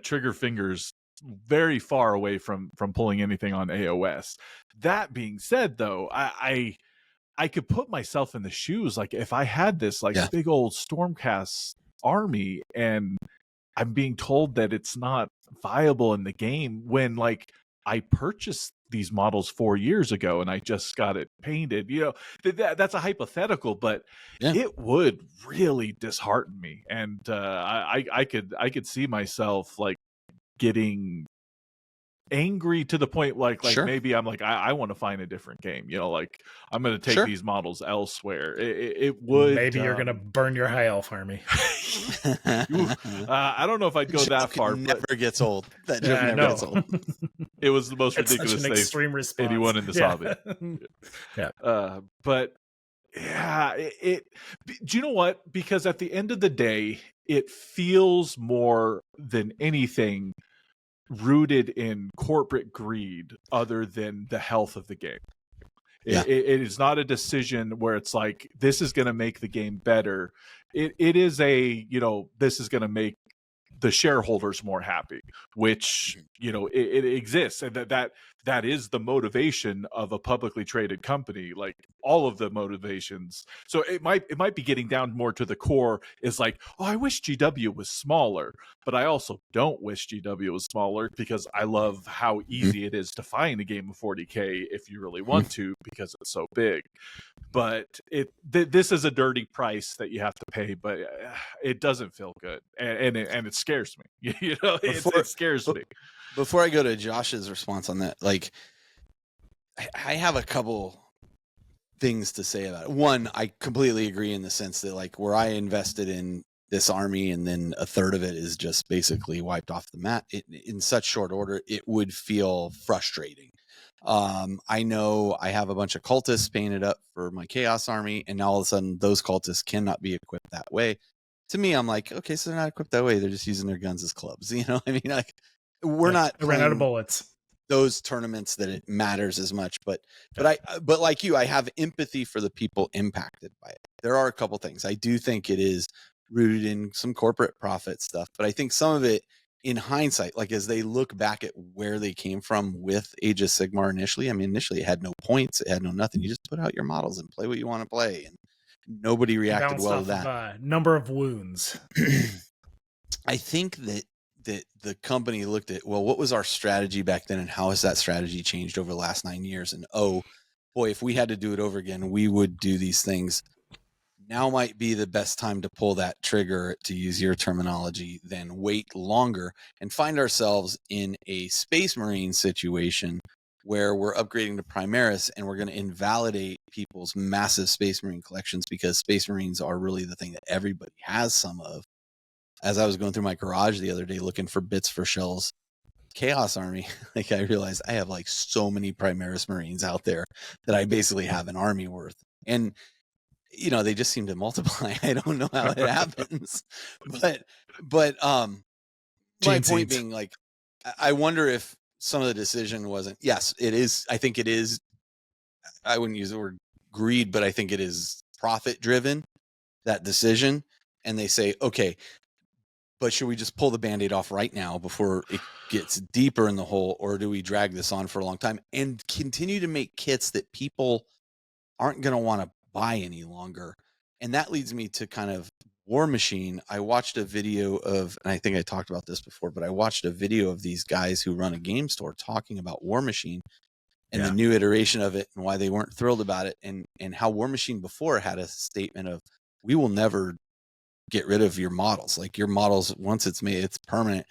Speaker 3: trigger fingers very far away from pulling anything on AOS. That being said, though, I could put myself in the shoes. Like if I had this big old Stormcast army and I'm being told that it's not viable in the game when like I purchased these models 4 years ago and I just got it painted, you know, that's a hypothetical, but it would really dishearten me. And I could see myself like getting angry to the point like maybe I'm like I want to find a different game, you know, like I'm going to take these models elsewhere. It would
Speaker 2: maybe you're going to burn your high elf army.
Speaker 3: I don't know if I'd go that far.
Speaker 1: Never gets old. That joke never gets old.
Speaker 3: It was the most ridiculous thing
Speaker 2: extreme response.
Speaker 3: Anyone in this hobby. But yeah, do you know what? Because at the end of the day, it feels more than anything rooted in corporate greed other than the health of the game. It is not a decision where it's like, this is going to make the game better. It is a, you know, this is going to make the shareholders more happy, which, you know, it exists, and that is the motivation of a publicly traded company, like all of the motivations. So it might be getting down more to the core is like, oh, I wish GW was smaller, but I also don't wish GW was smaller because I love how easy it is to find a game of 40K if you really want to, because it's so big. But this is a dirty price that you have to pay, but it doesn't feel good, and it scares me. You know, it scares me.
Speaker 1: Before I go to Josh's response on that, like, I have a couple things to say about it. One, I completely agree in the sense that, like, where I invested in this army and then a third of it is just basically wiped off the map in such short order, it would feel frustrating. I know I have a bunch of cultists painted up for my Chaos army, and now all of a sudden those cultists cannot be equipped that way. To me, I'm like, okay, so they're not equipped that way. They're just using their guns as clubs. You know, I mean, like, we're not
Speaker 2: ran out of bullets.
Speaker 1: Those tournaments that it matters as much, but like you, I have empathy for the people impacted by it. There are a couple things. I do think it is rooted in some corporate profit stuff, but I think some of it, in hindsight, like as they look back at where they came from with Age of Sigmar initially, I mean, initially it had no points, it had no nothing. You just put out your models and play what you want to play, and nobody reacted well to that.
Speaker 2: Number of wounds.
Speaker 1: I think that the company looked at, well, what was our strategy back then, and how has that strategy changed over the last 9 years? And oh boy, if we had to do it over again, we would do these things. Now might be the best time to pull that trigger, to use your terminology, than wait longer and find ourselves in a Space Marine situation where we're upgrading to Primaris and we're going to invalidate people's massive Space Marine collections, because Space Marines are really the thing that everybody has some of. As I was going through my garage the other day looking for bits for Shell's Chaos army, like, I realized I have like so many Primaris Marines out there that I basically have an army worth. And you know, they just seem to multiply. I don't know how it happens, but my point being, like, I wonder if some of the decision wasn't, yes, it is. I think it is. I wouldn't use the word greed, but I think it is profit driven, that decision. And they say, okay, but should we just pull the Band-Aid off right now before it gets deeper in the hole? Or do we drag this on for a long time and continue to make kits that people aren't going to want to buy any longer? And that leads me to kind of War Machine. I watched a video of, and I think I talked about this before, but I watched a video of these guys who run a game store talking about War Machine and the new iteration of it, and why they weren't thrilled about it, and how War Machine before had a statement of, we will never get rid of your models. Like, your models, once it's made, it's permanent.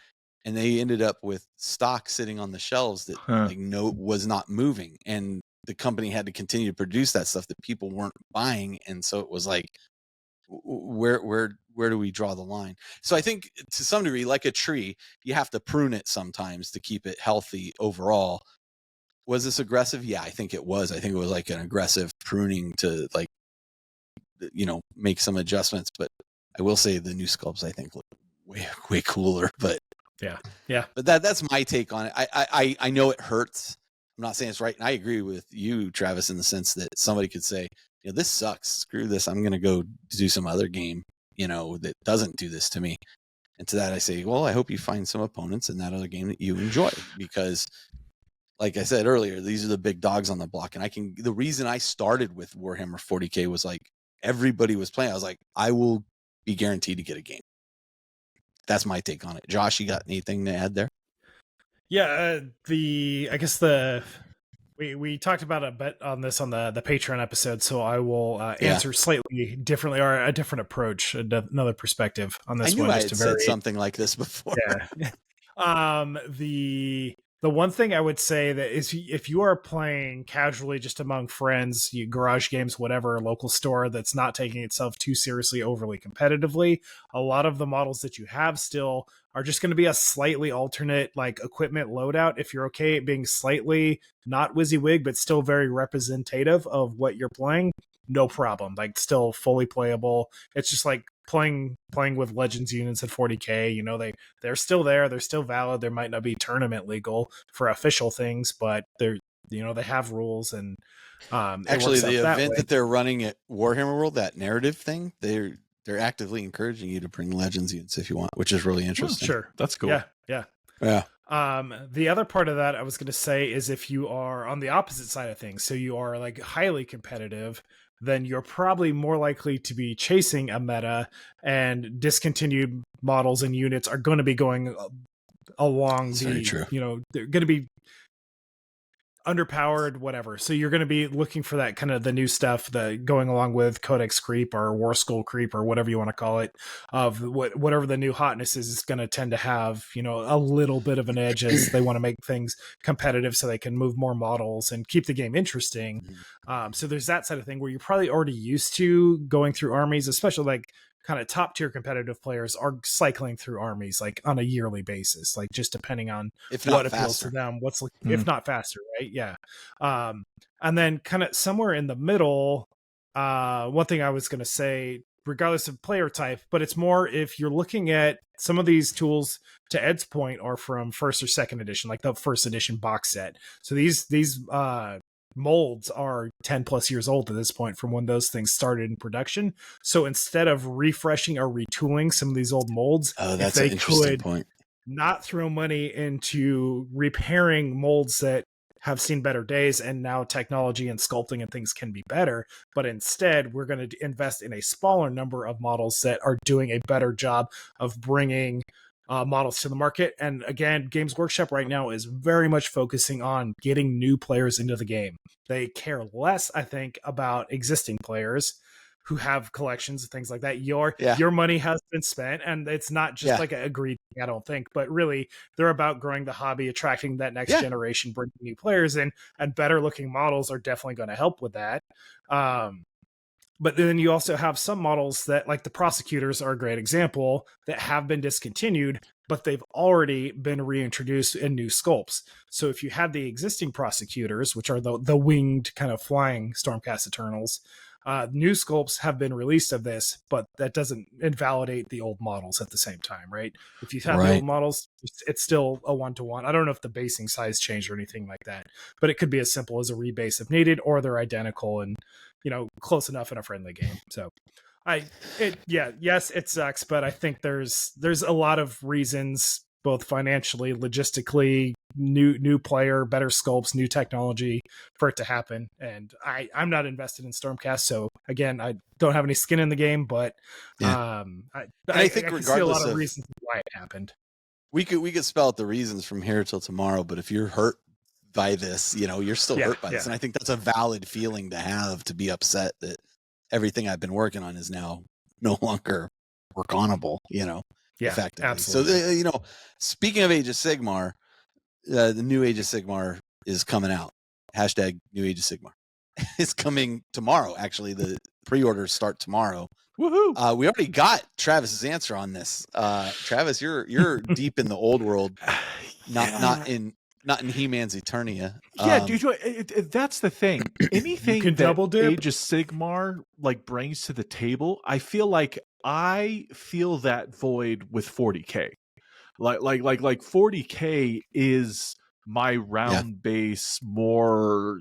Speaker 1: And they ended up with stock sitting on the shelves that was not moving, and the company had to continue to produce that stuff that people weren't buying. And so it was like, where do we draw the line? So I think to some degree, like a tree, you have to prune it sometimes to keep it healthy overall. Was this aggressive? Yeah, I think it was. I think it was like an aggressive pruning to, like, you know, make some adjustments. But I will say the new sculpts, I think, look way cooler. But
Speaker 2: yeah.
Speaker 1: But that's my take on it. I know it hurts. I'm not saying it's right. And I agree with you, Travis, in the sense that somebody could say, you know, this sucks. Screw this. I'm going to go do some other game, you know, that doesn't do this to me. And to that, I say, well, I hope you find some opponents in that other game that you enjoy, because, like I said earlier, these are the big dogs on the block. And the reason I started with Warhammer 40K was, like, everybody was playing. I was like, I will be guaranteed to get a game. That's my take on it. Josh, you got anything to add there?
Speaker 2: Yeah, I guess we talked about a bit on this on the Patreon episode, so I will answer slightly differently, or a different approach, another perspective on this.
Speaker 1: I knew I had said something like this before.
Speaker 2: Yeah. The one thing I would say that is, if you are playing casually just among friends, garage games, whatever, local store that's not taking itself too seriously, overly competitively, a lot of the models that you have still are just going to be a slightly alternate, like, equipment loadout. If you're okay at being slightly not WYSIWYG, but still very representative of what you're playing, no problem. Like, still fully playable. It's just like playing with Legends units at 40K. You know, they're still there. They're still valid. There might not be tournament legal for official things, but they're, you know, they have rules. And
Speaker 1: actually, the event that they're running at Warhammer World, that narrative thing, they're actively encouraging you to bring Legends units if you want, which is really interesting.
Speaker 2: Sure.
Speaker 3: That's cool.
Speaker 2: Yeah.
Speaker 1: Yeah.
Speaker 2: The other part of that I was going to say is if you are on the opposite side of things, so you are like highly competitive, then you're probably more likely to be chasing a meta, and discontinued models and units are going to be going along
Speaker 1: That's
Speaker 2: the,
Speaker 1: very true.
Speaker 2: they're going to be underpowered, whatever. So you're going to be looking for that kind of the new stuff, the going along with Codex creep or War Skull creep or whatever you want to call it, of whatever the new hotness is going to tend to have, a little bit of an edge as they want to make things competitive so they can move more models and keep the game interesting. So there's that side of thing where you're probably already used to going through armies, especially like kind of top tier competitive players are cycling through armies like on a yearly basis, like just depending on what appeals to them, if not faster, right? Yeah. And then kind of somewhere in the middle, one thing I was going to say, regardless of player type, but it's more if you're looking at some of these tools, to Ed's point, are from first or second edition, like the first edition box set. So these molds are 10 plus years old at this point from when those things started in production. So instead of refreshing or retooling some of these old molds,
Speaker 1: that's an interesting point.
Speaker 2: Not throw money into repairing molds that have seen better days and now technology and sculpting and things can be better, but instead we're going to invest in a smaller number of models that are doing a better job of bringing models to the market. And again, Games Workshop right now is very much focusing on getting new players into the game. They care less, I think, about existing players who have collections and things like that. Your money has been spent, and it's not just like a greed thing, I don't think, but really they're about growing the hobby, attracting that next generation, bringing new players in, and better looking models are definitely going to help with that. But then you also have some models that, like the Prosecutors are a great example, that have been discontinued, but they've already been reintroduced in new sculpts. So if you have the existing Prosecutors, which are the winged kind of flying Stormcast Eternals, new sculpts have been released of this, but that doesn't invalidate the old models at the same time, right? If you have the old models, it's still a 1-to-1. I don't know if the basing size changed or anything like that, but it could be as simple as a rebase if needed, or they're identical and close enough in a friendly game. So yes, it sucks, but I think there's a lot of reasons, both financially, logistically, new player, better sculpts, new technology for it to happen. And I'm not invested in Stormcast, so again, I don't have any skin in the game, but I think regardless, see a lot of reasons why it happened.
Speaker 1: We could spell out the reasons from here till tomorrow, but if you're hurt by this, you're still hurt by this. And I think that's a valid feeling to have, to be upset that everything I've been working on is now no longer work-onable, effectively.
Speaker 2: Absolutely.
Speaker 1: So, speaking of Age of Sigmar, the new Age of Sigmar is coming out. Hashtag new Age of Sigmar. It's coming tomorrow. Actually, the pre-orders start tomorrow.
Speaker 3: Woohoo!
Speaker 1: We already got Travis's answer on this. Travis, you're deep in the old world, not in He-Man's Eternia.
Speaker 3: Yeah, dude, that's the thing. Anything that
Speaker 2: double dip.
Speaker 3: Age of Sigmar brings to the table, I feel like I feel that void with 40K. Like 40K is my round base, more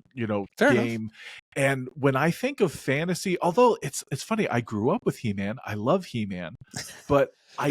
Speaker 1: Fair
Speaker 3: game.
Speaker 1: enough.
Speaker 3: And when I think of fantasy, although it's funny, I grew up with He-Man. I love He-Man, but I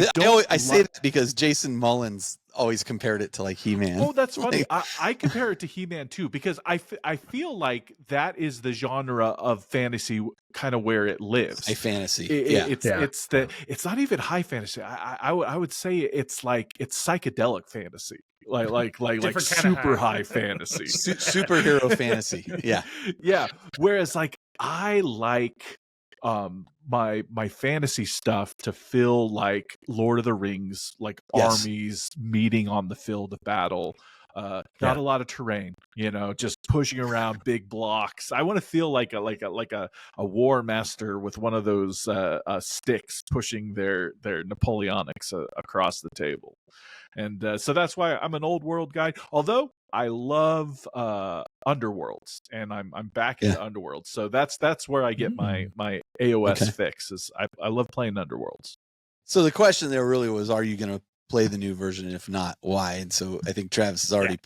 Speaker 1: say that because Jason Mullins always compared it to He-Man.
Speaker 3: Oh, that's funny. I compare it to He-Man too, because I feel like that is the genre of fantasy kind of where it lives.
Speaker 1: High fantasy.
Speaker 3: It's not even high fantasy. I would say it's psychedelic fantasy. Like super high fantasy.
Speaker 1: Superhero fantasy. Yeah.
Speaker 3: Yeah. Whereas I like my fantasy stuff to feel like Lord of the Rings, armies meeting on the field of battle. Not a lot of terrain, just pushing around big blocks. I want to feel like a war master with one of those sticks pushing their Napoleonics across the table. And so that's why I'm an old world guy. Although I love Underworlds, and I'm back into Underworlds. So that's where I get my AOS fix. Is I love playing Underworlds.
Speaker 1: So the question there really was, are you going to play the new version? And if not, why? And so I think Travis has already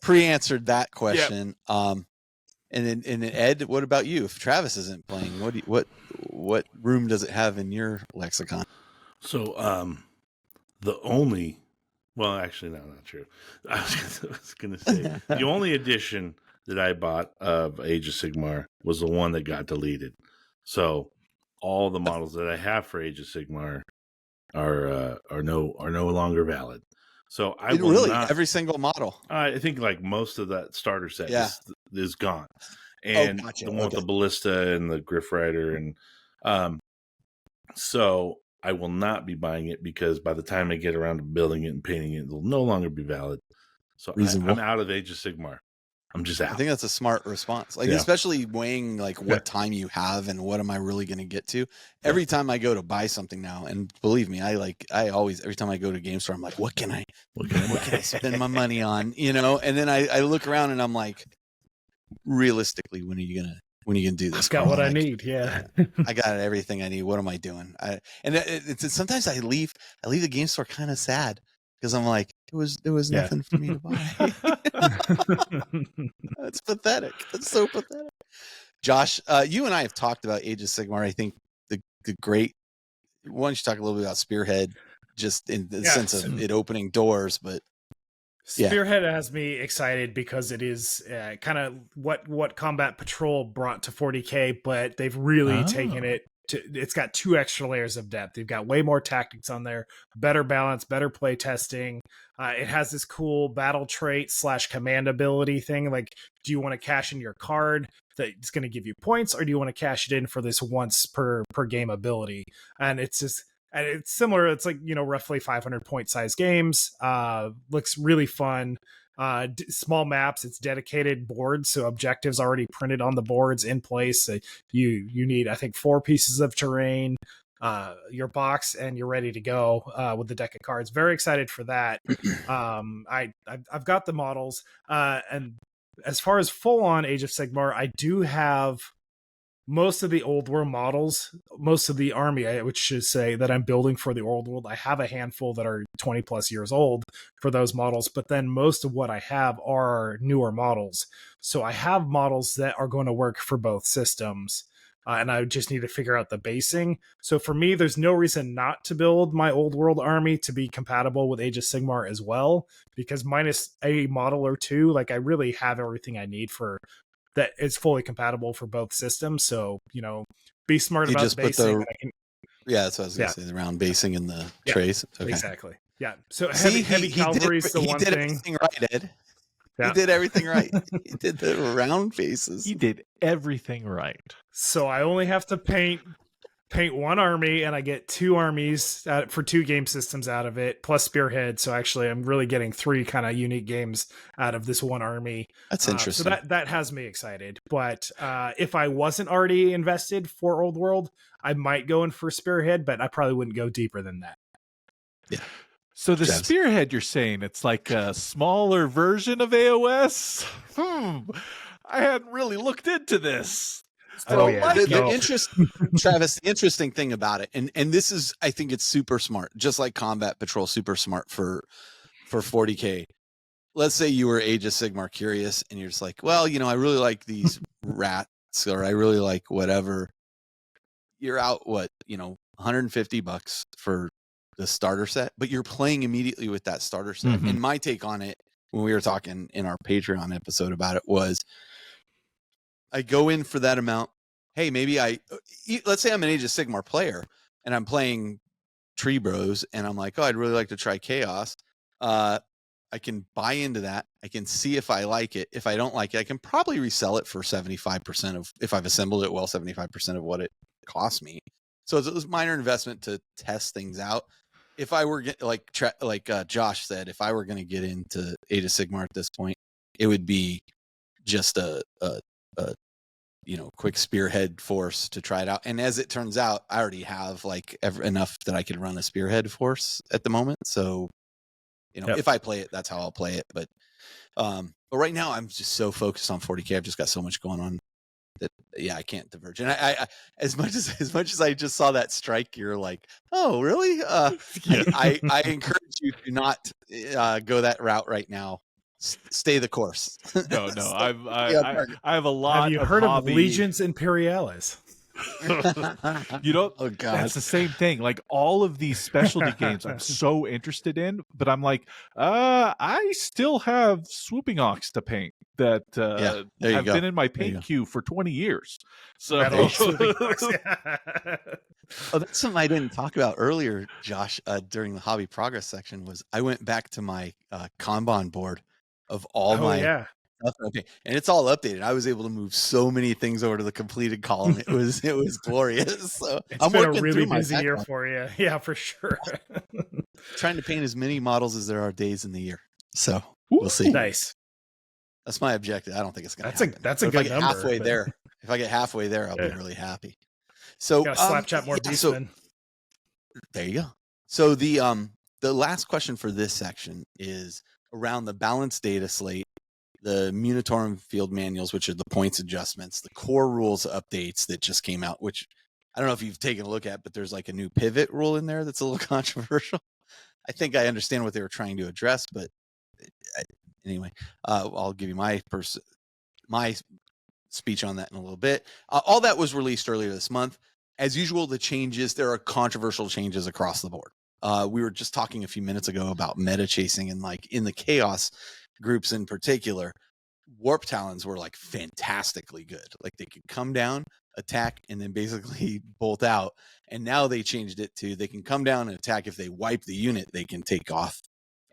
Speaker 1: pre-answered that question. And then Ed, what about you? If Travis isn't playing, what room does it have in your lexicon?
Speaker 4: So well, actually, no, not true. I was going to say the only edition that I bought of Age of Sigmar was the one that got deleted. So all the models that I have for Age of Sigmar are no longer valid. So I will
Speaker 1: really
Speaker 4: not,
Speaker 1: every single model.
Speaker 4: I think like most of that starter set is gone, and
Speaker 1: gotcha.
Speaker 4: the one with the ballista and the Griff Rider, and so I will not be buying it because by the time I get around to building it and painting it, it'll no longer be valid. So I'm out of Age of Sigmar. I'm just out.
Speaker 1: I think that's a smart response. Like, especially weighing like what time you have and what am I really going to get to. Every time I go to buy something now, and believe me, I always, every time I go to game store, I'm like, what can I spend my money on? You know? And then I look around and I'm like, realistically, when are you going to do this?
Speaker 2: I've got what I need. Yeah.
Speaker 1: I got everything I need. What am I doing? Sometimes I leave the game store kind of sad because I'm like, there was nothing for me to buy. That's pathetic. That's so pathetic. Josh, you and I have talked about Age of Sigmar. I think the great. Why don't you talk a little bit about Spearhead, just in the sense of it opening doors, but.
Speaker 2: Spearhead has me excited because it is kind of what Combat Patrol brought to 40K, but they've really taken it to. It's got 2 extra layers of depth. They've got way more tactics on there, better balance, better play testing. It has this cool battle trait / command ability thing. Like, do you want to cash in your card that's going to give you points, or do you want to cash it in for this once per game ability? And it's just. And it's similar. It's like, roughly 500 point size games. Looks really fun. Small maps. It's dedicated boards. So objectives already printed on the boards in place. So you need, I think, 4 pieces of terrain, your box, and you're ready to go with the deck of cards. Very excited for that. I've got the models. And as far as full on Age of Sigmar, I do have most of the old world models, most of the army, which should say that I'm building for the old world. I have a handful that are 20 plus years old for those models, but then most of what I have are newer models. So I have models that are going to work for both systems. And I just need to figure out the basing. So for me, there's no reason not to build my old world army to be compatible with Age of Sigmar as well, because minus a model or 2, like I really have everything I need for that is fully compatible for both systems. So, be smart about the basing.
Speaker 1: That's what I was going to say, the round basing and the trays. Okay.
Speaker 2: Exactly. Yeah. So heavy cavalry is the one thing.
Speaker 1: He did everything right, Ed. Yeah. He did everything right. He did the round faces.
Speaker 3: He did everything right.
Speaker 2: So I only have to paint 1 army, and I get 2 armies for 2 game systems out of it, plus Spearhead. So actually, I'm really getting 3 kind of unique games out of this 1 army.
Speaker 1: That's interesting.
Speaker 2: So that has me excited. But if I wasn't already invested for Old World, I might go in for Spearhead, but I probably wouldn't go deeper than that.
Speaker 1: Yeah.
Speaker 3: So the Spearhead, you're saying it's like a smaller version of AOS? I hadn't really looked into this.
Speaker 1: Travis, the interesting thing about it, and this is, I think it's super smart, just like Combat Patrol, super smart for 40K. Let's say you were Age of Sigmar curious, and you're just like, well, I really like these rats, or I really like whatever. You're out, $150 for the starter set, but you're playing immediately with that starter set. Mm-hmm. And my take on it, when we were talking in our Patreon episode about it, was I go in for that amount. Hey, maybe let's say I'm an Age of Sigmar player and I'm playing Tree Bros and I'm like, I'd really like to try Chaos. I can buy into that. I can see if I like it. If I don't like it, I can probably resell it for 75% of, if I've assembled it well, 75% of what it cost me. So it was a minor investment to test things out. If I were like Josh said, if I were going to get into Age of Sigmar at this point, it would be just a quick Spearhead force to try it out. And as it turns out, I already have enough that I could run a Spearhead force at the moment. So, if I play it, that's how I'll play it. But right now I'm just so focused on 40K. I've just got so much going on that, I can't diverge. And I as much as I just saw that strike, you're like, oh, really? I encourage you to not go that route right now. stay the course.
Speaker 3: No, I have a lot.
Speaker 2: Have you
Speaker 3: of
Speaker 2: heard
Speaker 3: hobby.
Speaker 2: of Legions Imperialis?
Speaker 1: Oh God,
Speaker 3: that's the same thing. Like all of these specialty games I'm so interested in, but I'm like, I still have Swooping Ox to paint that have been in my paint queue for 20 years. So
Speaker 1: oh, that's something I didn't talk about earlier, Josh, during the hobby progress section. Was I went back to my Kanban board of all my stuff, okay, and it's all updated. I was able to move so many things over to the completed column. It was glorious. So
Speaker 2: it's been a really busy year for you. Yeah, for sure.
Speaker 1: Trying to paint as many models as there are days in the year. So we'll see.
Speaker 2: Nice.
Speaker 1: That's my objective. I don't think it's going to happen.
Speaker 2: That's a good number.
Speaker 1: If I get halfway there, I'll be really happy. So
Speaker 2: slap chat more beastmen.
Speaker 1: There you go. So the last question for this section is around the balanced data slate, the Munitorum field manuals, which are the points adjustments, the core rules updates that just came out, which I don't know if you've taken a look at, but there's like a new pivot rule in there that's a little controversial. I think I understand what they were trying to address, but anyway, I'll give you my speech on that in a little bit. All that was released earlier this month. As usual, there are controversial changes across the board. We were just talking a few minutes ago about meta chasing, and like in the chaos groups in particular, warp talons were like fantastically good. Like they could come down, attack, and then basically bolt out. And now they changed it to they can come down and attack. If they wipe the unit, they can take off.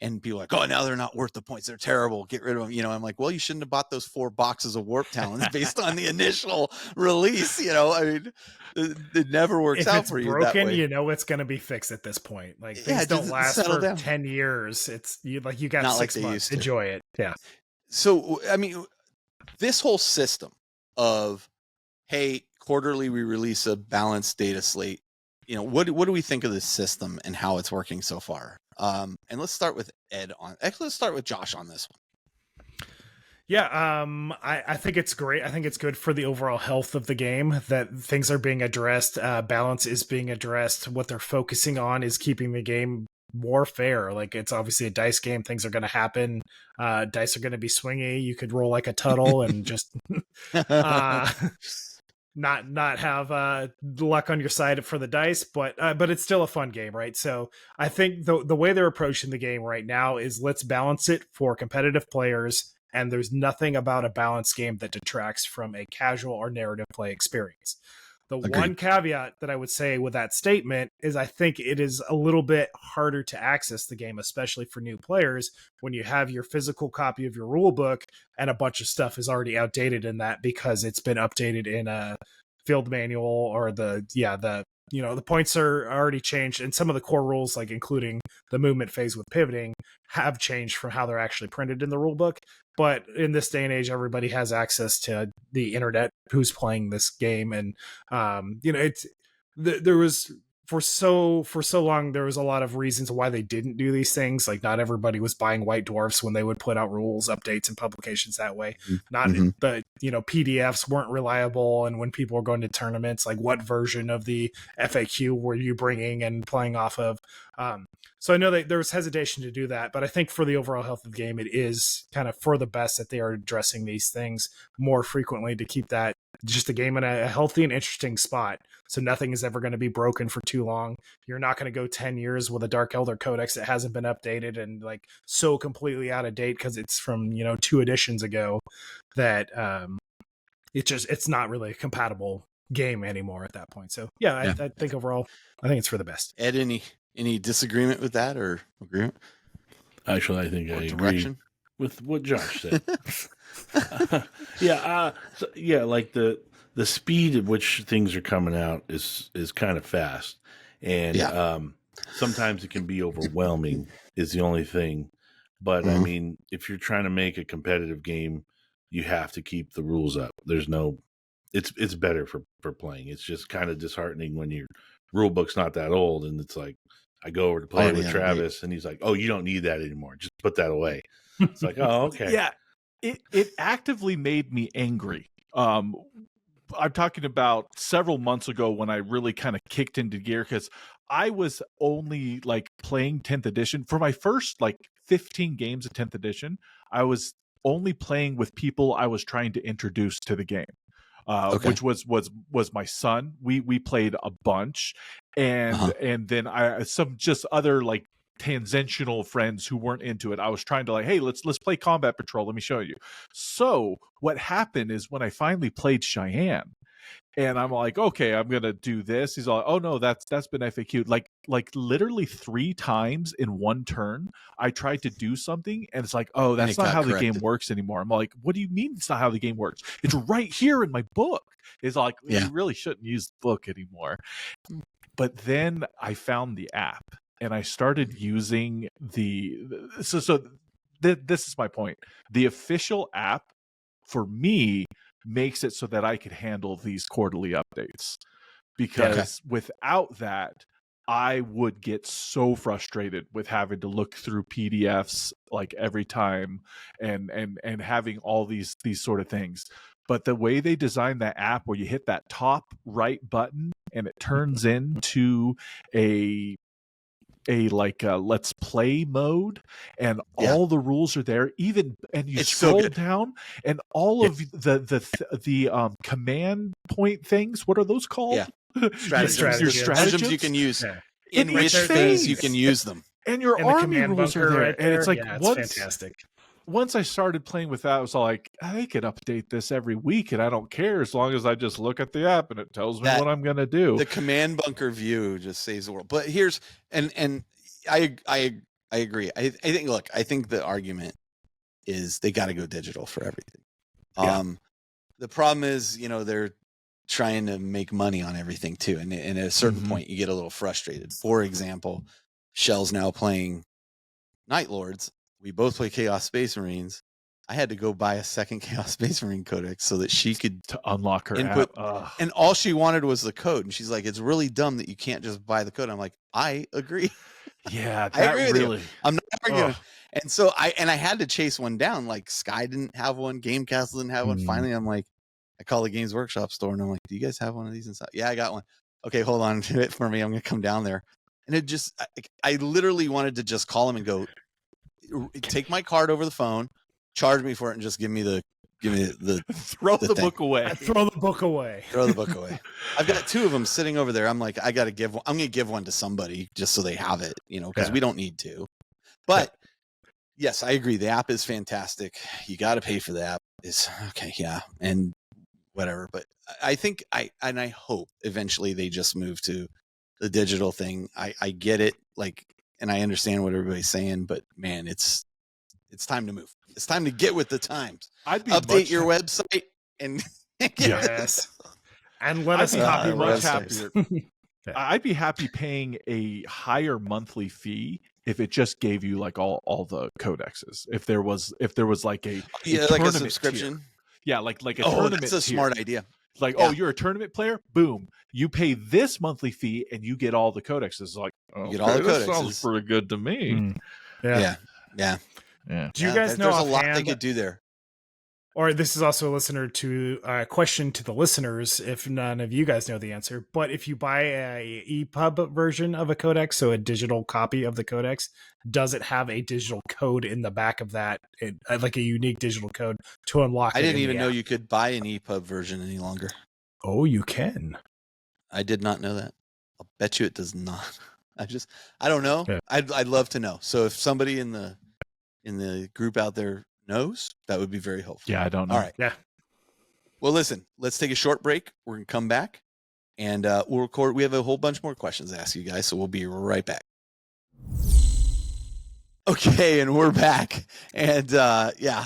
Speaker 1: And people are like, oh, now they're not worth the points. They're terrible. Get rid of them. I'm like, well, you shouldn't have bought those 4 boxes of warp talons based on the initial release. I mean, it never works out for you.
Speaker 2: Broken, it's going to be fixed at this point. Like things don't last for 10 years. It's you got not 6 months. Enjoy it. Yeah.
Speaker 1: So, I mean, this whole system of, hey, quarterly we release a balanced data slate. What do we think of this system and how it's working so far? And let's start with let's start with Josh on this one.
Speaker 2: Yeah, I think it's great. I think it's good for the overall health of the game that things are being addressed. Balance is being addressed. What they're focusing on is keeping the game more fair. Like it's obviously a dice game. Things are going to happen. Dice are going to be swingy. You could roll like a Tuttle and just not have luck on your side for the dice, but it's still a fun game, right? So I think the way they're approaching the game right now is let's balance it for competitive players, and there's nothing about a balanced game that detracts from a casual or narrative play experience. The one caveat that I would say with that statement is I think it is a little bit harder to access the game, especially for new players, when you have your physical copy of your rule book and a bunch of stuff is already outdated in that because it's been updated in a field manual, or the points are already changed, and some of the core rules, like including the movement phase with pivoting, have changed from how they're actually printed in the rule book. But in this day and age, everybody has access to the internet who's playing this game, and there was for so long there was a lot of reasons why they didn't do these things. Like not everybody was buying White Dwarfs when they would put out rules updates and publications that way. The PDFs weren't reliable, and when people were going to tournaments, like what version of the FAQ were you bringing and playing off of? So I know that there was hesitation to do that, but I think for the overall health of the game, it is kind of for the best that they are addressing these things more frequently to keep that just the game in a healthy and interesting spot. So nothing is ever going to be broken for too long. You're not going to go 10 years with a Dark Elder Codex that hasn't been updated and like so completely out of date because it's from 2 editions ago that it's not really a compatible game anymore at that point. So I think overall, I think it's for the best.
Speaker 1: Ed, any disagreement with that or agreement?
Speaker 4: Actually, I think I agree with what Josh said. Like the speed at which things are coming out is kind of fast, and sometimes it can be overwhelming. Is the only thing, but I mean, if you're trying to make a competitive game, you have to keep the rules up. There's no, it's better for playing. It's just kind of disheartening when your rule book's not that old, and it's like I go over to play with Travis, and he's like, "Oh, you don't need that anymore. Just put that away." It's like, "Oh, okay."
Speaker 3: Yeah. It actively made me angry. I'm talking about several months ago when I really kind of kicked into gear because I was only like playing 10th edition for my first like 15 games of 10th edition, I was only playing with people I was trying to introduce to the game. Which was my son. We played a bunch, and then some just other like tangential friends who weren't into it. I was trying to like, hey, let's play Combat Patrol. Let me show you. So what happened is when I finally played Cheyenne, and I'm like, okay, I'm gonna do this. He's like, oh no, that's been FAQ. Like literally 3 times in one turn, I tried to do something, and it's like, oh, that's not how the game works anymore. I'm like, what do you mean it's not how the game works? It's right here in my book. It's like, you really shouldn't use the book anymore. But then I found the app, and I started using this is my point. The official app for me makes it so that I could handle these quarterly updates, because without that, I would get so frustrated with having to look through PDFs like every time and having all these sort of things. But the way they designed that app, where you hit that top right button and it turns into a let's play mode, and all the rules are there, and you scroll down, and all of the command point things, what are those called?
Speaker 1: Your stratagems you can use in which phase you can use them,
Speaker 3: and your army rules are there, and it's like,
Speaker 2: it's fantastic.
Speaker 3: Once I started playing with that, I was like, I could update this every week, and I don't care as long as I just look at the app and it tells me what I'm going to do.
Speaker 1: The command bunker view just saves the world. But here's and I agree. I think, look, I think the argument is they got to go digital for everything. The problem is, they're trying to make money on everything too, and at a certain point, you get a little frustrated. For example, Shell's now playing Night Lords. We both play Chaos Space Marines. I had to go buy a second Chaos Space Marine Codex so that she could
Speaker 3: unlock her
Speaker 1: input.
Speaker 3: app.
Speaker 1: And all she wanted was the code. And she's like, it's really dumb that you can't just buy the code. I'm like, I agree.
Speaker 3: Yeah,
Speaker 1: I agree with you. I'm not arguing. And so I had to chase one down. Like Sky didn't have one. Gamecastle didn't have one. Finally, I'm like, I call the Games Workshop store and I'm like, do you guys have one of these inside? Yeah, I got one. Okay, hold on to it for me. I'm going to come down there. And it just, I literally wanted to just call him and go, take my card over the phone, charge me for it, and just give me the
Speaker 3: throw the book away.
Speaker 2: Throw the book away.
Speaker 1: Throw the book away. I've got 2 of them sitting over there. I'm like, I got to give one. I'm going to give one to somebody just so they have it, because we don't need to. But yes, I agree. The app is fantastic. You got to pay for the app. It's okay. Yeah. And whatever. But I think I hope eventually they just move to the digital thing. I get it. And I understand what everybody's saying, but man, it's time to move. It's time to get with the times. Update your website and
Speaker 2: and let us copy
Speaker 3: much happier. I'd be happy paying a higher monthly fee if it just gave you like all the codexes. If there was like a
Speaker 1: like a subscription.
Speaker 3: Tier. Yeah, like a tournament.
Speaker 1: That's a smart idea.
Speaker 3: Like, you're a tournament player? Boom. You pay this monthly fee and you get all the codexes. Like,
Speaker 1: you get all the codexes.
Speaker 3: Sounds pretty good to me.
Speaker 1: Yeah.
Speaker 2: Do you guys know
Speaker 1: there's a lot they could do there?
Speaker 2: Or this is also a question to the listeners, if none of you guys know the answer. But if you buy a EPUB version of a codex, so a digital copy of the codex, does it have a digital code in the back of that, like a unique digital code to unlock?
Speaker 1: I didn't even know you could buy an EPUB version any longer.
Speaker 2: Oh, you can.
Speaker 1: I did not know that. I'll bet you it does not. I don't know. Yeah. I'd love to know. So if somebody in the group out there knows, that would be very helpful.
Speaker 3: Yeah, I don't know.
Speaker 1: All right.
Speaker 2: Yeah.
Speaker 1: Well, listen, let's take a short break. We're going to come back and we'll record. We have a whole bunch more questions to ask you guys, so we'll be right back. Okay, and we're back. And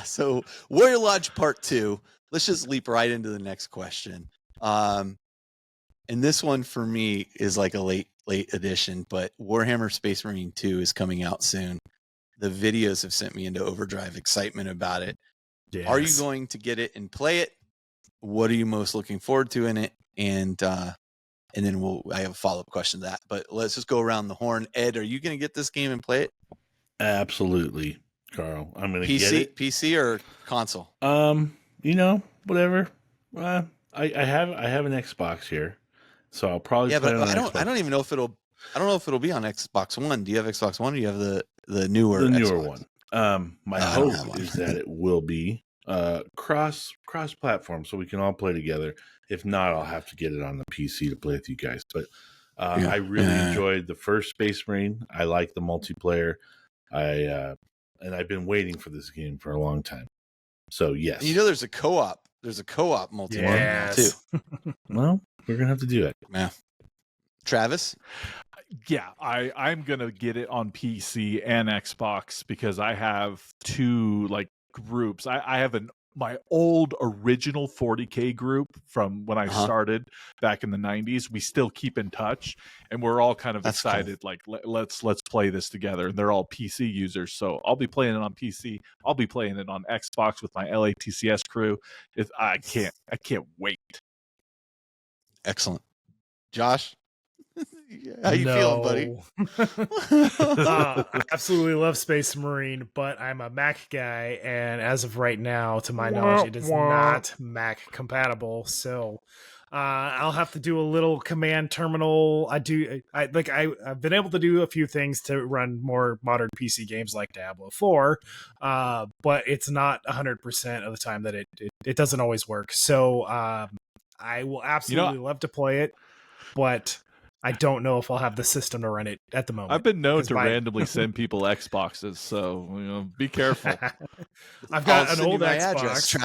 Speaker 1: so Warrior Lodge Part 2. Let's just leap right into the next question. And this one for me is like a late edition, but Warhammer Space Marine 2 is coming out soon. The videos have sent me into overdrive excitement about it. Yes. Are you going to get it and play it? What are you most looking forward to in it? And then I have a follow-up question to that. But let's just go around the horn. Ed, are you going to get this game and play it?
Speaker 4: Absolutely, Carl. I'm going to get it.
Speaker 1: PC or console?
Speaker 4: Whatever. I have an Xbox here, so I'll probably play it on Xbox.
Speaker 1: I don't even know if it'll be on Xbox One. Do you have Xbox One or do you have the newer
Speaker 4: Xbox?
Speaker 1: One?
Speaker 4: My hope is that it will be cross platform, so we can all play together. If not, I'll have to get it on the PC to play with you guys. But I really enjoyed the first Space Marine. I like the multiplayer. And I've been waiting for this game for a long time. So yes,
Speaker 1: and there's a co-op. There's a co-op multiplayer too.
Speaker 4: Well, we're gonna have to do it.
Speaker 1: Yeah. Travis?
Speaker 3: Yeah, I'm gonna get it on PC and Xbox because I have two groups. I have my old original 40K group from when I started back in the 90s. We still keep in touch, and we're all kind of excited. Cool. Let's play this together. And they're all PC users, so I'll be playing it on PC. I'll be playing it on Xbox with my LATCS crew. I can't wait.
Speaker 1: Excellent, Josh. How you feeling, buddy?
Speaker 2: I absolutely love Space Marine, but I'm a Mac guy, and as of right now, to my knowledge, it is not Mac compatible. So I'll have to do a little command terminal. I've been able to do a few things to run more modern PC games like Diablo 4, but it's not 100% of the time that it doesn't always work. So I will absolutely love to play it, but I don't know if I'll have the system to run it at the moment.
Speaker 3: I've been known to randomly send people Xboxes, so be careful.
Speaker 2: I've got an old Xbox.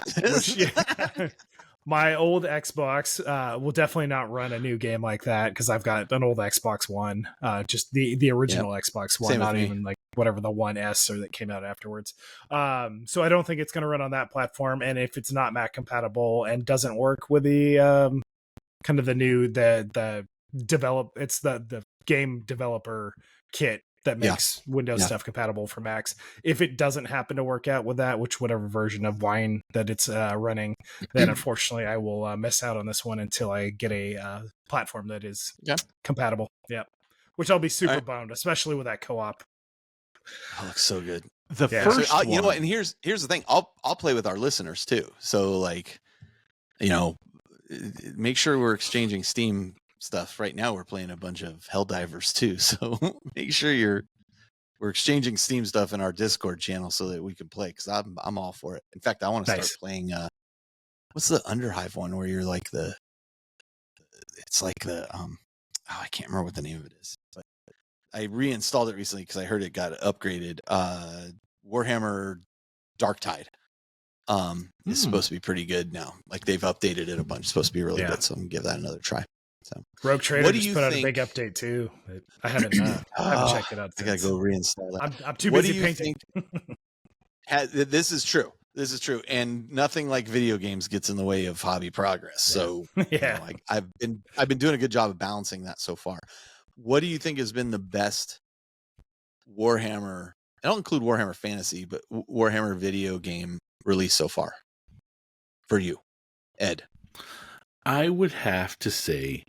Speaker 2: My old Xbox will definitely not run a new game like that because I've got an old Xbox One, just the original Xbox One, not even whatever the One S or that came out afterwards. So I don't think it's going to run on that platform. And if it's not Mac compatible and doesn't work with the kind of the new it's the game developer kit that makes Windows stuff compatible for Macs. If it doesn't happen to work out with that, whatever version of Wine that it's running, then unfortunately I will miss out on this one until I get a platform that is compatible. Yeah, which I'll be super bummed, especially with that co-op.
Speaker 1: That looks so good.
Speaker 3: The first one.
Speaker 1: You know what? And here's the thing. I'll play with our listeners too. So make sure we're exchanging Steam stuff. Right now we're playing a bunch of Helldivers too, so make sure we're exchanging Steam stuff in our Discord channel so that we can play, because I'm all for it. In fact, I want to start playing what's the Underhive one where you're I can't remember what the name of it is, but I reinstalled it recently because I heard it got upgraded. Warhammer Darktide is supposed to be pretty good now. They've updated it a bunch. It's supposed to be really good, so I'm gonna give that another try. So,
Speaker 2: Rogue Trader just put out a big update too. I haven't checked it out.
Speaker 1: I gotta go reinstall that.
Speaker 2: I'm too busy painting.
Speaker 1: This is true. This is true, and nothing like video games gets in the way of hobby progress. So I've been doing a good job of balancing that so far. What do you think has been the best Warhammer? I don't include Warhammer Fantasy, but Warhammer video game release so far for you, Ed?
Speaker 4: I would have to say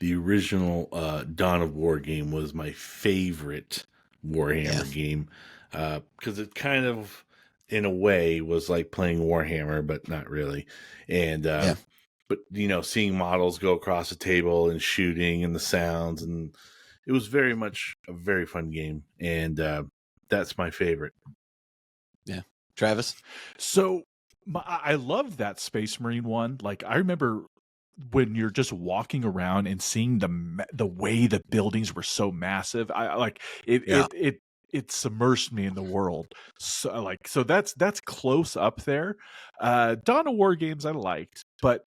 Speaker 4: the original Dawn of War game was my favorite Warhammer game, because it kind of, in a way, was like playing Warhammer, but not really. And but seeing models go across the table and shooting and the sounds, and it was very much a very fun game, and that's my favorite.
Speaker 1: Yeah, Travis.
Speaker 3: So I loved that Space Marine one. I remember when you're just walking around and seeing the way the buildings were so massive, it submersed me in the world. So that's close up there. Dawn of War games I liked, but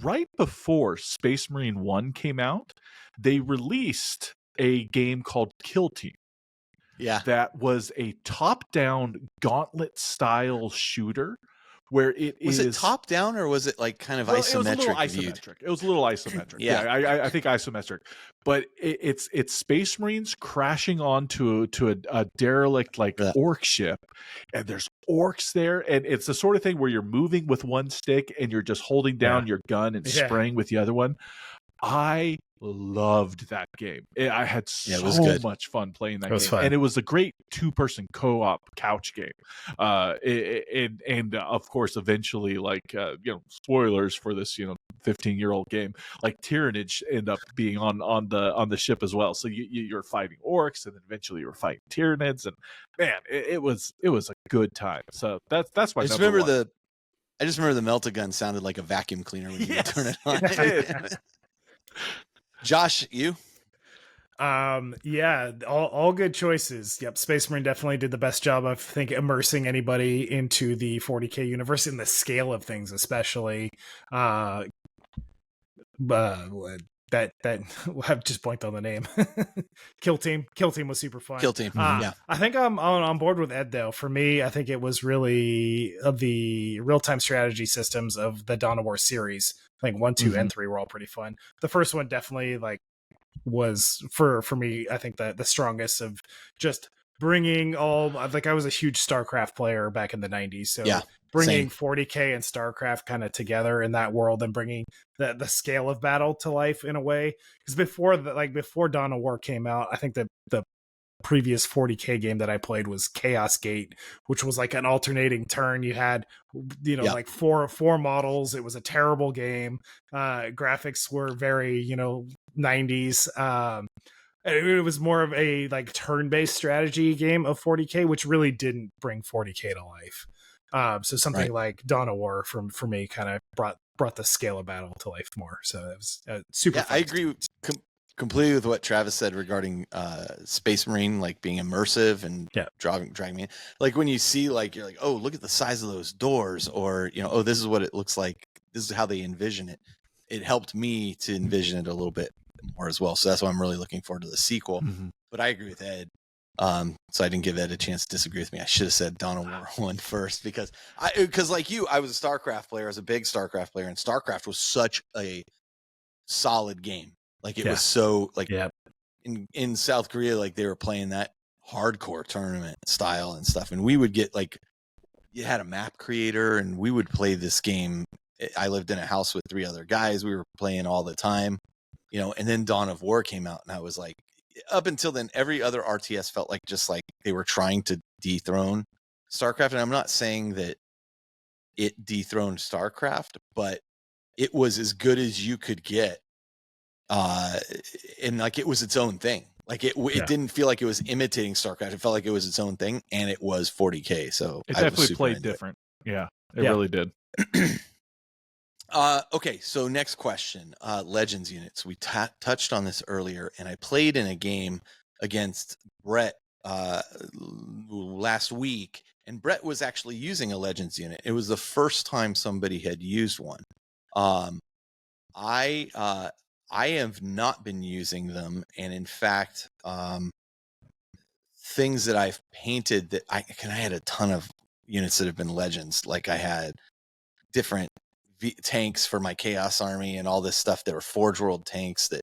Speaker 3: right before Space Marine 1 came out, they released a game called Kill Team.
Speaker 1: Yeah,
Speaker 3: that was a top-down gauntlet style shooter. Where was
Speaker 1: it top down, or was it kind of isometric?
Speaker 3: It was a little isometric. Yeah, I think isometric. But it's Space Marines crashing onto a derelict orc ship, and there's orcs there, and it's the sort of thing where you're moving with one stick and you're just holding down your gun and spraying with the other one. I loved that game. I had so much fun playing that game, and it was a great two-person co-op couch game. And of course, eventually, spoilers for this 15-year-old game, Tyrannage end up being on the ship as well. So you're fighting orcs, and then eventually you're fighting Tyranids, and man, it was a good time. So that's my
Speaker 1: I just
Speaker 3: number
Speaker 1: remember
Speaker 3: one.
Speaker 1: I just remember the melt-a-gun sounded like a vacuum cleaner when you would turn it on.
Speaker 3: It did.
Speaker 1: Josh, you?
Speaker 2: Yeah, all good choices. Yep, Space Marine definitely did the best job, I think, immersing anybody into the 40K universe and the scale of things, especially. That I've just blanked on the name. Kill Team was super fun.
Speaker 1: Kill Team, yeah.
Speaker 2: I think I'm on board with Ed though. For me, I think it was really of the real-time strategy systems of the Dawn of War series. I think 1, 2, and 3 were all pretty fun. The first one definitely was for me, I think the strongest of just bringing all, like, I was a huge StarCraft player back in the 90s, so
Speaker 1: yeah,
Speaker 2: bringing 40K and StarCraft kind of together in that world and bringing the scale of battle to life in a way. Because before Dawn of War came out, I think that the previous 40K game that I played was Chaos Gate, which was like an alternating turn. You had, like four models. It was a terrible game. Graphics were very, 90s. It was more of a like turn-based strategy game of 40K, which really didn't bring 40K to life. So something like Dawn of War for me kind of brought the scale of battle to life more. So it was super.
Speaker 1: Yeah, I agree completely with what Travis said regarding Space Marine, like being immersive and dragging me in. Like when you see, like, you're like, oh, look at the size of those doors, or oh, this is what it looks like. This is how they envision it. It helped me to envision it a little bit more as well. So that's why I'm really looking forward to the sequel. But I agree with Ed. So I didn't give Ed a chance to disagree with me. I should have said Dawn of War 1 first because like you, I was a StarCraft player. I was a big StarCraft player, and StarCraft was such a solid game. Like it was so like in South Korea, like they were playing that hardcore tournament style and stuff. And we would get you had a map creator and we would play this game. I lived in a house with 3 other guys. We were playing all the time, and then Dawn of War came out and I was like, up until then, every other RTS felt like just like they were trying to dethrone StarCraft. And I'm not saying that it dethroned StarCraft, but it was as good as you could get. And like it was its own thing. Like it didn't feel like it was imitating StarCraft. It felt like it was its own thing, and it was 40K. So
Speaker 3: it definitely played different. It really did.
Speaker 1: Okay, so next question. Legends units. We touched on this earlier, and I played in a game against Brett last week, and Brett was actually using a Legends unit. It was the first time somebody had used one. I have not been using them, and in fact, things that I've painted that I had a ton of units that have been Legends. Like I had different tanks for my Chaos Army and all this stuff that were Forge World tanks that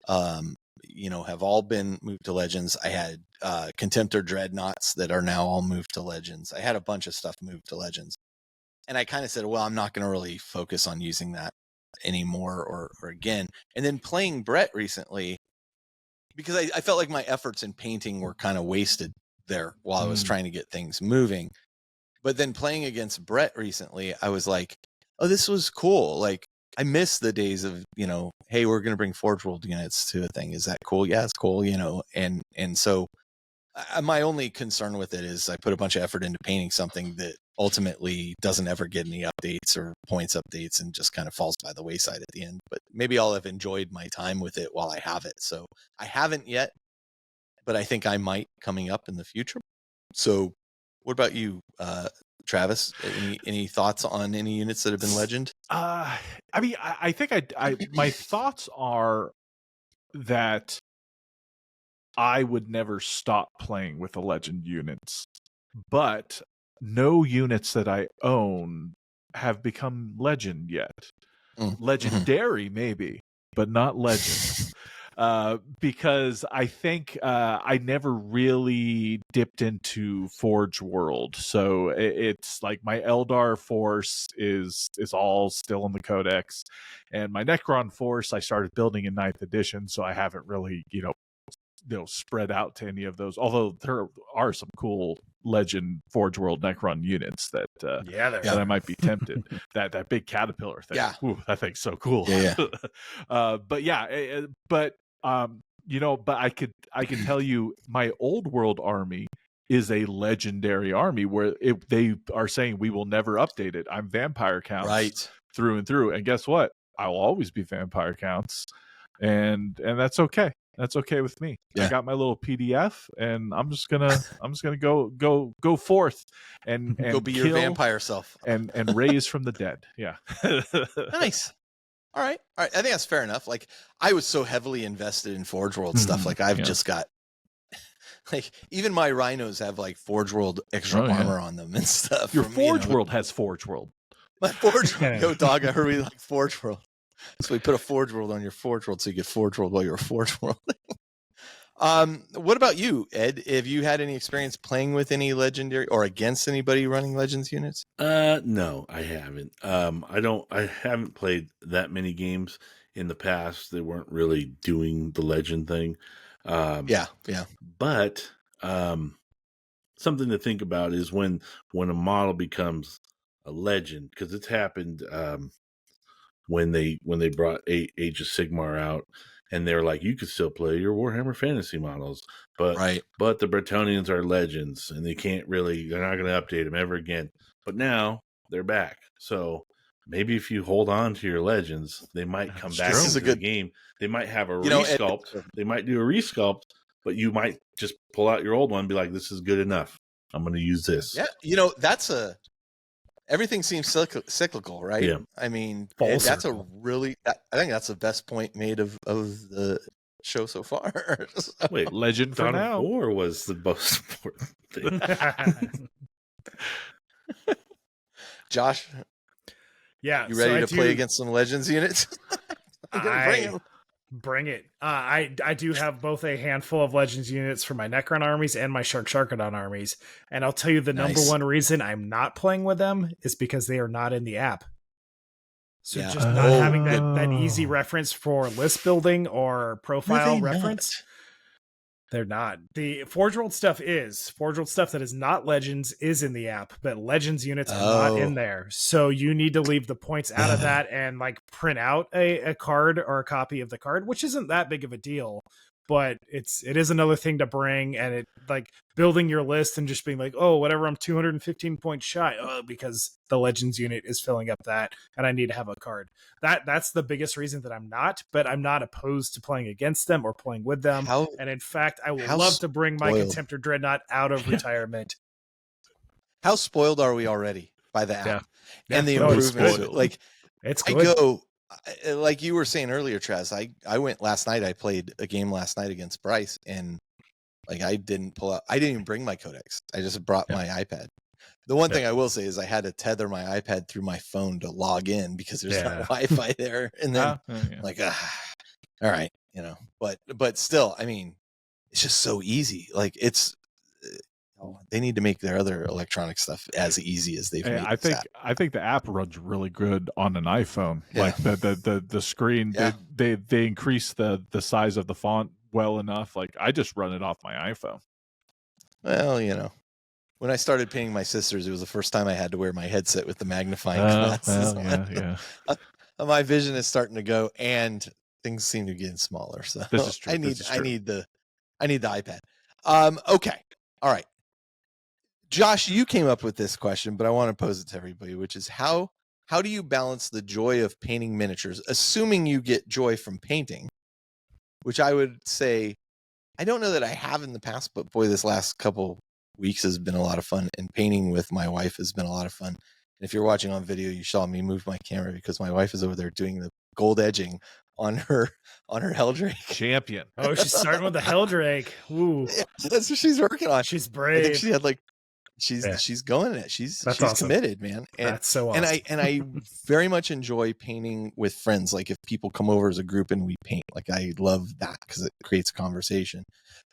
Speaker 1: have all been moved to Legends. I had Contemptor Dreadnoughts that are now all moved to Legends. I had a bunch of stuff moved to Legends, and I kind of said, well, I'm not going to really focus on using that anymore or again. And then playing Brett recently, because I felt like my efforts in painting were kind of wasted there while I was trying to get things moving. But then playing against Brett recently, I was like, oh, this was cool. Like I miss the days of, hey, we're going to bring Forge World units to a thing. Is that cool? Yeah, it's cool, and so my only concern with it is I put a bunch of effort into painting something that ultimately doesn't ever get any updates or points updates and just kind of falls by the wayside at the end. But maybe I'll have enjoyed my time with it while I have it. So I haven't yet, but I think I might coming up in the future. So what about you, Travis? Any thoughts on any units that have been Legend?
Speaker 3: I mean, I think my thoughts are that I would never stop playing with the Legend units, but no units that I own have become Legend yet. Legendary, maybe, but not Legend. Because I think I never really dipped into Forge World, so it's like my Eldar force is all still in the Codex, and my Necron force I started building in 9th edition, so I haven't really spread out to any of those. Although there are some cool Legend Forge World Necron units that I might be tempted. that big caterpillar thing, that thing's so cool. But I could tell you my old world army is a legendary army where they are saying we will never update it. I'm vampire counts through and through. And guess what? I will always be vampire counts. And that's okay. That's okay with me. Yeah. I got my little PDF, and I'm just gonna go forth and
Speaker 1: go be your vampire self
Speaker 3: and raise from the dead. Yeah.
Speaker 1: Nice. All right. I think that's fair enough. Like, I was so heavily invested in Forge World stuff. Like, I've just got, like, even my rhinos have like Forge World extra armor on them and stuff.
Speaker 3: Your Forge World has Forge World.
Speaker 1: My Forge World. Yo, dog, I heard we like Forge World. So we put a Forge World on your Forge World so you get Forge World while you're a Forge World. What about you, Ed? Have you had any experience playing with any legendary or against anybody running Legends units?
Speaker 4: No, I haven't. I haven't played that many games in the past. They weren't really doing the legend thing.
Speaker 1: Yeah.
Speaker 4: But something to think about is when a model becomes a legend, because it's happened when they brought Age of Sigmar out, and they're like, you could still play your Warhammer Fantasy models, but the Bretonnians are legends, and they're not going to update them ever again. But now they're back, so maybe if you hold on to your legends, they might come back into the game. They might have a resculpt. They might do a resculpt, but you might just pull out your old one and be like, this is good enough. I'm going to use this.
Speaker 1: Yeah, everything seems cyclical, right?
Speaker 4: Yeah.
Speaker 1: I mean, that's I think that's the best point made of the show so far.
Speaker 3: Wait, Legend for now.
Speaker 4: God of War was the most important thing.
Speaker 1: Josh?
Speaker 2: Yeah.
Speaker 1: You ready to play against some Legends units?
Speaker 2: Bring it. I do have both a handful of Legends units for my Necron armies and my Sharkadon armies. And I'll tell you the number one reason I'm not playing with them is because they are not in the app. So just not having that easy reference for list building or profile reference. They're not. The Forge World stuff that is not Legends is in the app, but Legends units are not in there. So you need to leave the points out of that and like print out a card or a copy of the card, which isn't that big of a deal, but it is another thing to bring. And it like building your list and just being like, oh, whatever, I'm 215 points shy because the Legends unit is filling up that and I need to have a card. That's the biggest reason that I'm not, but I'm not opposed to playing against them or playing with them. And in fact, I would love to bring my Contemptor Dreadnought out of retirement.
Speaker 1: How spoiled are we already by the app and the
Speaker 2: improvements?
Speaker 1: Like,
Speaker 2: it's good.
Speaker 1: I go, like you were saying earlier, Traz, I went last night. I played a game last night against Bryce, and like I didn't even bring my codex. I just brought my iPad. The one thing I will say is I had to tether my iPad through my phone to log in because there's no Wi-Fi there. And then all right, but still, I mean, it's just so easy. Like they need to make their other electronic stuff as easy as they've made.
Speaker 3: I think the app runs really good on an iPhone. Like the screen, they increase the size of the font well enough. Like I just run it off my iPhone.
Speaker 1: Well, when I started painting my sisters, it was the first time I had to wear my headset with the magnifying glasses. My vision is starting to go, and things seem to be getting smaller. So
Speaker 3: this is true.
Speaker 1: I need the iPad. Okay, all right. Josh, you came up with this question, but I want to pose it to everybody, which is how do you balance the joy of painting miniatures, assuming you get joy from painting, which I would say I don't know that I have in the past, but boy, this last couple weeks has been a lot of fun, and painting with my wife has been a lot of fun. And if you're watching on video, you saw me move my camera because my wife is over there doing the gold edging on her Helldrake.
Speaker 3: Champion.
Speaker 2: Oh, she's starting with the Helldrake. Ooh.
Speaker 1: Yeah, that's what she's working on.
Speaker 2: She's brave.
Speaker 1: I think she had she's going at it. She's awesome. Committed, man. And
Speaker 2: that's so awesome.
Speaker 1: And I very much enjoy painting with friends. Like if people come over as a group and we paint, like I love that because it creates conversation.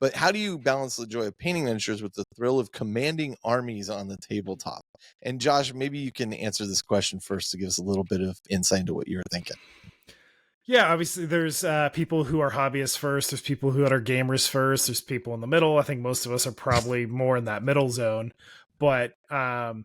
Speaker 1: But how do you balance the joy of painting miniatures with the thrill of commanding armies on the tabletop? And Josh, maybe you can answer this question first to give us a little bit of insight into what you were thinking.
Speaker 2: Yeah, obviously there's people who are hobbyists first. There's people who are gamers first. There's people in the middle. I think most of us are probably more in that middle zone. But a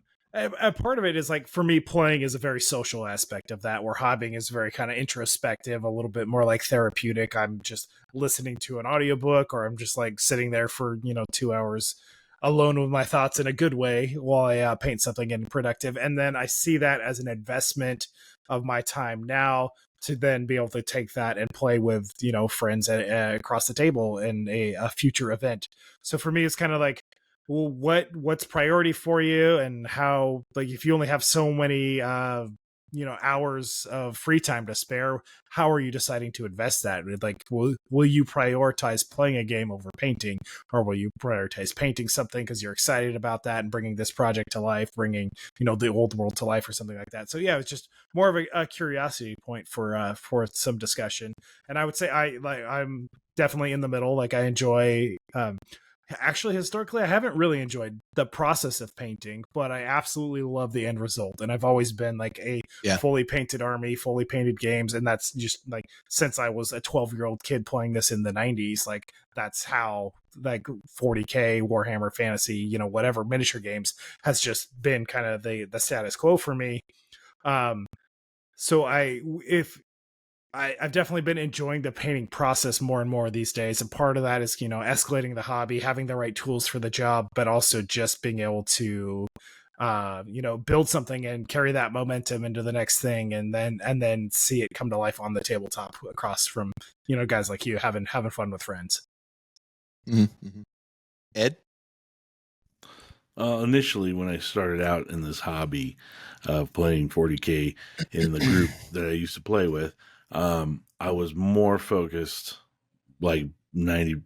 Speaker 2: part of it is like, for me, playing is a very social aspect of that, where hobbying is very kind of introspective, a little bit more like therapeutic. I'm just listening to an audiobook, or I'm just like sitting there for 2 hours alone with my thoughts in a good way while I paint something and productive. And then I see that as an investment of my time now to then be able to take that and play with, friends across the table in a future event. So for me, it's kind of like, well, what's priority for you, and how, like, if you only have so many hours of free time to spare, how are you deciding to invest that? Like, will you prioritize playing a game over painting, or will you prioritize painting something because you're excited about that and bringing this project to life, bringing the old world to life or something like that? So yeah, it's just more of a curiosity point for some discussion. And I would say I'm definitely in the middle. Like, I enjoy actually, historically, I haven't really enjoyed the process of painting, but I absolutely love the end result. And I've always been like a fully painted army, fully painted games. And that's just like, since I was a 12-year-old kid playing this in the 90s, like, that's how, like, 40K, Warhammer Fantasy, whatever miniature games has just been kind of the status quo for me. So I've definitely been enjoying the painting process more and more these days. And part of that is, escalating the hobby, having the right tools for the job, but also just being able to, build something and carry that momentum into the next thing, and then see it come to life on the tabletop across from, guys like you having fun with friends.
Speaker 1: Mm-hmm. Ed?
Speaker 4: Initially, when I started out in this hobby of playing 40K in the group that I used to play with, I was more focused, like 90%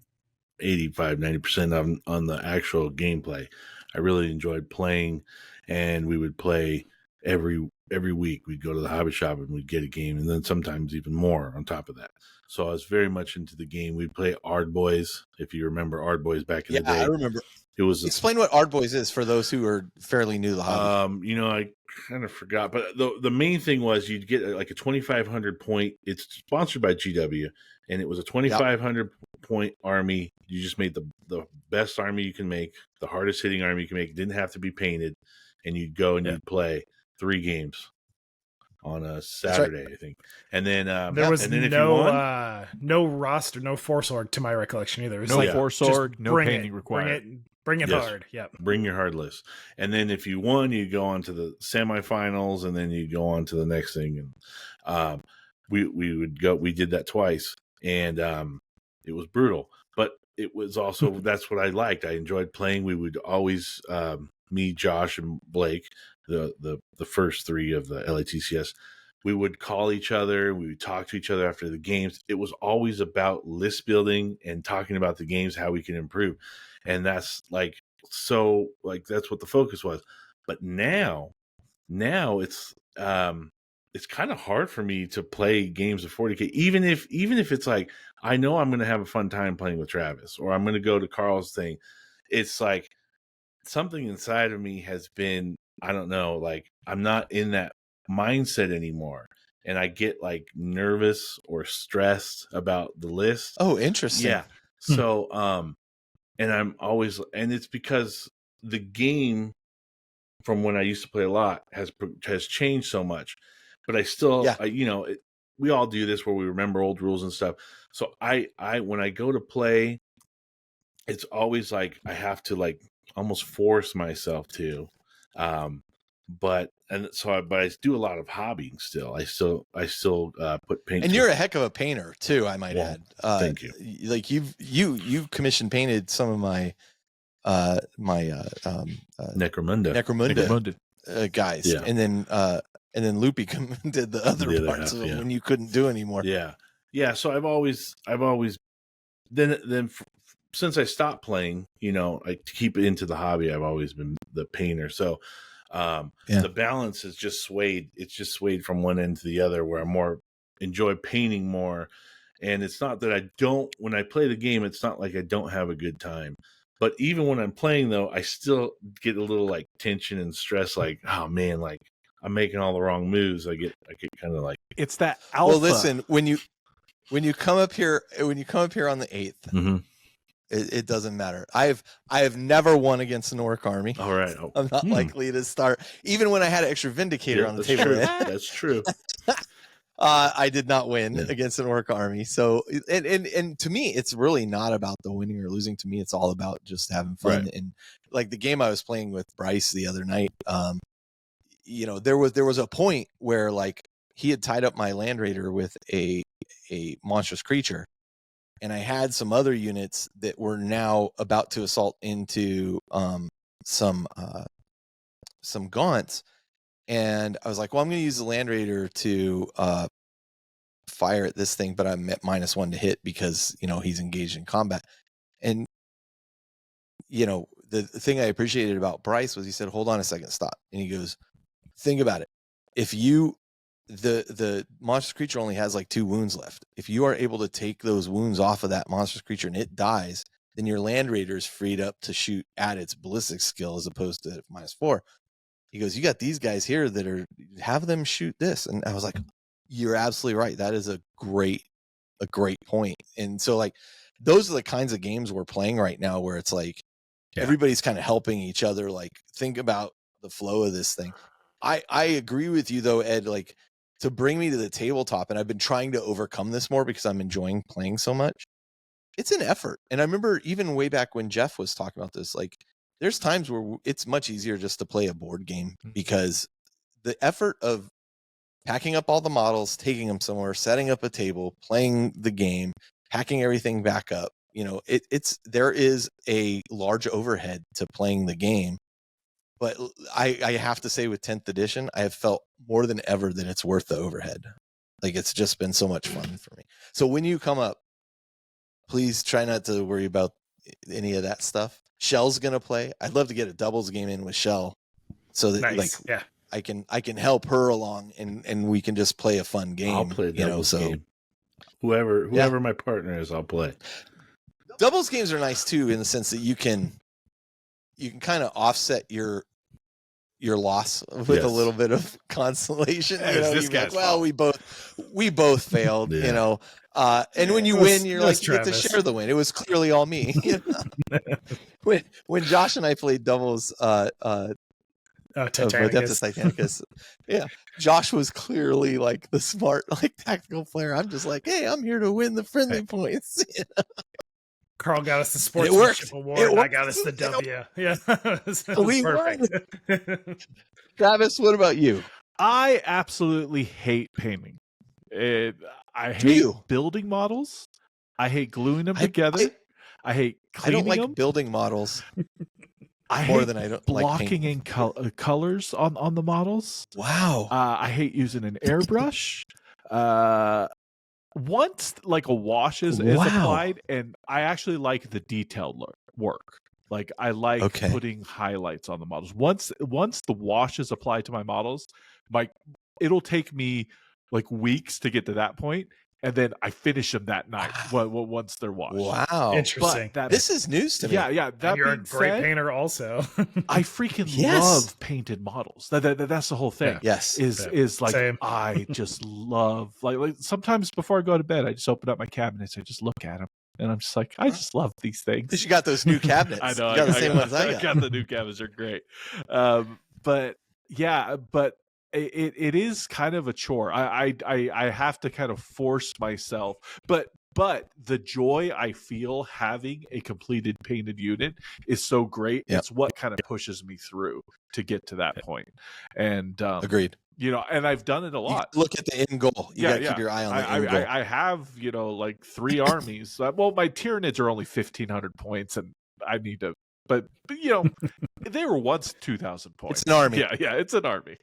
Speaker 4: on the actual gameplay. I really enjoyed playing, and we would play every week. We'd go to the hobby shop and we'd get a game, and then sometimes even more on top of that. So I was very much into the game. We'd play Ardboys, if you remember Ardboys back in the day.
Speaker 1: Yeah, I remember.
Speaker 4: It was
Speaker 1: Explain what Ardboys is for those who are fairly new to the hobby.
Speaker 4: I kind of forgot, but the main thing was you'd get like a 2,500 point. It's sponsored by GW, and it was a 2,500 point army. You just made the best army you can make, the hardest hitting army you can make. It didn't have to be painted, and you'd go and you'd play 3 games on a Saturday, right. I think. And then
Speaker 2: there was no roster, no force org to my recollection either. It was
Speaker 3: no force org, no painting required.
Speaker 2: Bring it hard. Yep.
Speaker 4: Bring your hard list. And then if you won, you go on to the semifinals, and then you go on to the next thing. And we did that twice, and it was brutal. But it was also that's what I liked. I enjoyed playing. We would always me, Josh, and Blake, the first 3 of the LATCS, we would call each other. We would talk to each other after the games. It was always about list building and talking about the games, how we can improve. And that's that's what the focus was. But now it's kind of hard for me to play games of 40K, even if it's like, I know I'm going to have a fun time playing with Travis, or I'm going to go to Carl's thing. It's like something inside of me has been, I don't know, like, I'm not in that mindset anymore. And I get like nervous or stressed about the list.
Speaker 1: Oh, interesting.
Speaker 4: Yeah. So, and I'm always, and it's because the game from when I used to play a lot has changed so much, but I still, we all do this where we remember old rules and stuff. So I when I go to play, it's always like I have to like almost force myself to, but I do a lot of hobbying still. I still put paint.
Speaker 1: And you're a heck of a painter too, I might add.
Speaker 4: Thank you.
Speaker 1: Like you commission painted some of my
Speaker 4: Necromunda
Speaker 1: guys,
Speaker 4: yeah.
Speaker 1: and then Loopy did the other parts of it when you couldn't do anymore.
Speaker 4: Yeah. So I've always then since I stopped playing, to keep it into the hobby, I've always been the painter. So the balance is just swayed. It's just swayed from one end to the other, where I more enjoy painting more. And it's not that when I play the game, it's not like I don't have a good time. But even when I'm playing, though, I still get a little like tension and stress. Like, oh man, like I'm making all the wrong moves. I get kind of like,
Speaker 3: it's that alpha.
Speaker 1: Well, listen, when you come up here on the 8th,
Speaker 4: mm-hmm.
Speaker 1: It doesn't matter. I have never won against an orc army.
Speaker 4: All right.
Speaker 1: I'm not likely to start, even when I had an extra Vindicator on the table.
Speaker 4: True. That's true.
Speaker 1: I did not win against an orc army. So, and to me, it's really not about the winning or losing. To me, it's all about just having fun.
Speaker 4: Right.
Speaker 1: And like the game I was playing with Bryce the other night, there was a point where like he had tied up my land raider with a monstrous creature, and I had some other units that were now about to assault into some gaunts. And I was like, well, I'm going to use the Land Raider to fire at this thing, but I'm at -1 to hit because, he's engaged in combat. And, the thing I appreciated about Bryce was he said, hold on a second, stop. And he goes, think about it. If the monstrous creature only has like 2 wounds left. If you are able to take those wounds off of that monstrous creature and it dies, then your Land Raider is freed up to shoot at its ballistic skill as opposed to -4. He goes, you got these guys here that have them shoot this. And I was like, you're absolutely right. That is a great point. And so like, those are the kinds of games we're playing right now where it's like, everybody's kind of helping each other. Like, think about the flow of this thing. I agree with you though, Ed, like to bring me to the tabletop. And I've been trying to overcome this more because I'm enjoying playing so much. It's an effort. And I remember even way back when Jeff was talking about this, like, there's times where it's much easier just to play a board game because the effort of packing up all the models, taking them somewhere, setting up a table, playing the game, packing everything back up, there is a large overhead to playing the game. But I have to say with 10th edition, I have felt more than ever that it's worth the overhead. Like, it's just been so much fun for me. So when you come up, please try not to worry about any of that stuff. Shell's gonna play. I'd love to get a doubles game in with Shell, so that I can help her along and we can just play a fun game.
Speaker 4: I'll play a doubles game. Whoever my partner is, I'll play.
Speaker 1: Doubles games are nice too, in the sense that you can kind of offset your loss with a little bit of consolation.
Speaker 3: This guy's
Speaker 1: well, we both failed. And when you win, you're like, you get to share the win. It was clearly all me. When Josh and I played doubles, Titanicus. Josh was clearly like the smart, like tactical player. I'm just like, hey, I'm here to win the friendly points.
Speaker 2: Carl got us the sportsmanship award. And I got us the W. Yeah,
Speaker 1: we perfect. Travis, what about you?
Speaker 3: I absolutely hate painting. I hate building models. I hate gluing them together. I hate cleaning them.
Speaker 1: I don't like building models.
Speaker 3: I hate blocking in colors on the models.
Speaker 1: Wow.
Speaker 3: I hate using an airbrush. Once like a wash is applied, and I actually like the detailed work. Like, I like putting highlights on the models. Once the wash is applied to my models, it'll take me like weeks to get to that point, and then I finish them that night once they're washed.
Speaker 1: Wow,
Speaker 2: interesting.
Speaker 1: This is news to me.
Speaker 3: Yeah. That
Speaker 2: you're a great painter, also.
Speaker 3: I freaking love painted models. That's the whole thing.
Speaker 1: Yeah.
Speaker 3: Is like same. I just love like sometimes before I go to bed, I just open up my cabinets. I just look at them. And I'm just like, I just love these things.
Speaker 1: Because you got those new cabinets.
Speaker 3: I know.
Speaker 1: You got the same ones I got.
Speaker 3: I got the new cabinets. They're great. But it is kind of a chore. I have to kind of force myself. But the joy I feel having a completed painted unit is so great. Yep. It's what kind of pushes me through to get to that point. And
Speaker 1: agreed.
Speaker 3: And I've done it a lot.
Speaker 1: You look at the end goal. You got to keep your eye on the end goal.
Speaker 3: I have, like 3 armies. Well, my Tyranids are only 1,500 points, and I need to. But they were once 2,000 points.
Speaker 1: It's an army.
Speaker 3: Yeah, it's an army.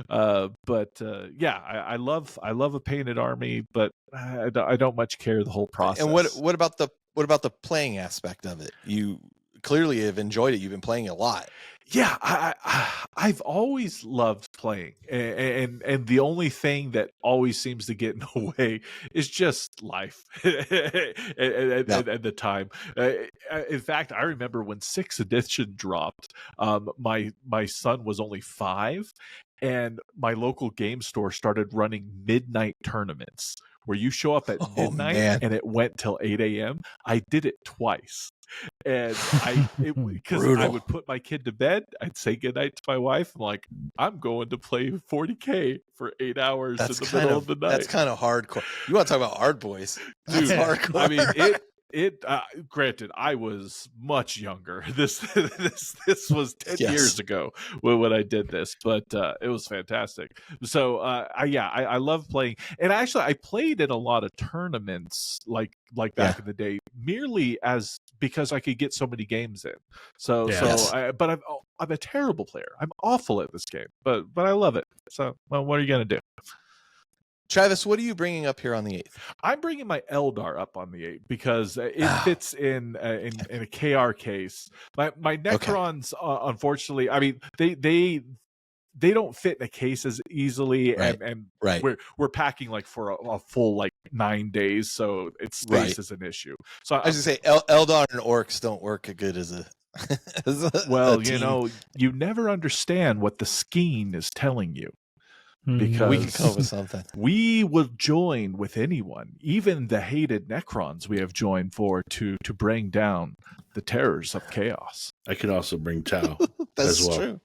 Speaker 3: I love a painted army, but I don't much care the whole process.
Speaker 1: And what about the playing aspect of it? You clearly have enjoyed it. You've been playing a lot.
Speaker 3: Yeah, I've always loved playing, and the only thing that always seems to get in the way is just life and the time. In fact, I remember when 6th edition dropped, my son was only 5, and my local game store started running midnight tournaments where you show up at midnight and it went till 8 a.m. I did it twice. And because I would put my kid to bed, I'd say goodnight to my wife. I'm like, I'm going to play 40K for 8 hours in the middle of the night.
Speaker 1: That's kind of hardcore. You want to talk about art boys? That's
Speaker 3: Dude,
Speaker 1: hardcore.
Speaker 3: I mean, granted, I was much younger. This was 10 years ago when I did this, but it was fantastic. So I love playing, and actually I played in a lot of tournaments like back in the day, merely because I could get so many games in. But I'm a terrible player. I'm awful at this game, but I love it. So, well, what are you gonna do?
Speaker 1: Travis, what are you bringing up here on the 8th?
Speaker 3: I'm bringing my Eldar up on the 8th because it fits in a KR case. My Necrons, unfortunately, I mean they don't fit in a case as easily, and we're packing like for a full like 9 days, so space is an issue. So
Speaker 1: I was gonna say Eldar and Orcs don't work as good as a.
Speaker 3: You never understand what the scheme is telling you. Because
Speaker 1: we can come up with something.
Speaker 3: We will join with anyone, even the hated Necrons we have joined for to bring down the terrors of chaos.
Speaker 4: I could also bring Tau.
Speaker 1: That's
Speaker 4: as well.
Speaker 1: True.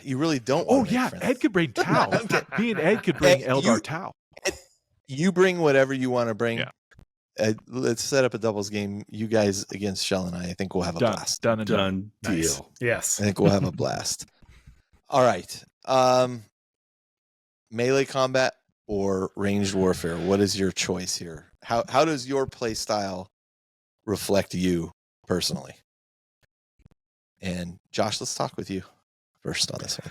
Speaker 1: You really don't.
Speaker 3: Ed could bring Tau. Me and Ed could bring Eldar Tau.
Speaker 1: You bring whatever you want to bring.
Speaker 3: Yeah.
Speaker 1: Let's set up a doubles game. You guys against Shell and I think we'll have a blast.
Speaker 4: Done deal.
Speaker 2: Nice. Yes.
Speaker 1: I think we'll have a blast. All right. Melee combat or ranged warfare? What is your choice here? How does your play style reflect you personally? And Josh, let's talk with you first on this one.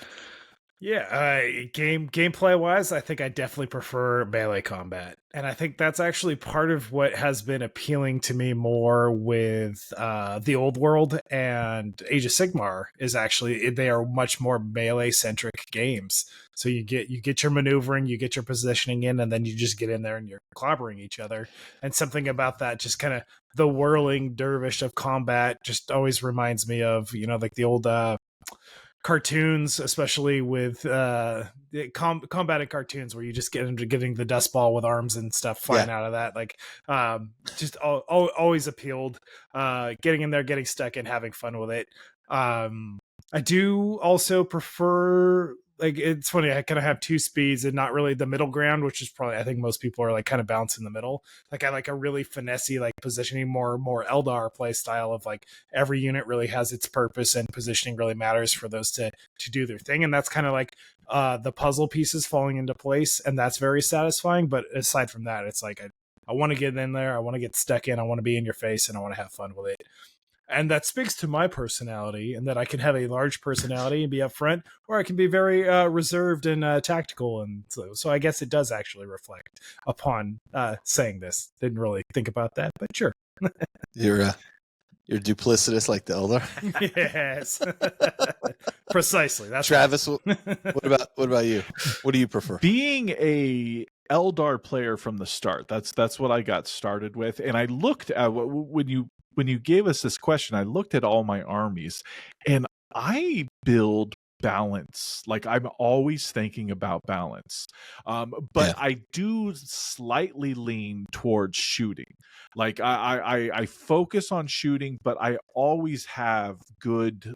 Speaker 2: Yeah, gameplay wise, I think I definitely prefer melee combat, and I think that's actually part of what has been appealing to me more with the Old World and Age of Sigmar. Is actually they are much more melee centric games. So you get your maneuvering, you get your positioning in, and then you just get in there and you're clobbering each other. And something about that, just kind of the whirling dervish of combat, just always reminds me of like the old. Cartoons, especially with combated cartoons where you just get into getting the dust ball with arms and stuff flying out of that, like just always appealed. Getting in there, getting stuck in, having fun with it. I do also prefer, like, it's funny, I kind of have two speeds and not really the middle ground, which is probably, I think most people are like kind of balanced in the middle. Like I like a really finessey, like positioning, more Eldar play style of like every unit really has its purpose and positioning really matters for those to do their thing. And that's kind of like the puzzle pieces falling into place, and that's very satisfying. But aside from that, it's like I want to get in there, I want to get stuck in, I want to be in your face, and I want to have fun with it. And that speaks to my personality, and that I can have a large personality and be upfront, or I can be very reserved and tactical. And so I guess it does actually reflect upon saying this. Didn't really think about that, but sure.
Speaker 1: You're duplicitous like the Eldar.
Speaker 2: Yes, precisely. That's
Speaker 1: Travis. What about you? What do you prefer?
Speaker 3: Being a Eldar player from the start. That's what I got started with, and I looked at when you gave us this question, I looked at all my armies, and I build balance. Like, I'm always thinking about balance. But I do slightly lean towards shooting. Like I focus on shooting, but I always have good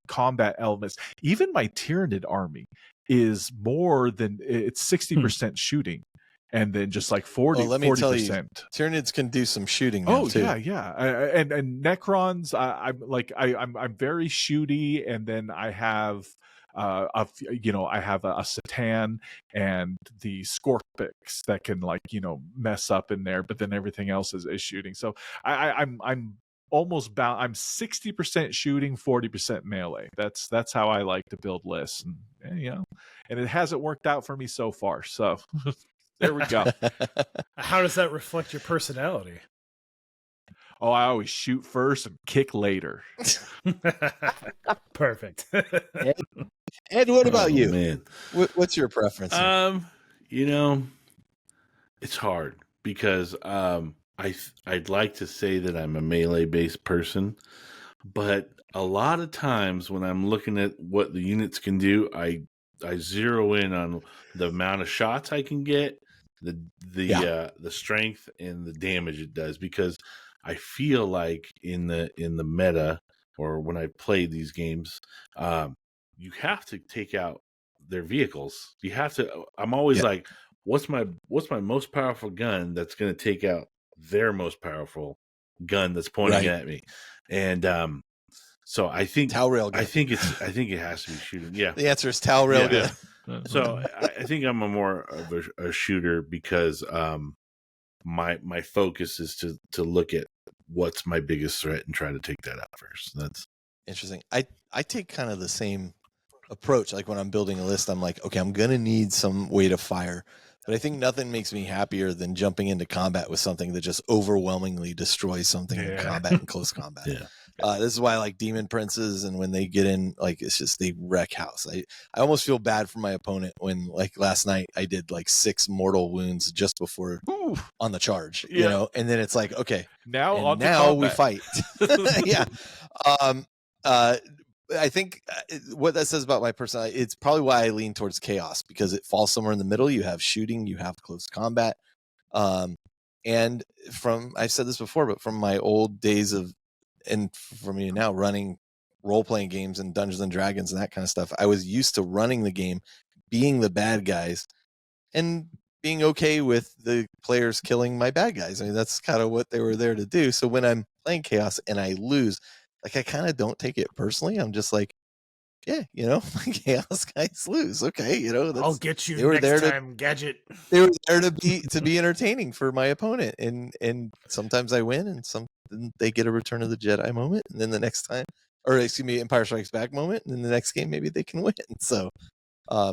Speaker 3: combat elements. Even my Tyranid army is more than, it's 60% shooting. And then just like 40%.
Speaker 1: Let me tell you, Tyranids can do some shooting now, too.
Speaker 3: Yeah. And Necrons, I'm very shooty, and then I have I have a Satan and the Scorpix that can mess up in there, but then everything else is shooting. So I'm almost I'm 60% shooting, 40% melee. That's how I like to build lists, and and it hasn't worked out for me so far. So there we go.
Speaker 2: How does that reflect your personality?
Speaker 3: Oh, I always shoot first and kick later.
Speaker 2: Perfect.
Speaker 1: Ed, what about you?
Speaker 4: Man.
Speaker 1: What's your preference?
Speaker 4: It's hard because I'd like to say that I'm a melee-based person, but a lot of times when I'm looking at what the units can do, I zero in on the amount of shots I can get, the strength and the damage it does, because I feel like in the meta, or when I play these games, you have to take out their vehicles. You have to. I'm always like, what's my most powerful gun that's going to take out their most powerful gun that's pointing at me? And so I think
Speaker 1: Tau rail gun.
Speaker 4: I think it has to be shooting. Yeah,
Speaker 1: the answer is Tau rail gun.
Speaker 4: So I think I'm a more of a shooter because my focus is to look at what's my biggest threat and try to take that out first. That's
Speaker 1: interesting. I take kind of the same approach. Like when I'm building a list, I'm like, okay, I'm going to need some way to fire. But I think nothing makes me happier than jumping into combat with something that just overwhelmingly destroys something in combat and close combat. This is why I like Demon Princes, and when they get in, like, it's just they wreck house. I almost feel bad for my opponent when, like, last night I did like 6 mortal wounds just before on the charge, you know, and then it's like, okay, now we fight. Yeah. I think what that says about my personality, it's probably why I lean towards chaos, because it falls somewhere in the middle. You have shooting, you have close combat. And I've said this before, but from my old days of, and for me now running role-playing games and Dungeons and Dragons and that kind of stuff, I was used to running the game, being the bad guys, and being okay with the players killing my bad guys. I mean, that's kind of what they were there to do. So when I'm playing chaos and I lose, like, I kind of don't take it personally. I'm just like, yeah, you know, chaos guys lose. Okay, you know,
Speaker 2: I'll get you next time, Gadget.
Speaker 1: They were there to be entertaining for my opponent, and sometimes I win, and they get a Return of the Jedi moment, and then the next time, or excuse me, Empire Strikes Back moment, and then the next game maybe they can win. So, I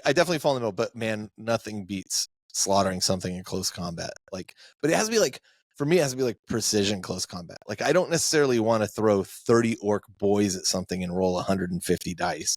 Speaker 1: definitely fall in the middle, but man, nothing beats slaughtering something in close combat. Like, but it has to be like, for me, it has to be like precision close combat. Like, I don't necessarily want to throw 30 orc boys at something and roll 150 dice.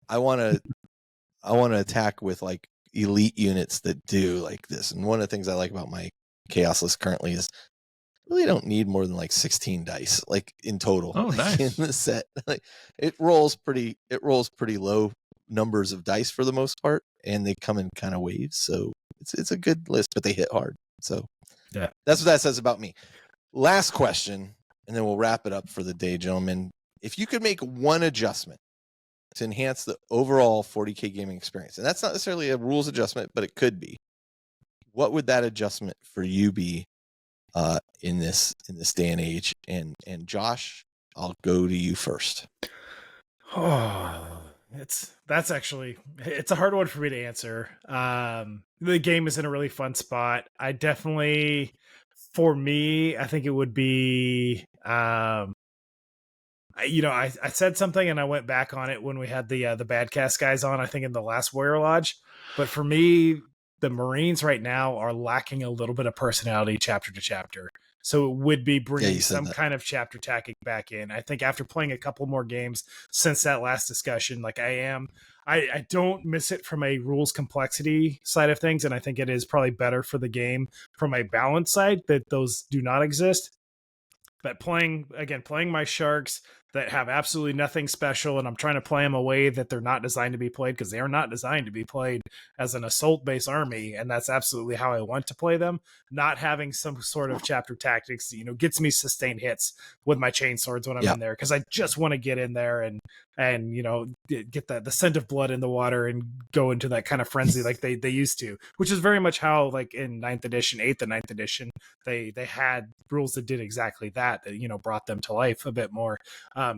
Speaker 1: I want to attack with like elite units that do like this. And one of the things I like about my chaos list currently is I really don't need more than like 16 dice, like in total.
Speaker 3: Oh, nice.
Speaker 1: In the set. Like, it rolls pretty low numbers of dice for the most part, and they come in kind of waves. So it's a good list, but they hit hard. So
Speaker 2: yeah,
Speaker 1: that's what that says about me. Last question, and then we'll wrap it up for the day, gentlemen. If you could make one adjustment to enhance the overall 40K gaming experience, and that's not necessarily a rules adjustment, but it could be, what would that adjustment for you be in this day and age? And Josh, I'll go to you first.
Speaker 2: Oh, that's actually, it's a hard one for me to answer. The game is in a really fun spot. I definitely, for me, I think it would be, I said something and I went back on it when we had the Badcast guys on, I think in the last Warrior Lodge. But for me, the Marines right now are lacking a little bit of personality chapter to chapter. So it would be bringing some kind of chapter tactic back in. I think after playing a couple more games since that last discussion, like I don't miss it from a rules complexity side of things. And I think it is probably better for the game from a balance side that those do not exist. But playing my sharks that have absolutely nothing special, and I'm trying to play them a way that they're not designed to be played, because they are not designed to be played as an assault-based army, and that's absolutely how I want to play them. Not having some sort of chapter tactics, gets me sustained hits with my chain swords when I'm in there, because I just want to get in there and get the scent of blood in the water and go into that kind of frenzy like they used to, which is very much how, like, in 9th edition, 8th and 9th edition, they had rules that did exactly that brought them to life a bit more.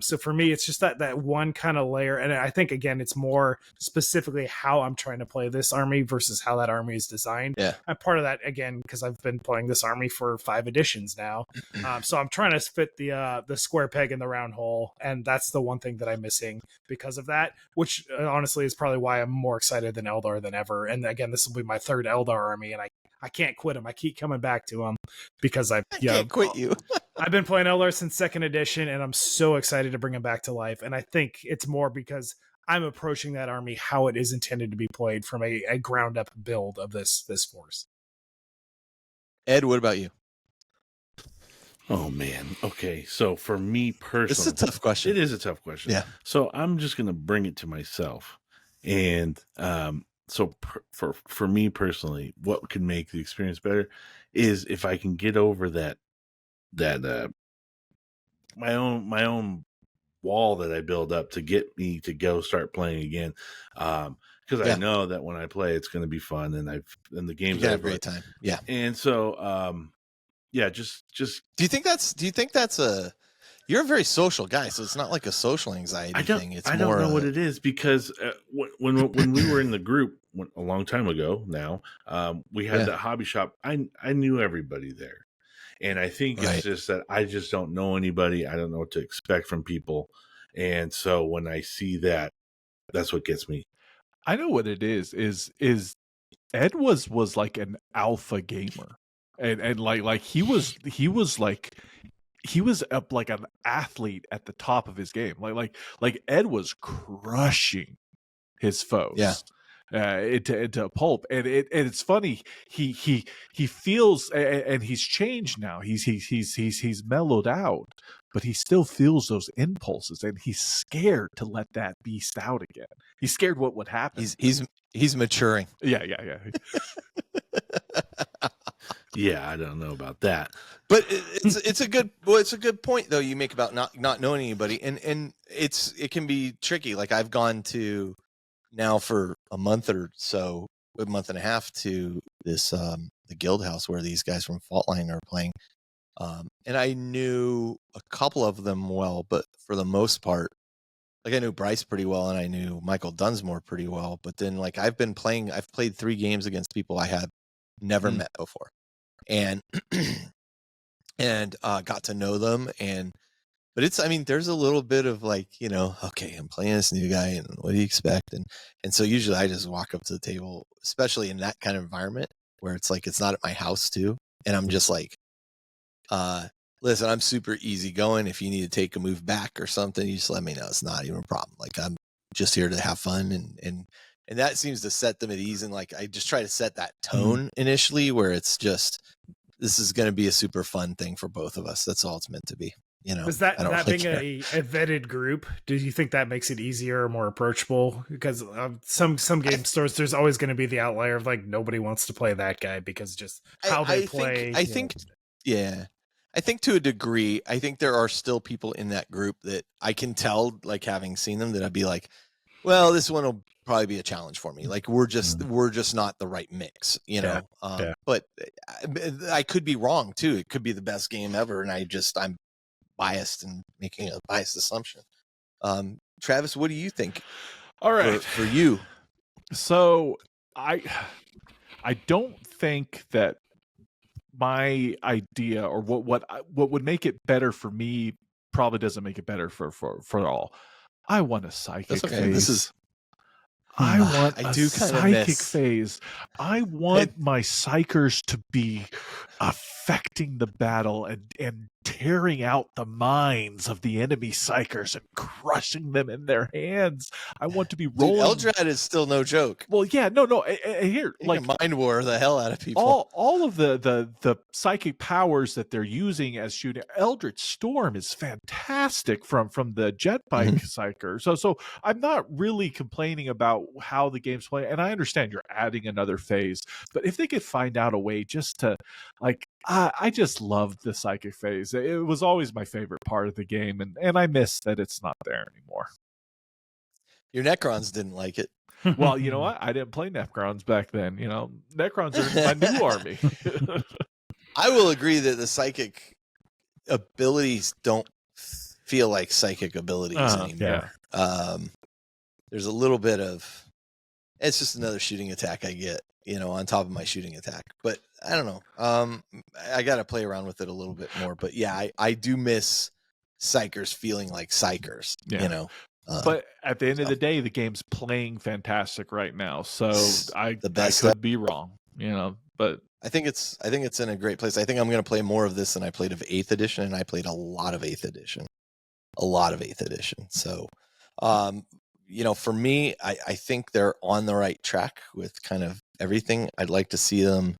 Speaker 2: So for me, it's just that one kind of layer. And I think, again, it's more specifically how I'm trying to play this army versus how that army is designed.
Speaker 1: Yeah.
Speaker 2: And part of that, again, because I've been playing this army for 5 editions now. So I'm trying to fit the square peg in the round hole. And that's the one thing that I'm missing because of that, which honestly is probably why I'm more excited than Eldar than ever. And again, this will be my 3rd Eldar army, and I can't quit him. I keep coming back to him because I
Speaker 1: can't quit you.
Speaker 2: I've been playing Eldar since 2nd edition, and I'm so excited to bring him back to life. And I think it's more because I'm approaching that army how it is intended to be played from a ground up build of this force.
Speaker 1: Ed, what about you?
Speaker 4: Oh man. Okay. So for me personally,
Speaker 1: this is a tough question.
Speaker 4: It is a tough question.
Speaker 1: Yeah.
Speaker 4: So I'm just going to bring it to myself. And, so for me personally, what could make the experience better is if I can get over that my own wall that I build up to get me to go start playing again. Because I know that when I play, it's going to be fun, and the games
Speaker 1: have a great time. Yeah,
Speaker 4: and so just.
Speaker 1: Do you think that's you're a very social guy, so it's not like a social anxiety thing. It's
Speaker 4: I don't know what it is, because when we were in the group a long time ago now, we had that hobby shop. I knew everybody there. And I think it's just that I just don't know anybody. I don't know what to expect from people. And so when I see that, that's what gets me.
Speaker 3: I know what it is Ed was like an alpha gamer. And like he was up like an athlete at the top of his game. Like Ed was crushing his foes.
Speaker 1: Yeah.
Speaker 3: Into a pulp, and it's funny. He feels, and he's changed now. He's mellowed out, but he still feels those impulses, and he's scared to let that beast out again. He's scared what would happen.
Speaker 1: He's maturing.
Speaker 3: Yeah.
Speaker 4: Yeah, I don't know about that,
Speaker 1: but it's a good point though you make about not knowing anybody, and it can be tricky. Like I've gone to now for a month and a half to this the guild house where these guys from Faultline are playing, and I knew a couple of them well, but for the most part, like I knew Bryce pretty well and I knew Michael Dunsmore pretty well, but then like I've played 3 games against people I had never met before, and got to know them. But there's a little bit of like, okay, I'm playing this new guy and what do you expect? And so usually I just walk up to the table, especially in that kind of environment where it's like, it's not at my house too. And I'm just like, listen, I'm super easy going. If you need to take a move back or something, you just let me know. It's not even a problem. Like I'm just here to have fun. And that seems to set them at ease. And like, I just try to set that tone initially where it's just, this is going to be a super fun thing for both of us. That's all it's meant to be.
Speaker 2: Is that being a vetted group, do you think that makes it easier or more approachable? Because some game stores, there's always going to be the outlier of like nobody wants to play that guy because just how they play.
Speaker 1: I think to a degree, I think there are still people in that group that I can tell, like having seen them, that I'd be like, well, this one will probably be a challenge for me. Like we're just not the right mix, But I could be wrong too. It could be the best game ever, and I'm biased and making a biased assumption. Travis, what do you think?
Speaker 3: All right,
Speaker 1: for you.
Speaker 3: So I don't think that my idea or what would make it better for me probably doesn't make it better for all. I want a psychic phase. I want a psychic phase. I want my psychers to be affecting the battle and tearing out the minds of the enemy psychers and crushing them in their hands. I want to be rolling.
Speaker 1: Dude, Eldrad is still no joke.
Speaker 3: Well, yeah, no. Here, like
Speaker 1: mind war the hell out of people.
Speaker 3: All of the psychic powers that they're using as shooting. Eldritch Storm is fantastic from the jet bike psyker. So I'm not really complaining about how the game's playing, and I understand you're adding another phase, but if they could find out a way just to like. I just loved the psychic phase. It was always my favorite part of the game, and I miss that it's not there anymore.
Speaker 1: Your Necrons didn't like it.
Speaker 3: Well, you know what? I didn't play Necrons back then. Necrons are my new army.
Speaker 1: I will agree that the psychic abilities don't feel like psychic abilities anymore. Yeah. There's a little bit of, it's just another shooting attack I get, on top of my shooting attack. But I don't know. I got to play around with it a little bit more. But yeah, I do miss psychers feeling like psychers,
Speaker 3: but at the end of the day, the game's playing fantastic right now. So I could be wrong, but
Speaker 1: I think it's in a great place. I think I'm going to play more of this than I played of 8th edition, and I played a lot of 8th edition. So, for me, I think they're on the right track with kind of everything. I'd like to see them.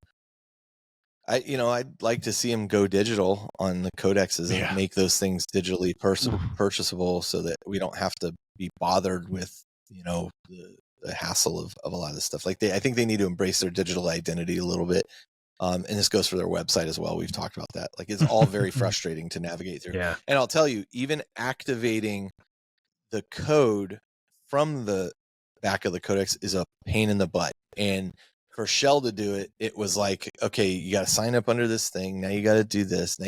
Speaker 1: I'd like to see them go digital on the codexes and make those things digitally purchasable, so that we don't have to be bothered with the hassle of a lot of this stuff. Like I think they need to embrace their digital identity a little bit. And this goes for their website as well. We've talked about that. Like, it's all very frustrating to navigate through.
Speaker 2: Yeah.
Speaker 1: And I'll tell you, even activating the code from the back of the codex is a pain in the butt. And for Shell to do it, it was like, okay, you got to sign up under this thing. Now you got to do this.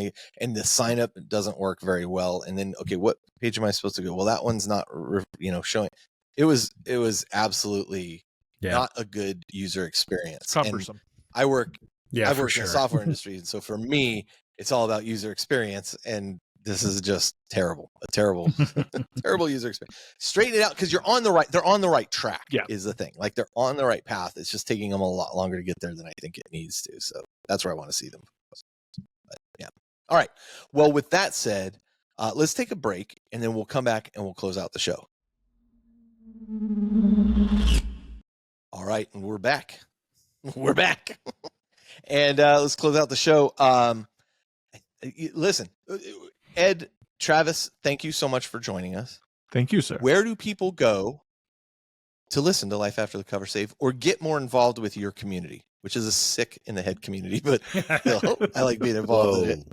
Speaker 1: And the sign up doesn't work very well. And then, okay, what page am I supposed to go? Well, that one's not, showing. It was absolutely not a good user experience.
Speaker 3: Cumbersome.
Speaker 1: And I work in
Speaker 2: sure.
Speaker 1: the software industry. And so for me, it's all about user experience. And this is just terrible, a terrible, terrible user experience. Straighten it out, because they're on the right track.
Speaker 3: Yeah.
Speaker 1: Is the thing. Like, they're on the right path. It's just taking them a lot longer to get there than I think it needs to. So that's where I want to see them. But, yeah. All right. Well, with that said, let's take a break, and then we'll come back and we'll close out the show. All right, and we're back. We're back. And let's close out the show. Listen, Ed, Travis, thank you so much for joining us.
Speaker 3: Thank you, sir.
Speaker 1: Where do people go to listen to Life After the Cover Save or get more involved with your community, which is a sick in the head community, but I like being involved in it.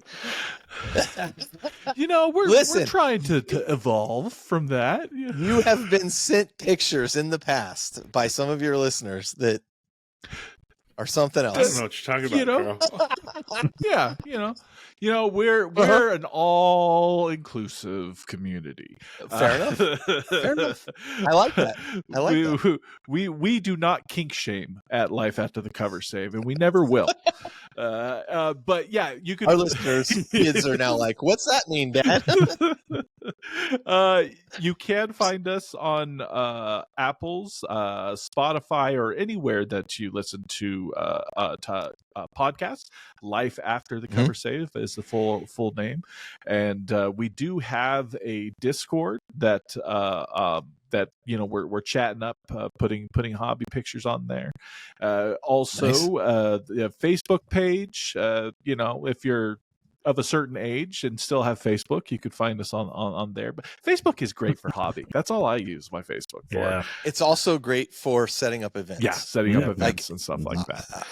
Speaker 3: We're trying to evolve from that.
Speaker 1: You have been sent pictures in the past by some of your listeners that are something else.
Speaker 4: I don't know what you're talking about, Carl.
Speaker 3: Yeah, we're an all-inclusive community.
Speaker 1: Fair enough. Fair enough. I like that.
Speaker 3: We do not kink shame at Life After the Cover Save, and we never will. But yeah, you could.
Speaker 1: Our listeners' kids are now like, "What's that mean, Dad?"
Speaker 3: You can find us on Apple's, Spotify, or anywhere that you listen to podcasts. Life After the Cover Save is the full name, and we do have a Discord that we're chatting up, putting hobby pictures on there. Also, the Facebook page. If you're of a certain age and still have Facebook, you could find us on there. But Facebook is great for hobby. That's all I use my Facebook for.
Speaker 2: Yeah.
Speaker 1: It's also great for setting up events.
Speaker 3: Yeah, setting up events and stuff like that.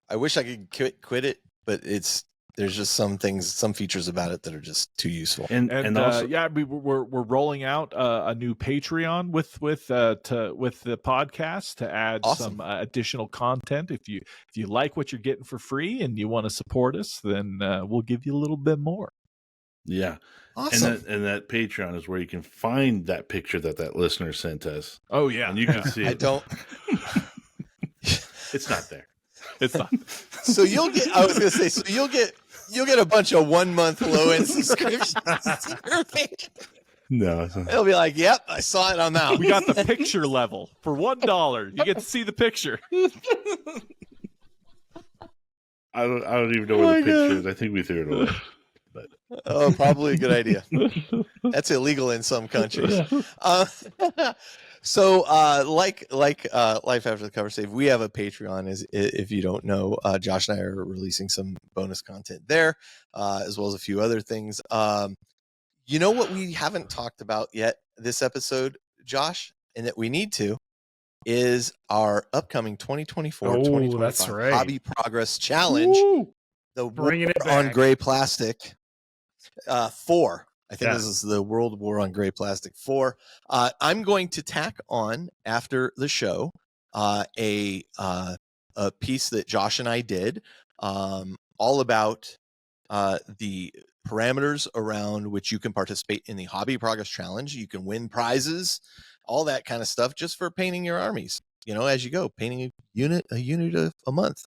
Speaker 1: I wish I could quit it, but there's just some features about it that are just too useful.
Speaker 4: And also,
Speaker 3: we're rolling out a new Patreon with the podcast to add some additional content. If you like what you're getting for free and you want to support us, then we'll give you a little bit more.
Speaker 4: Yeah.
Speaker 1: Awesome.
Speaker 4: And that Patreon is where you can find that picture that listener sent us.
Speaker 3: Oh yeah,
Speaker 4: and you can see it.
Speaker 1: I don't.
Speaker 4: It's not there.
Speaker 3: It's not.
Speaker 1: So you'll get. I was going to say. So you'll get a bunch of 1 month low end subscriptions to your page.
Speaker 4: No,
Speaker 1: it'll be like, "Yep, I saw it. I'm out."
Speaker 3: We got the picture level for $1. You get to see the picture.
Speaker 4: I don't even know where the picture is. I think we threw it away. But.
Speaker 1: Oh, probably a good idea. That's illegal in some countries. So, like Life After the Cover Save, we have a Patreon. If you don't know, Josh and I are releasing some bonus content there, as well as a few other things. You know what we haven't talked about yet this episode, Josh, and that we need to, is our upcoming 2024-2025
Speaker 2: that's right.
Speaker 1: Hobby Progress Challenge.
Speaker 3: Woo!
Speaker 1: The
Speaker 2: Bringing it
Speaker 1: War on
Speaker 2: back.
Speaker 1: Gray Plastic 4. I think this is the World War on Gray Plastic 4. I'm going to tack on after the show a piece that Josh and I did all about the parameters around which you can participate in the Hobby Progress Challenge. You can win prizes, all that kind of stuff, just for painting your armies. As you go, painting a unit a month.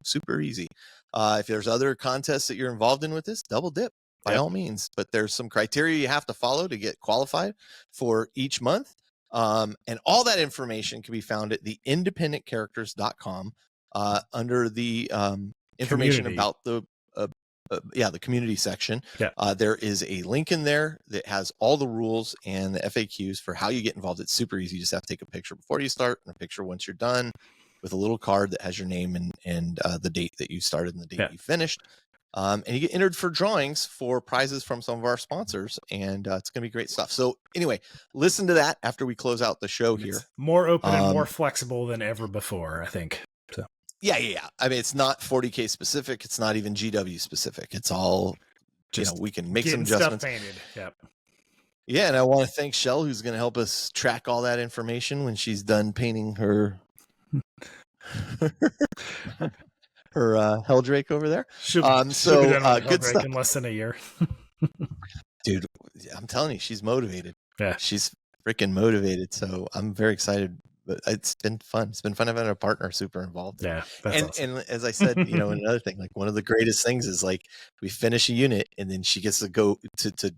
Speaker 1: Super easy. If there's other contests that you're involved in with this, double dip. By all means, but there's some criteria you have to follow to get qualified for each month. And all that information can be found at theindependentcharacters.com under the information
Speaker 2: Community.
Speaker 1: about the community section.
Speaker 2: Yeah.
Speaker 1: There is a link in there that has all the rules and the FAQs for how you get involved. It's super easy. You just have to take a picture before you start and a picture once you're done, with a little card that has your name and the date that you started and the date you finished. And you get entered for drawings for prizes from some of our sponsors, and it's going to be great stuff. So anyway, listen to that after we close out the show here.
Speaker 2: It's more open and more flexible than ever before, I think. So
Speaker 1: Yeah. I mean, it's not 40K specific. It's not even GW specific. It's all,
Speaker 2: Just
Speaker 1: we can make some
Speaker 2: getting stuff
Speaker 1: adjustments.
Speaker 2: painted. Yep.
Speaker 1: Yeah, and I want to thank Shell, who's going to help us track all that information when she's done painting her her Helldrake over there.
Speaker 2: Should be done with
Speaker 1: good
Speaker 2: Helldrake
Speaker 1: stuff
Speaker 2: in less than a year.
Speaker 1: Dude, I'm telling you, she's motivated.
Speaker 2: Yeah.
Speaker 1: She's freaking motivated. So I'm very excited. But it's been fun. It's been fun having a partner super involved.
Speaker 2: Yeah. That's awesome.
Speaker 1: And as I said, another thing, like one of the greatest things is like we finish a unit and then she gets to go to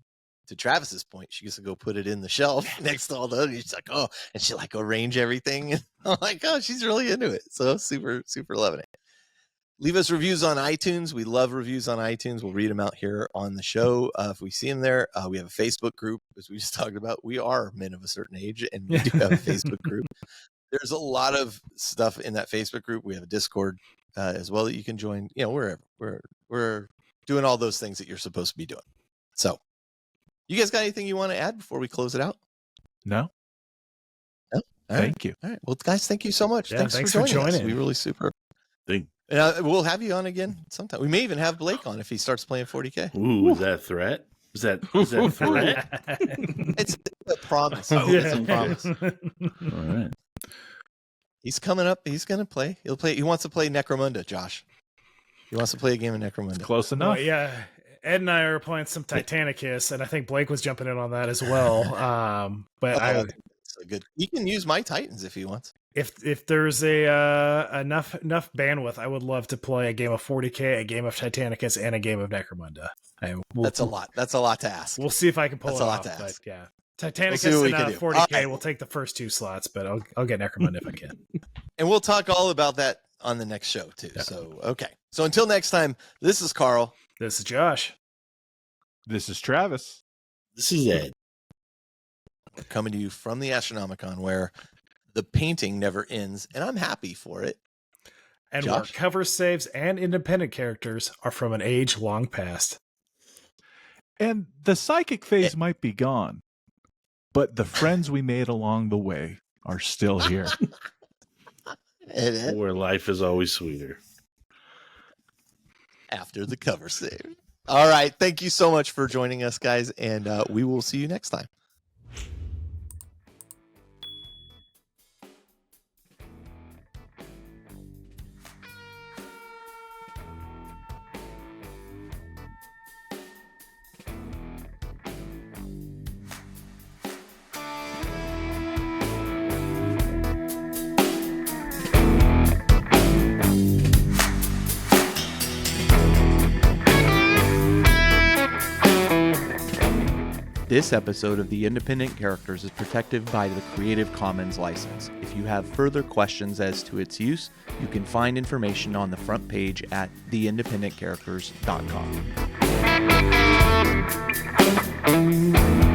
Speaker 1: Travis's point, she gets to go put it in the shelf next to all the others. She's like, oh, and she like arrange everything. And I'm like, oh, she's really into it. So super, super loving it. Leave us reviews on iTunes. We love reviews on iTunes. We'll read them out here on the show. If we see them there, we have a Facebook group, as we just talked about. We are men of a certain age, and we do have a Facebook group. There's a lot of stuff in that Facebook group. We have a Discord as well that you can join. Wherever we're doing all those things that you're supposed to be doing. So, you guys got anything you want to add before we close it out?
Speaker 3: No. Thank you.
Speaker 1: All right. Well, guys, thank you so much.
Speaker 2: Yeah,
Speaker 1: thanks for joining us.
Speaker 2: us.
Speaker 1: We really super. We'll have you on again sometime. We may even have Blake on if he starts playing 40K.
Speaker 4: Ooh, is that a threat? Is that a threat?
Speaker 1: It's a promise.
Speaker 2: It's
Speaker 1: a promise.
Speaker 4: All right.
Speaker 1: He's coming up. He's going to play. He'll play. He wants to play Necromunda, Josh. He wants to play a game of Necromunda.
Speaker 3: It's close enough.
Speaker 2: Well, yeah. Ed and I are playing some Titanicus, and I think Blake was jumping in on that as well. But
Speaker 1: so good. He can use my Titans if he wants.
Speaker 2: If there's enough bandwidth, I would love to play a game of 40K, a game of Titanicus, and a game of Necromunda.
Speaker 1: That's a lot. That's a lot to ask.
Speaker 2: We'll see if I can pull
Speaker 1: That's
Speaker 2: it
Speaker 1: a lot
Speaker 2: off.
Speaker 1: to ask.
Speaker 2: But yeah, Titanicus
Speaker 1: We'll
Speaker 2: and 40K
Speaker 1: right.
Speaker 2: will take the first 2 slots, but I'll get Necromunda if I can.
Speaker 1: And we'll talk all about that on the next show too.
Speaker 2: Yeah.
Speaker 1: So okay. So until next time, this is Carl.
Speaker 2: This is Josh.
Speaker 3: This is Travis.
Speaker 4: This is Ed.
Speaker 1: We're coming to you from the Astronomicon, where the painting never ends, and I'm happy for it.
Speaker 2: And
Speaker 1: Josh?
Speaker 2: where cover saves and independent characters are from an age long past.
Speaker 3: And the psychic phase might be gone, but the friends we made along the way are still here.
Speaker 4: Where life is always sweeter.
Speaker 1: After the cover save. All right. Thank you so much for joining us, guys, and we will see you next time. This episode of The Independent Characters is protected by the Creative Commons license. If you have further questions as to its use, you can find information on the front page at theindependentcharacters.com.